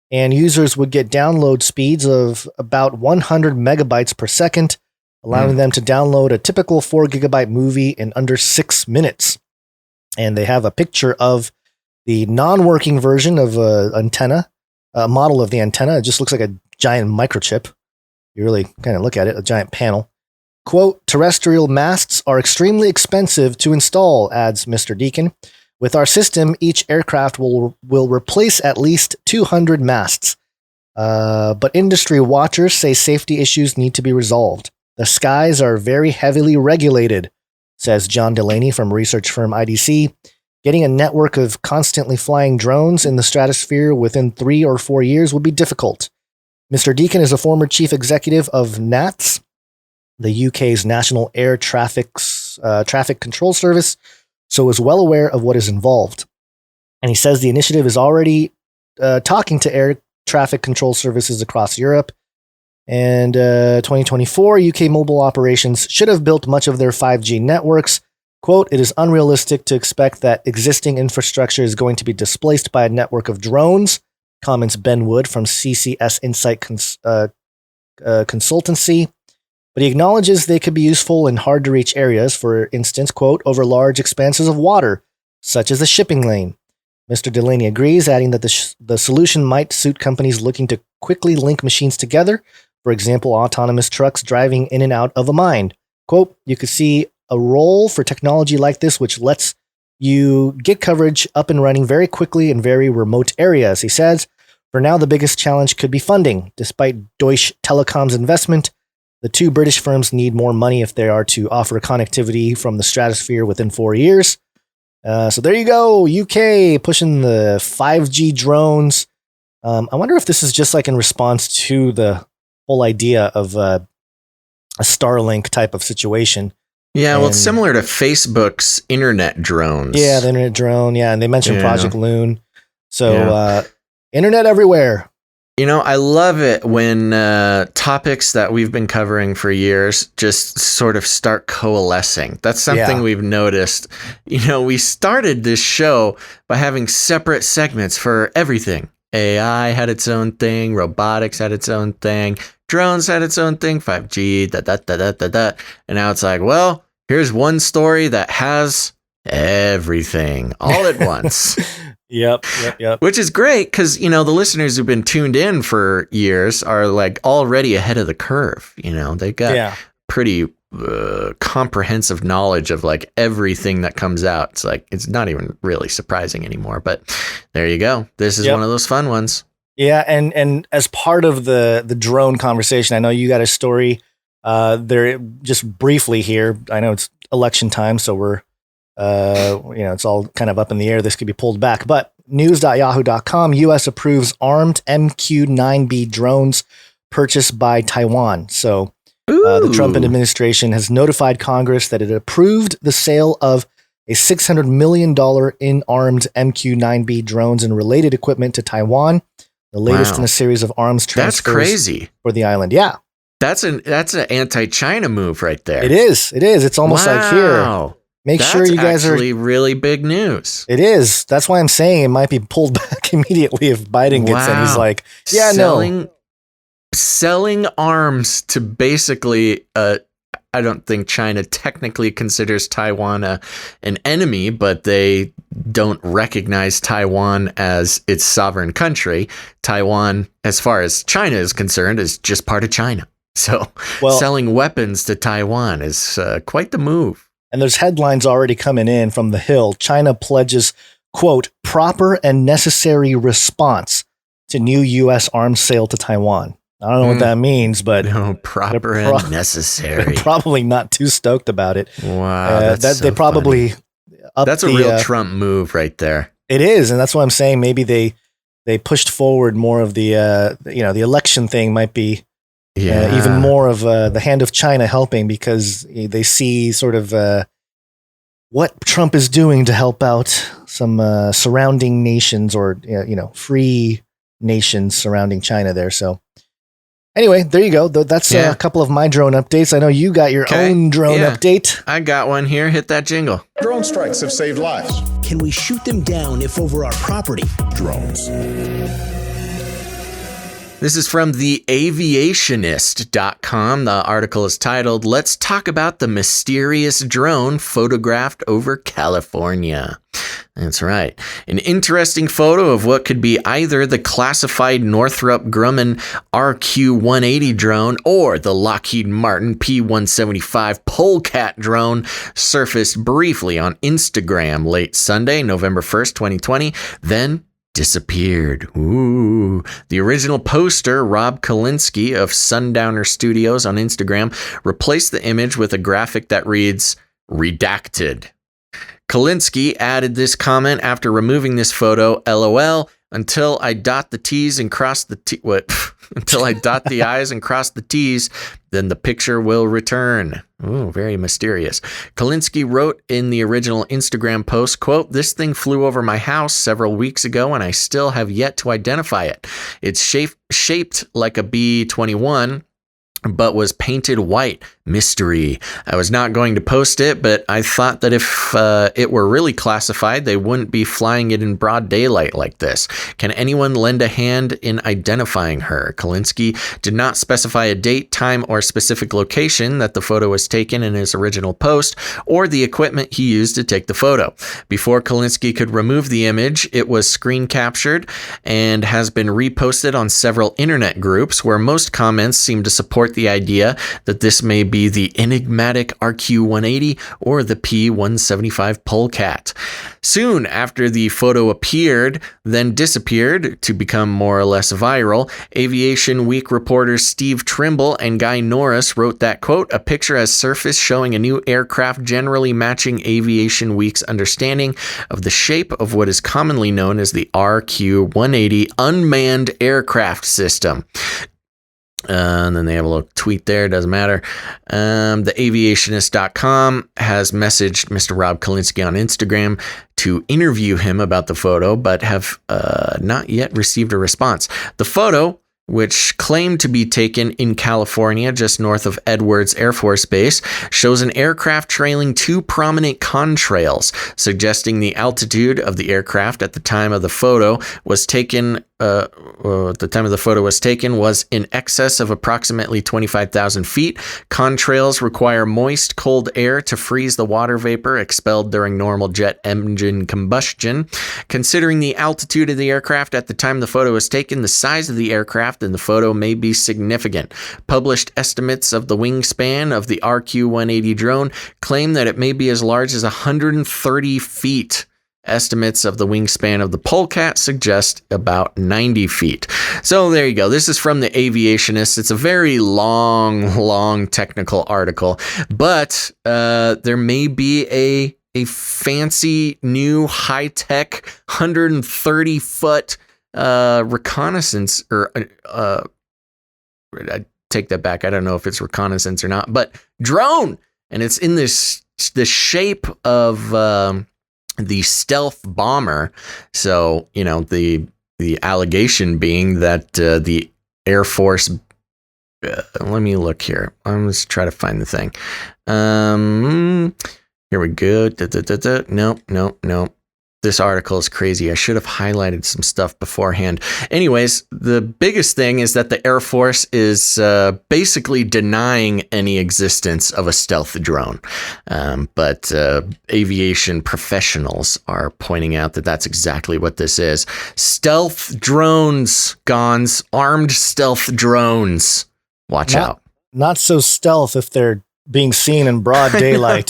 Speaker 4: and users would get download speeds of about 100 megabytes per second, allowing them to download a typical 4 gigabyte movie in under 6 minutes. And they have a picture of the non-working version of an antenna, a model of the antenna. It just looks like a giant microchip. You really kind of look at it, a giant panel. Quote, terrestrial masts are extremely expensive to install, adds Mr. Deacon. With our system, each aircraft will replace at least 200 masts. But industry watchers say safety issues need to be resolved. The skies are very heavily regulated, says John Delaney from research firm IDC. Getting a network of constantly flying drones in the stratosphere within 3 or 4 years would be difficult. Mr. Deacon is a former chief executive of NATS, the UK's National Air Traffic Control Service, so is well aware of what is involved. And he says the initiative is already talking to air traffic control services across Europe. And 2024, UK mobile operations should have built much of their 5G networks. Quote, it is unrealistic to expect that existing infrastructure is going to be displaced by a network of drones, comments Ben Wood from CCS Insight Consultancy. But he acknowledges they could be useful in hard-to-reach areas, for instance, quote, over large expanses of water, such as a shipping lane. Mr. Delaney agrees, adding that the solution might suit companies looking to quickly link machines together, for example, autonomous trucks driving in and out of a mine. Quote, you could see a role for technology like this, which lets you get coverage up and running very quickly in very remote areas, he says. For now, the biggest challenge could be funding. Despite Deutsche Telekom's investment, the two British firms need more money if they are to offer connectivity from the stratosphere within 4 years. So there you go, UK pushing the 5G drones. I wonder if this is just like in response to the whole idea of a Starlink type of situation.
Speaker 1: Yeah, well, it's similar to Facebook's internet drones.
Speaker 4: Yeah, the internet drone. Yeah, and they mentioned Project Loon. So internet everywhere.
Speaker 1: You know, I love it when topics that we've been covering for years just sort of start coalescing. That's something we've noticed. You know, we started this show by having separate segments for everything. AI had its own thing, robotics had its own thing, drones had its own thing, 5G, and now it's like, well, here's one story that has everything all at once.
Speaker 4: Yep.
Speaker 1: Which is great because, you know, the listeners who've been tuned in for years are like already ahead of the curve. You know, they've got pretty comprehensive knowledge of like everything that comes out. It's like, it's not even really surprising anymore, but there you go. This is one of those fun ones.
Speaker 4: Yeah. And as part of the drone conversation, I know you got a story there just briefly here. I know it's election time, so we're, it's all kind of up in the air. This could be pulled back, but news.yahoo.com, U.S. approves armed MQ-9B drones purchased by Taiwan. So the Trump administration has notified Congress that it approved the sale of a $600 million in-armed MQ-9B drones and related equipment to Taiwan, the latest in a series of arms transfers.
Speaker 1: That's crazy
Speaker 4: for the island. Yeah.
Speaker 1: That's an anti-China move right there.
Speaker 4: It is. It's almost like here. Make sure you guys are
Speaker 1: actually really big news.
Speaker 4: It is. That's why I'm saying it might be pulled back immediately if Biden gets in. He's like,
Speaker 1: selling arms to basically, I don't think China technically considers Taiwan an enemy, but they don't recognize Taiwan as its sovereign country. Taiwan, as far as China is concerned, is just part of China. So selling weapons to Taiwan is quite the move.
Speaker 4: And there's headlines already coming in from the Hill. China pledges, quote, proper and necessary response to new U.S. arms sale to Taiwan. I don't know what that means, but
Speaker 1: proper and necessary.
Speaker 4: They're probably not too stoked about it.
Speaker 1: Wow,
Speaker 4: they probably
Speaker 1: that's a real Trump move right there.
Speaker 4: It is, and that's what I'm saying. Maybe they pushed forward more of the the election thing might be even more of the hand of China helping because they see sort of what Trump is doing to help out some surrounding nations or free nations surrounding China there. So anyway, there you go. That's a couple of my drone updates. I know you got your own drone update.
Speaker 1: I got one here. Hit that jingle.
Speaker 12: Drone strikes have saved lives.
Speaker 13: Can we shoot them down if over our property?
Speaker 12: Drones.
Speaker 1: This is from the aviationist.com. The article is titled, "Let's Talk About the Mysterious Drone Photographed Over California." That's right. An interesting photo of what could be either the classified Northrop Grumman RQ-180 drone or the Lockheed Martin P-175 Polecat drone surfaced briefly on Instagram late Sunday, November 1st, 2020, then disappeared. Ooh. The original poster, Rob Kalinsky of Sundowner Studios on Instagram, replaced the image with a graphic that reads, "Redacted." Kalinsky added this comment after removing this photo, "LOL, until I dot the T's and cross the until I dot the I's and cross the T's, then the picture will return." Ooh, very mysterious. Kalinsky wrote in the original Instagram post, quote, "This thing flew over my house several weeks ago and I still have yet to identify it. It's shaped like a B-21, but was painted white. Mystery. I was not going to post it, but I thought that if it were really classified, they wouldn't be flying it in broad daylight like this. Can anyone lend a hand in identifying her?" Kalinsky did not specify a date, time, or specific location that the photo was taken in his original post, or the equipment he used to take the photo. Before Kalinsky could remove the image, it was screen captured and has been reposted on several internet groups where most comments seem to support the idea that this may be the enigmatic RQ-180 or the P-175 Polecat. Soon after the photo appeared, then disappeared to become more or less viral, Aviation Week reporters Steve Trimble and Guy Norris wrote that, quote, "A picture has surfaced showing a new aircraft generally matching Aviation Week's understanding of the shape of what is commonly known as the RQ-180 unmanned aircraft system." And then they have a little tweet there. Doesn't matter. The aviationist.com has messaged Mr. Rob Kalinsky on Instagram to interview him about the photo, but have not yet received a response. The photo, which claimed to be taken in California, just north of Edwards Air Force Base, shows an aircraft trailing two prominent contrails, suggesting the altitude of the aircraft at the time of the photo was taken was in excess of approximately 25,000 feet. Contrails require moist, cold air to freeze the water vapor expelled during normal jet engine combustion. Considering the altitude of the aircraft at the time the photo was taken, the size of the aircraft in the photo may be significant. Published estimates of the wingspan of the RQ-180 drone claim that it may be as large as 130 feet. Estimates of the wingspan of the Polecat suggest about 90 feet. So there you go. This is from the Aviationist. It's a very long technical article, but there may be a fancy new high-tech 130-foot reconnaissance, or I take that back. I don't know if it's reconnaissance or not, but drone, and it's in the shape of the stealth bomber. So, you know, the allegation being that the Air Force, let me look here. Let's try to find the thing. Here we go. Nope. This article is crazy. I should have highlighted some stuff beforehand. Anyways, the biggest thing is that the Air Force is basically denying any existence of a stealth drone. But aviation professionals are pointing out that that's exactly what this is. Stealth drones, Gonz, armed stealth drones. Watch out.
Speaker 4: Not so stealth if they're being seen in broad daylight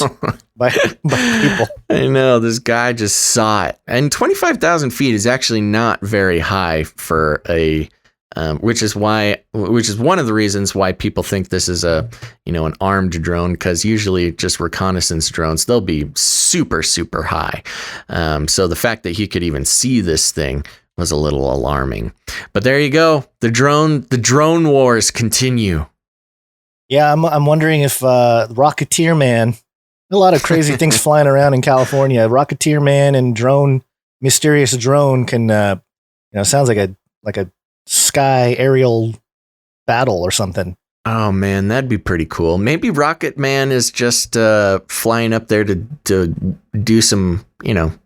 Speaker 4: by people.
Speaker 1: I know, this guy just saw it. And 25,000 feet is actually not very high for a, which is one of the reasons why people think this is an armed drone, because usually just reconnaissance drones, they'll be super, super high. So the fact that he could even see this thing was a little alarming. But there you go. The drone wars continue.
Speaker 4: Yeah, I'm wondering if Rocketeer Man, a lot of crazy things flying around in California. Rocketeer Man and mysterious drone can, sounds like a sky aerial battle or something.
Speaker 1: Oh man, that'd be pretty cool. Maybe Rocket Man is just flying up there to do some,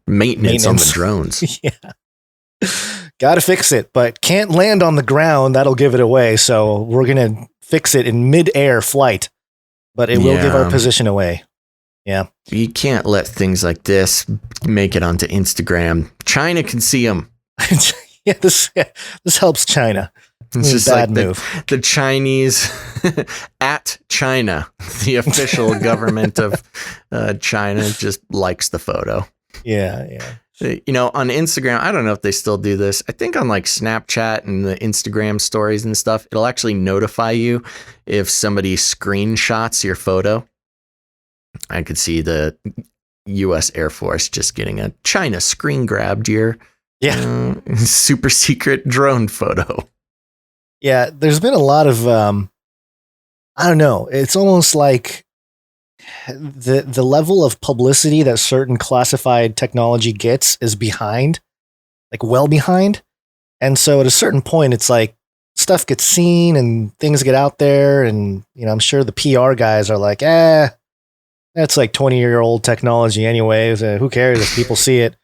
Speaker 1: maintenance on the drones.
Speaker 4: Yeah. Got to fix it, but can't land on the ground. That'll give it away. So we're going to fix it in mid-air flight, but it will give our position away. Yeah.
Speaker 1: You can't let things like this make it onto Instagram. China can see them.
Speaker 4: Yeah, this helps China.
Speaker 1: It's just
Speaker 4: bad
Speaker 1: like
Speaker 4: move.
Speaker 1: The Chinese at China, the official government of China, just likes the photo.
Speaker 4: Yeah.
Speaker 1: On Instagram, I don't know if they still do this. I think on like Snapchat and the Instagram stories and stuff, it'll actually notify you if somebody screenshots your photo. I could see the U.S. Air Force just getting a China screen grabbed your super secret drone photo.
Speaker 4: Yeah, there's been a lot of, I don't know. It's almost like the level of publicity that certain classified technology gets is behind, like well behind. And so at a certain point, it's like stuff gets seen and things get out there. And, I'm sure the PR guys are like, that's like 20-year-old technology anyways. Who cares if people see it?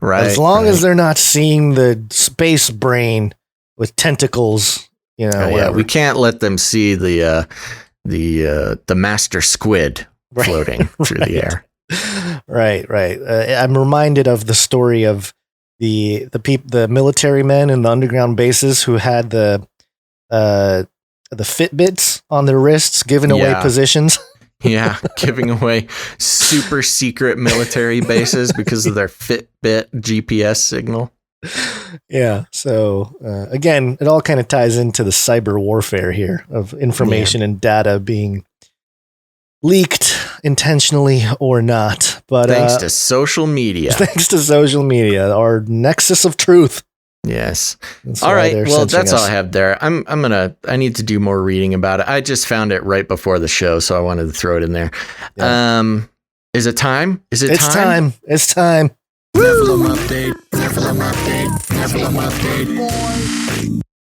Speaker 1: Right.
Speaker 4: As long as they're not seeing the space brain with tentacles.
Speaker 1: We can't let them see the master squid floating through the air.
Speaker 4: Right. I'm reminded of the story of the military men in the underground bases who had the Fitbits on their wrists, giving away positions.
Speaker 1: Yeah, giving away super secret military bases because of their Fitbit GPS signal.
Speaker 4: Yeah. So again, it all kind of ties into the cyber warfare here of information and data being leaked intentionally or not. But
Speaker 1: thanks to social media.
Speaker 4: Thanks to social media, our nexus of truth.
Speaker 1: Yes. All right. Well, that's all I have there. I need to do more reading about it. I just found it right before the show, so I wanted to throw it in there. Yeah. Is it time? It's time.
Speaker 4: It's time.
Speaker 12: Nephilim update.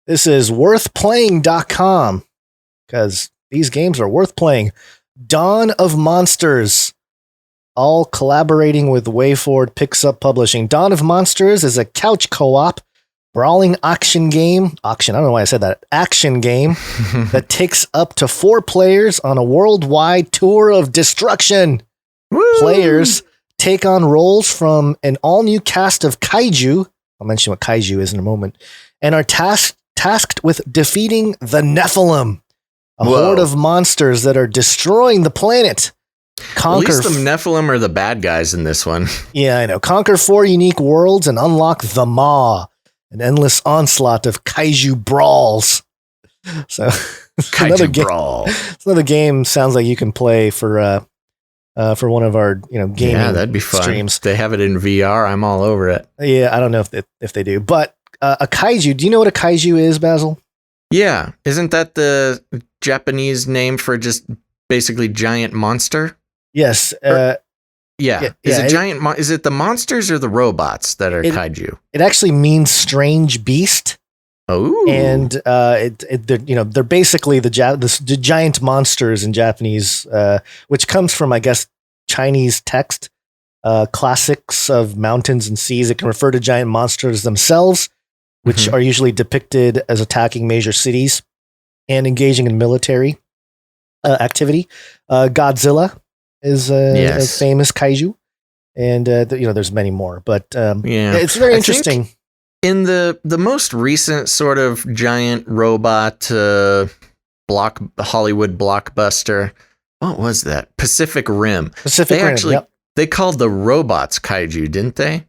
Speaker 4: This is worthplaying.com because these games are worth playing. Dawn of Monsters, all collaborating with WayForward Picks Up Publishing. Dawn of Monsters is a couch co-op brawling action game. I don't know why I said that. Action game that takes up to 4 players on a worldwide tour of destruction. Woo! Players take on roles from an all-new cast of kaiju. I'll mention what kaiju is in a moment. And are tasked with defeating the Nephilim, a horde of monsters that are destroying the planet.
Speaker 1: At least the Nephilim are the bad guys in this one.
Speaker 4: Yeah, I know. Conquer 4 unique worlds and unlock the Maw, an endless onslaught of kaiju brawls. So,
Speaker 1: kaiju brawl.
Speaker 4: It's another game. Sounds like you can play for one of our gaming
Speaker 1: that'd be fun.
Speaker 4: Streams.
Speaker 1: They have it in VR. I'm all over it.
Speaker 4: Yeah, I don't know if they do, but a kaiju. Do you know what a kaiju is, Basil?
Speaker 1: Yeah, isn't that the Japanese name for just basically giant monster?
Speaker 4: Yes.
Speaker 1: Is it the monsters or the robots that are kaiju?
Speaker 4: It actually means strange beast.
Speaker 1: Oh,
Speaker 4: and they're basically the giant monsters in Japanese, which comes from, I guess, Chinese text, classics of mountains and seas. It can refer to giant monsters themselves, which are usually depicted as attacking major cities and engaging in military activity. Godzilla is a famous kaiju, and there's many more, but it's very interesting.
Speaker 1: In the most recent sort of giant robot Hollywood blockbuster, what was that? Pacific Rim. They called the robots kaiju, didn't they?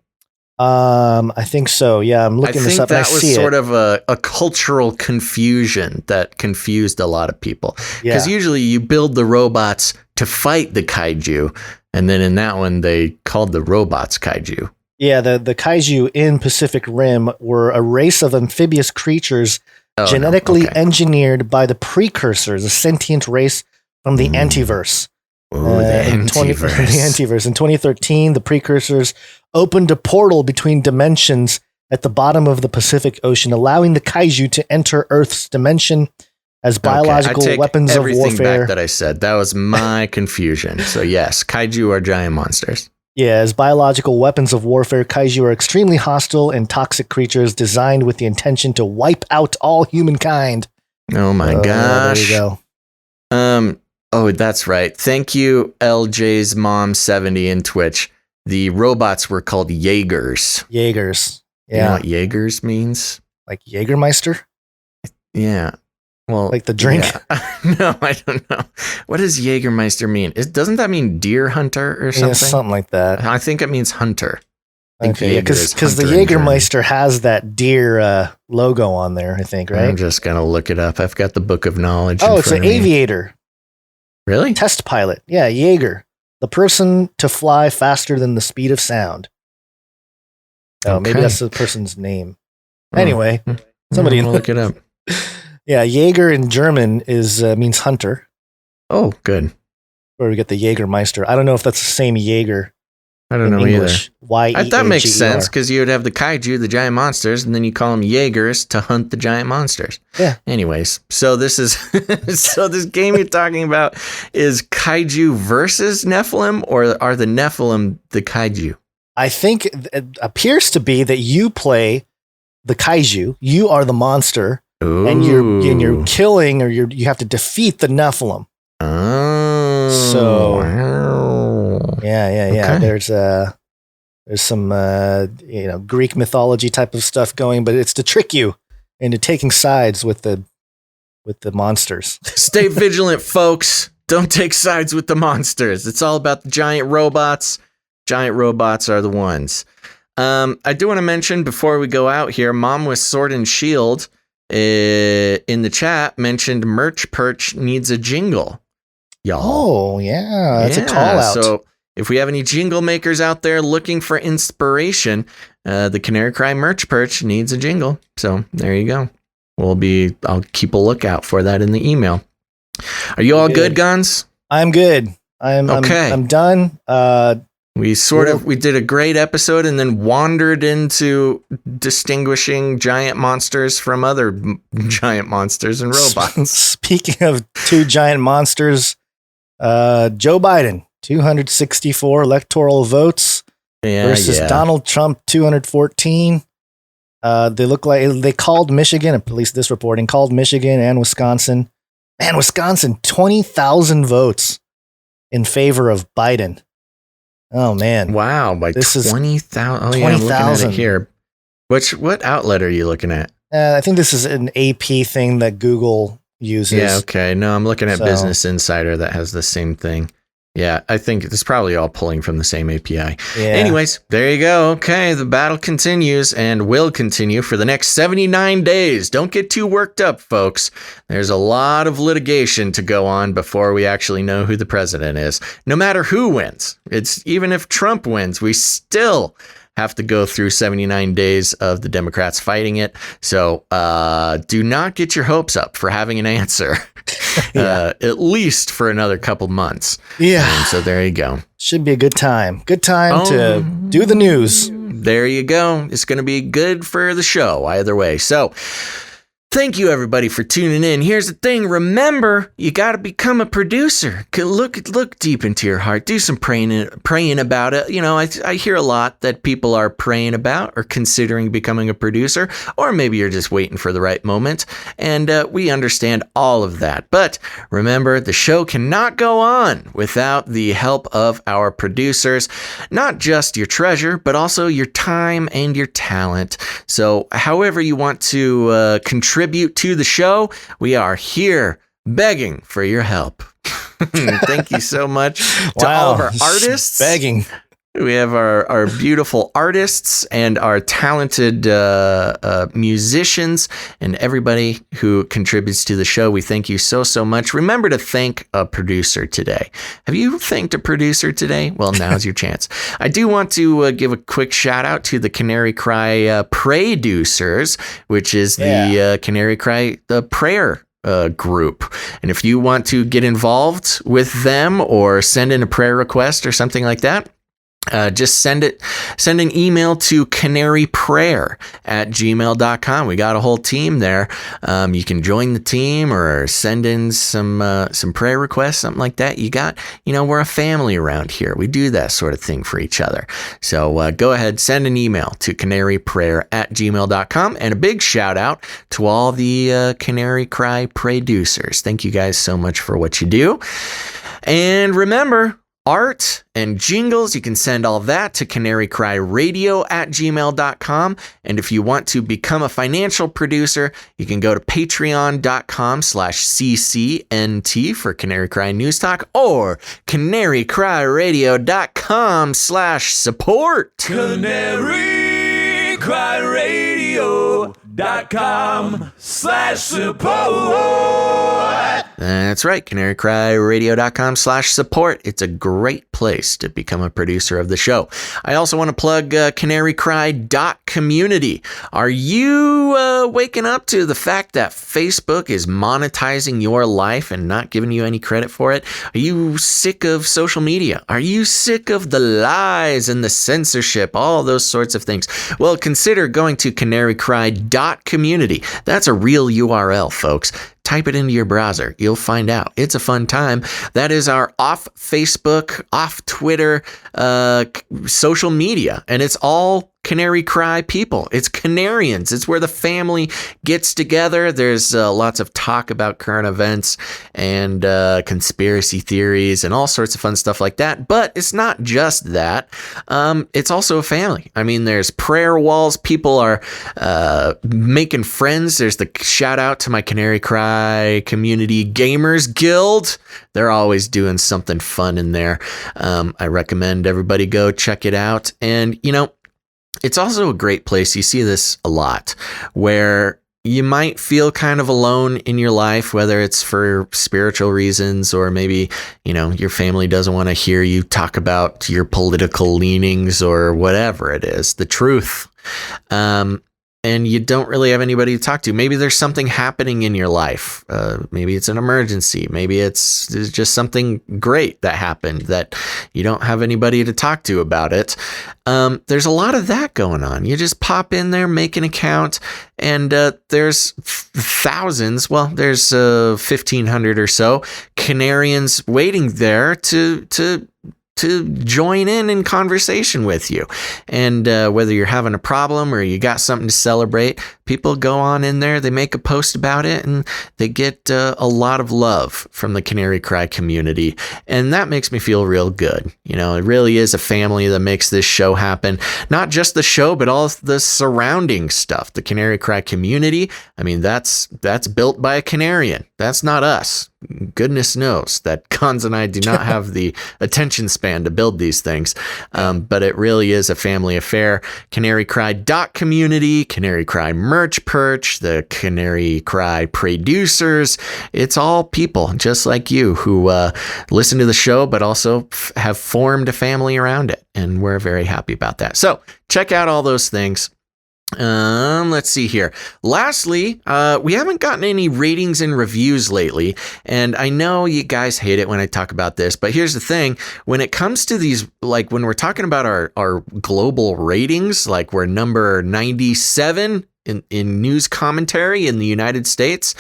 Speaker 4: I think so. Yeah, I'm looking this up.
Speaker 1: I think that was sort of a cultural confusion that confused a lot of people. Because usually you build the robots to fight the kaiju, and then in that one they called the robots kaiju.
Speaker 4: Yeah, the kaiju in Pacific Rim were a race of amphibious creatures genetically engineered by the precursors, a sentient race from the Antiverse.
Speaker 1: The Antiverse.
Speaker 4: The Antiverse. In 2013, the precursors opened a portal between dimensions at the bottom of the Pacific Ocean, allowing the kaiju to enter Earth's dimension as biological weapons of warfare.
Speaker 1: Everything back that I said. That was my confusion. So yes, kaiju are giant monsters.
Speaker 4: Yeah, as biological weapons of warfare, kaiju are extremely hostile and toxic creatures designed with the intention to wipe out all humankind.
Speaker 1: Oh my gosh.
Speaker 4: There you go.
Speaker 1: Oh, that's right. Thank you, LJ's Mom 70 in Twitch. The robots were called Jaegers.
Speaker 4: Jaegers. Yeah.
Speaker 1: You know what Jaegers means?
Speaker 4: Like Jägermeister?
Speaker 1: Yeah. Well,
Speaker 4: like the drink?
Speaker 1: Yeah. No, I don't know. What does Jägermeister mean? Doesn't that mean deer hunter or something?
Speaker 4: Yeah, something like that.
Speaker 1: I think it means hunter.
Speaker 4: Okay, because the Jägermeister has that deer logo on there, I think, right?
Speaker 1: I'm just going to look it up. I've got the book of knowledge.
Speaker 4: Oh, it's an aviator.
Speaker 1: Really?
Speaker 4: Test pilot. Yeah, Jaeger. The person to fly faster than the speed of sound. Oh, maybe that's the person's name. Anyway, somebody
Speaker 1: look it up.
Speaker 4: Yeah, Jaeger in German means hunter.
Speaker 1: Oh, good.
Speaker 4: Where we get the Jägermeister. I don't know if that's the same Jaeger.
Speaker 1: I don't know
Speaker 4: English.
Speaker 1: either.
Speaker 4: Y-E-A-G-E-R.
Speaker 1: That makes sense because you would have the kaiju, the giant monsters, and then you call them Jaegers to hunt the giant monsters.
Speaker 4: Yeah.
Speaker 1: Anyways, so this is so this game you're talking about is kaiju versus Nephilim, or are the Nephilim the kaiju?
Speaker 4: I think it appears to be that you play the kaiju. You are the monster.
Speaker 1: Ooh.
Speaker 4: And you're killing, or you have to defeat the Nephilim.
Speaker 1: Oh,
Speaker 4: so
Speaker 1: yeah.
Speaker 4: Okay. There's some Greek mythology type of stuff going, but it's to trick you into taking sides with the monsters.
Speaker 1: Stay vigilant, folks. Don't take sides with the monsters. It's all about the giant robots. Giant robots are the ones. I do want to mention before we go out here, Mom with Sword and Shield in the chat mentioned Merch Perch needs a jingle, y'all.
Speaker 4: Oh yeah, that's a call out.
Speaker 1: So if we have any jingle makers out there looking for inspiration, the Canary Cry Merch Perch needs a jingle. So there you go. I'll keep a lookout for that in the email. Are you all good, Guns?
Speaker 4: I'm good. I'm okay. I'm done.
Speaker 1: We did a great episode and then wandered into distinguishing giant monsters from other giant monsters and robots.
Speaker 4: Speaking of two giant monsters, Joe Biden, 264 electoral votes versus Donald Trump, 214. They look like they called Michigan, at least this reporting, called Michigan and Wisconsin. Man, Wisconsin, 20,000 votes in favor of Biden. Oh man!
Speaker 1: Wow, by 20,000. Oh yeah, I'm looking at it here. What outlet are you looking at?
Speaker 4: I think this is an AP thing that Google uses.
Speaker 1: Yeah, okay. No, I'm looking at Business Insider that has the same thing. Yeah, I think it's probably all pulling from the same API.
Speaker 4: Yeah.
Speaker 1: Anyways, there you go. Okay, the battle continues and will continue for the next 79 days. Don't get too worked up, folks. There's a lot of litigation to go on before we actually know who the president is. No matter who wins, even if Trump wins, we still have to go through 79 days of the Democrats fighting it. So do not get your hopes up for having an answer, at least for another couple months.
Speaker 4: Yeah.
Speaker 1: And so there you go.
Speaker 4: Should be a good time. Good time to do the news.
Speaker 1: There you go. It's going to be good for the show either way. So thank you, everybody, for tuning in. Here's the thing. Remember, you got to become a producer. Look deep into your heart. Do some praying about it. You know, I hear a lot that people are praying about or considering becoming a producer, or maybe you're just waiting for the right moment. And we understand all of that. But remember, the show cannot go on without the help of our producers. Not just your treasure, but also your time and your talent. So however you want to contribute to the show, we are here begging for your help. Thank you so much to all of our artists.
Speaker 4: Begging.
Speaker 1: We have our beautiful artists and our talented musicians and everybody who contributes to the show. We thank you so much. Remember to thank a producer today. Have you thanked a producer today? Well, now's your chance. I do want to give a quick shout out to the Canary Cry Producers, which is the Canary Cry prayer group. And if you want to get involved with them or send in a prayer request or something like that, just send an email to CanaryPrayer@gmail.com. We got a whole team there. You can join the team or send in some prayer requests, something like that. We're a family around here. We do that sort of thing for each other. So go ahead, send an email to CanaryPrayer@gmail.com, and a big shout out to all the Canary Cry producers. Thank you guys so much for what you do. And remember, art and jingles, you can send all that to CanaryCryRadio@gmail.com. And if you want to become a financial producer, you can go to patreon.com/CCNT for Canary Cry News Talk, or CanaryCryRadio.com/support. CanaryCryRadio.com/support. That's right, CanaryCryRadio.com/support. It's a great place to become a producer of the show. I also want to plug CanaryCry.community. Are you waking up to the fact that Facebook is monetizing your life and not giving you any credit for it? Are you sick of social media? Are you sick of the lies and the censorship, all those sorts of things? Well, consider going to CanaryCry.community. That's a real URL, folks. Type it into your browser. You'll find out. It's a fun time. That is our off Facebook, off Twitter, social media. And it's all Canary Cry people. It's Canarians. It's where the family gets together. There's lots of talk about current events and conspiracy theories and all sorts of fun stuff like that. But it's not just that. It's also a family. I mean, there's prayer walls. People are making friends. There's the shout out to my Canary Cry Community Gamers Guild. They're always doing something fun in there. I recommend everybody go check it out. And, it's also a great place. You see this a lot where you might feel kind of alone in your life, whether it's for spiritual reasons or maybe, your family doesn't want to hear you talk about your political leanings or whatever it is, the truth. And you don't really have anybody to talk to. Maybe there's something happening in your life. Maybe it's an emergency. Maybe it's just something great that happened that you don't have anybody to talk to about it. There's a lot of that going on. You just pop in there, make an account, and there's thousands. Well, there's 1,500 or so Canarians waiting there to join in conversation with you. And whether you're having a problem or you got something to celebrate, people go on in there, they make a post about it, and they get a lot of love from the Canary Cry community. And that makes me feel real good. It really is a family that makes this show happen. Not just the show, but all the surrounding stuff. The Canary Cry community, I mean, that's built by a Canarian. That's not us. Goodness knows that Gonzo and I do not have the attention span to build these things. But it really is a family affair. CanaryCry.community, Canary Cry Merch Perch, the Canary Cry producers. It's all people just like you who listen to the show, but also have formed a family around it. And we're very happy about that. So check out all those things. Let's see here. Lastly, we haven't gotten any ratings and reviews lately, and I know you guys hate it when I talk about this, but here's the thing. When it comes to these, like when we're talking about our global ratings, like we're number 97 in news commentary in the United States,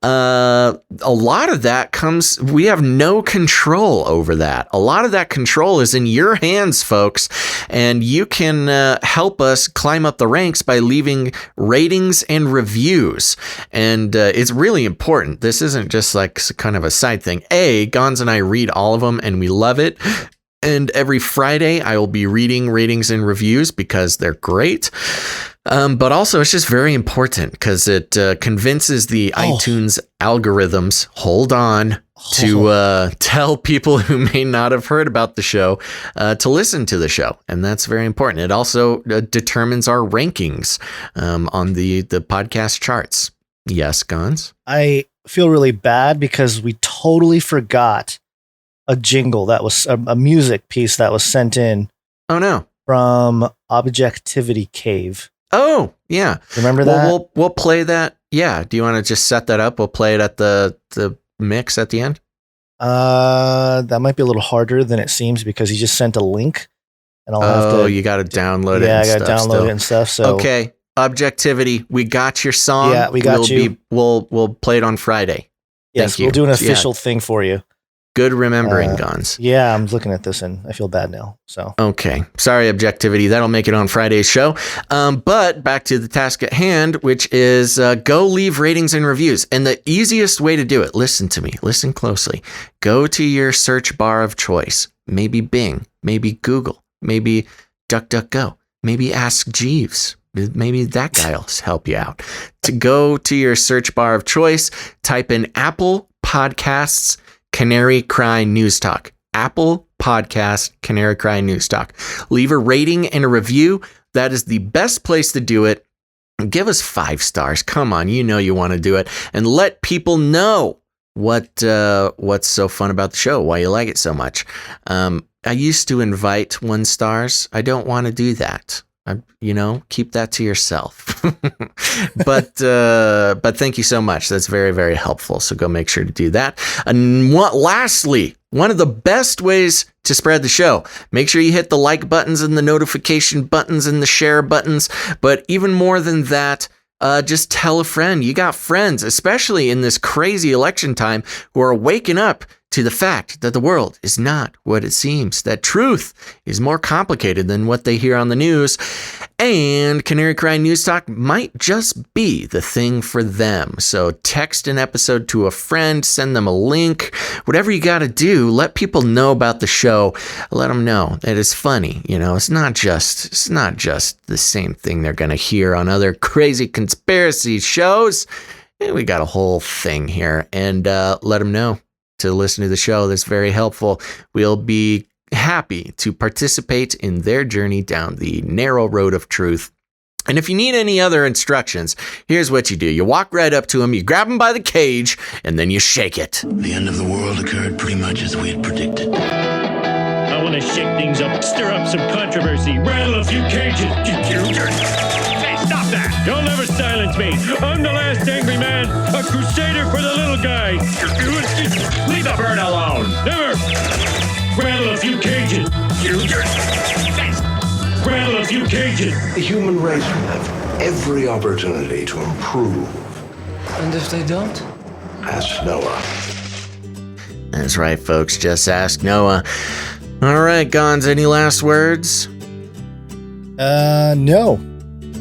Speaker 1: a lot of that comes, we have no control over that. A lot of that control is in your hands, folks, and you can help us climb up the ranks by leaving ratings and reviews. And it's really important. This isn't just like kind of a side thing. Gonzo and I read all of them and we love it. And every Friday I will be reading ratings and reviews because they're great. But also it's just very important because it convinces the iTunes algorithms, to tell people who may not have heard about the show to listen to the show. And that's very important. It also determines our rankings on the podcast charts. Yes, Gonz?
Speaker 4: I feel really bad because we totally forgot a jingle that was a music piece that was sent in.
Speaker 1: Oh, no.
Speaker 4: From Objectivity Cave.
Speaker 1: Oh, yeah.
Speaker 4: Remember that?
Speaker 1: We'll play that. Yeah. Do you want to just set that up? We'll play it at the mix at the end.
Speaker 4: That might be a little harder than it seems because he just sent a link. and I'll have to.
Speaker 1: You got to download it.
Speaker 4: Yeah, I got to download it and stuff. So
Speaker 1: okay, objectivity. We got your song.
Speaker 4: Yeah, we got you.
Speaker 1: We'll play it on Friday.
Speaker 4: Yes, we'll do an official thing for you.
Speaker 1: Good remembering, Gonz.
Speaker 4: Yeah, I'm looking at this and I feel bad now. So
Speaker 1: okay, sorry, objectivity. That'll make it on Friday's show. But back to the task at hand, which is go leave ratings and reviews. And the easiest way to do it, listen to me, listen closely. Go to your search bar of choice. Maybe Bing, maybe Google, maybe DuckDuckGo, maybe Ask Jeeves. Maybe that guy will help you out. To go to your search bar of choice, type in Apple Podcasts Canary Cry News Talk. Apple Podcast Canary Cry News Talk. Leave a rating and a review. That is the best place to do it. Give us 5 stars. Come on, you know you want to do it. And let people know what's so fun about the show, why you like it so much. I used to invite 1 stars. I don't want to do that. Keep that to yourself. but thank you so much. That's very, very helpful. So go make sure to do that. And lastly, one of the best ways to spread the show, make sure you hit the like buttons and the notification buttons and the share buttons. But even more than that, just tell a friend. You got friends, especially in this crazy election time, who are waking up to the fact that the world is not what it seems, that truth is more complicated than what they hear on the news, and Canary Cry News Talk might just be the thing for them. So text an episode to a friend, send them a link, whatever you got to do, let people know about the show, let them know that it's funny. It's not just the same thing they're going to hear on other crazy conspiracy shows. We got a whole thing here, and let them know to listen to the show. That's very helpful. We'll be happy to participate in their journey down the narrow road of truth. And if you need any other instructions, here's what you do. You walk right up to them, you grab them by the cage, and then you shake it.
Speaker 8: The end of the world occurred pretty much as we had predicted.
Speaker 14: I want to shake things up, stir up some controversy, rattle a few cages. Hey, stop that! Don't ever silence me. I'm the last angry man, a crusader for the little guy. Leave the bird alone. Never. Rattle a few cages. Rattle a few cages.
Speaker 5: The human race will have every opportunity to improve.
Speaker 15: And if they don't?
Speaker 5: Ask Noah.
Speaker 1: That's right, folks. Just ask Noah. All right, Gonz, any last words?
Speaker 4: No.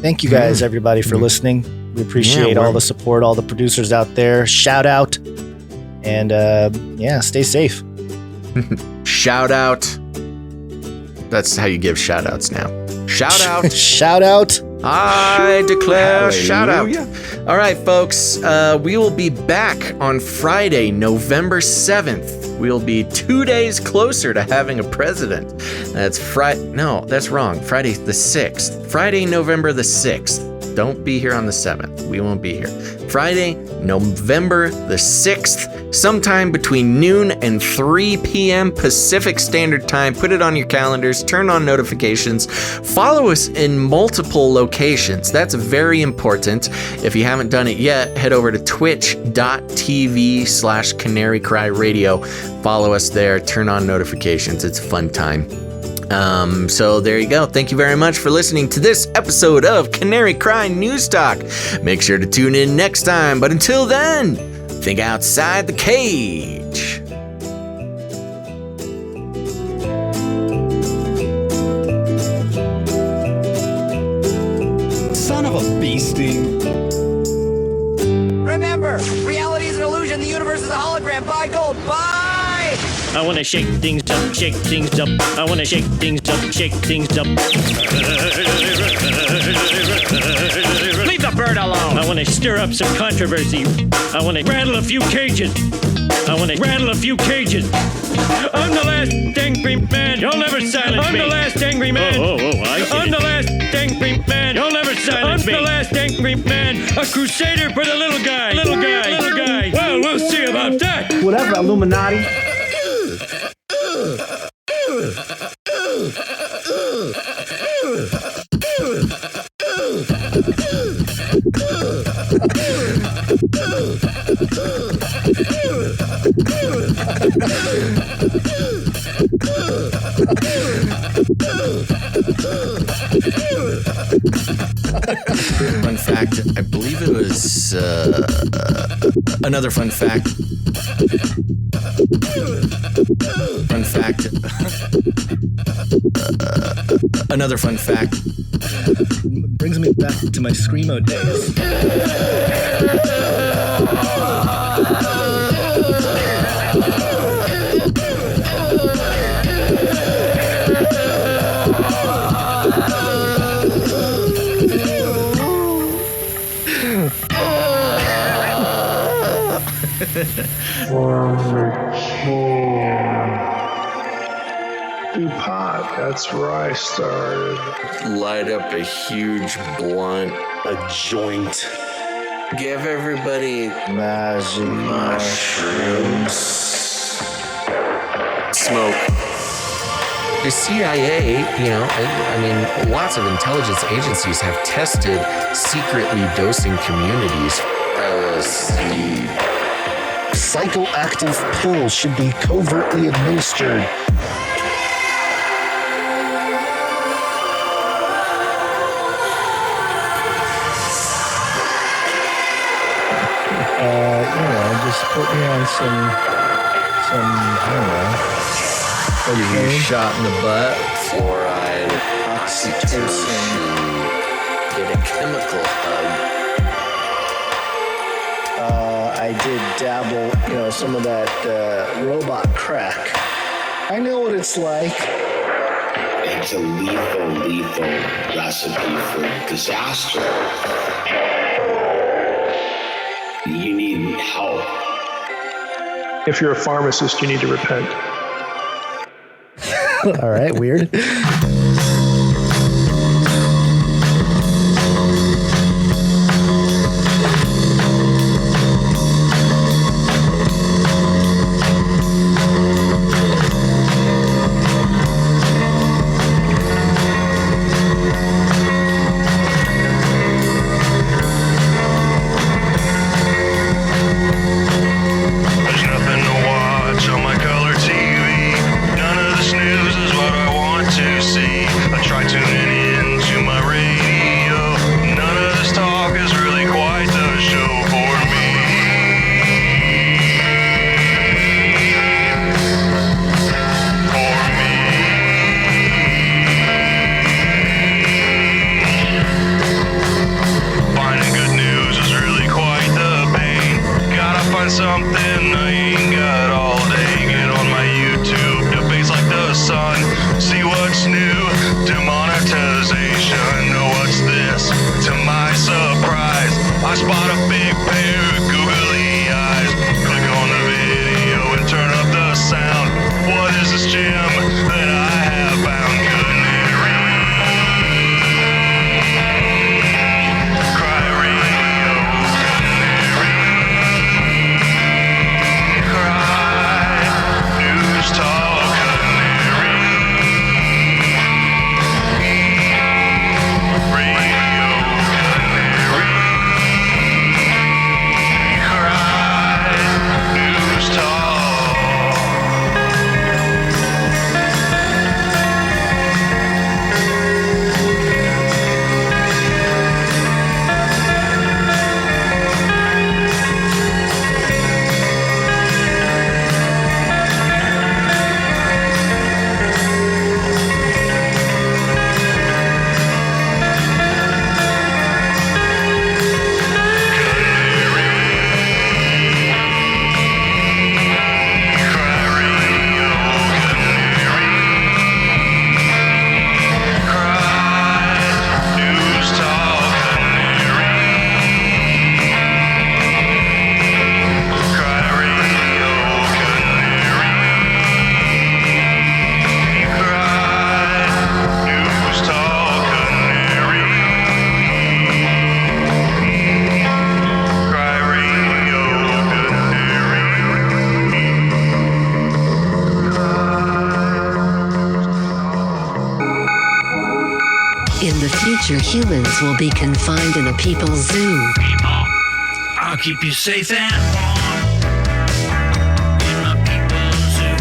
Speaker 4: Thank you guys, everybody, for listening. We appreciate all the support, all the producers out there. Shout out. And stay safe.
Speaker 1: Shout out. That's how you give shout outs now. Shout out.
Speaker 4: Shout out.
Speaker 1: I declare
Speaker 5: Hallelujah.
Speaker 1: shout out. All right, folks. We will be back on Friday, November 7th. We'll be 2 days closer to having a president. That's No, that's wrong. Friday the 6th. Friday, November the 6th. Don't be here on the 7th. We won't be here. Friday, November the 6th, sometime between noon and 3 p.m. Pacific Standard Time. Put it on your calendars. Turn on notifications. Follow us in multiple locations. That's very important. If you haven't done it yet, head over to twitch.tv/CanaryCryRadio. Follow us there. Turn on notifications. It's a fun time. So there you go. Thank you very much for listening to this episode of Canary Cry News Talk. Make sure to tune in next time. But until then, think outside the cage.
Speaker 16: Son of a beastie.
Speaker 17: Remember, reality is an illusion. The universe is a hologram. Buy gold. Bye!
Speaker 14: I want to shake things up, shake things up. I want to shake things up, shake things up. Leave the bird alone. I want to stir up some controversy. I want to rattle a few cages. I want to rattle a few cages. I'm the last angry man. You'll never silence me. I'm the last angry man. I'm the last angry man. You'll never silence me. I'm the last angry man. A crusader for the little guy. Little guy. Little guy. Well, we'll see about that.
Speaker 18: Whatever, Illuminati.
Speaker 1: Fun fact, I believe it was another fun fact. Fun fact. Another fun fact.
Speaker 4: Brings me back to my Screamo days.
Speaker 16: Do pot, that's where I started.
Speaker 1: Light up a huge blunt.
Speaker 4: A joint.
Speaker 1: Give everybody
Speaker 4: magic
Speaker 1: mushrooms. Smoke. The CIA, I mean, lots of intelligence agencies have tested secretly dosing communities. LSD.
Speaker 4: Psychoactive pills should be covertly administered. Just put me on some, I don't know.
Speaker 1: Give you a shot in the butt. Fluoride.
Speaker 4: Oxytocin.
Speaker 1: Get a chemical hug.
Speaker 4: I did dabble, some of that robot crack. I know what it's like.
Speaker 8: It's a lethal recipe for disaster. You need help.
Speaker 16: If you're a pharmacist, you need to repent.
Speaker 4: All right, weird.
Speaker 18: Humans will be confined in a people's zoo.
Speaker 12: People, I'll keep you safe and warm in my people's zoo.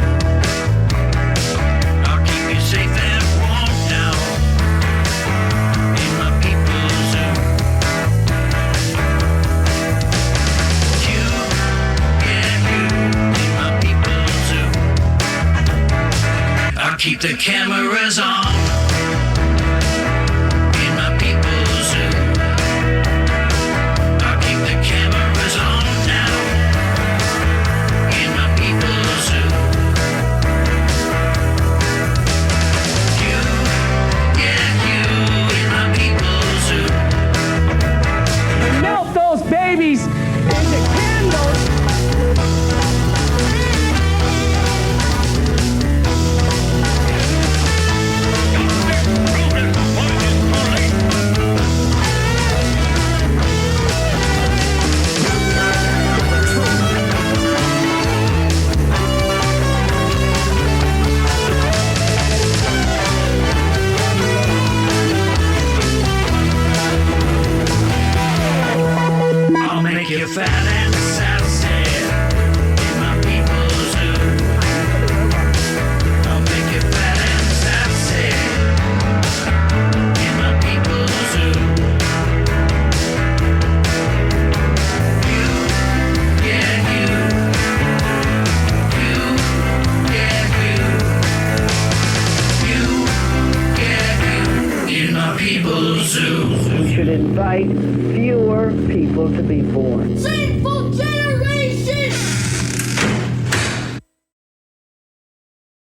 Speaker 12: I'll keep you safe and warm now in my people's the cameras on in my people's zoo. I'll keep the cameras on now in my people's zoo. You, yeah, you in my people's zoo.
Speaker 19: Melt those babies into candles.
Speaker 12: I'll make you fat and sassy in my people's zoo. I'll make you fat and sassy in my people's zoo. You, yeah, you. You, yeah, you. You, yeah, you in my people's zoo.
Speaker 20: We should invite fewer people to be born.
Speaker 11: Sing for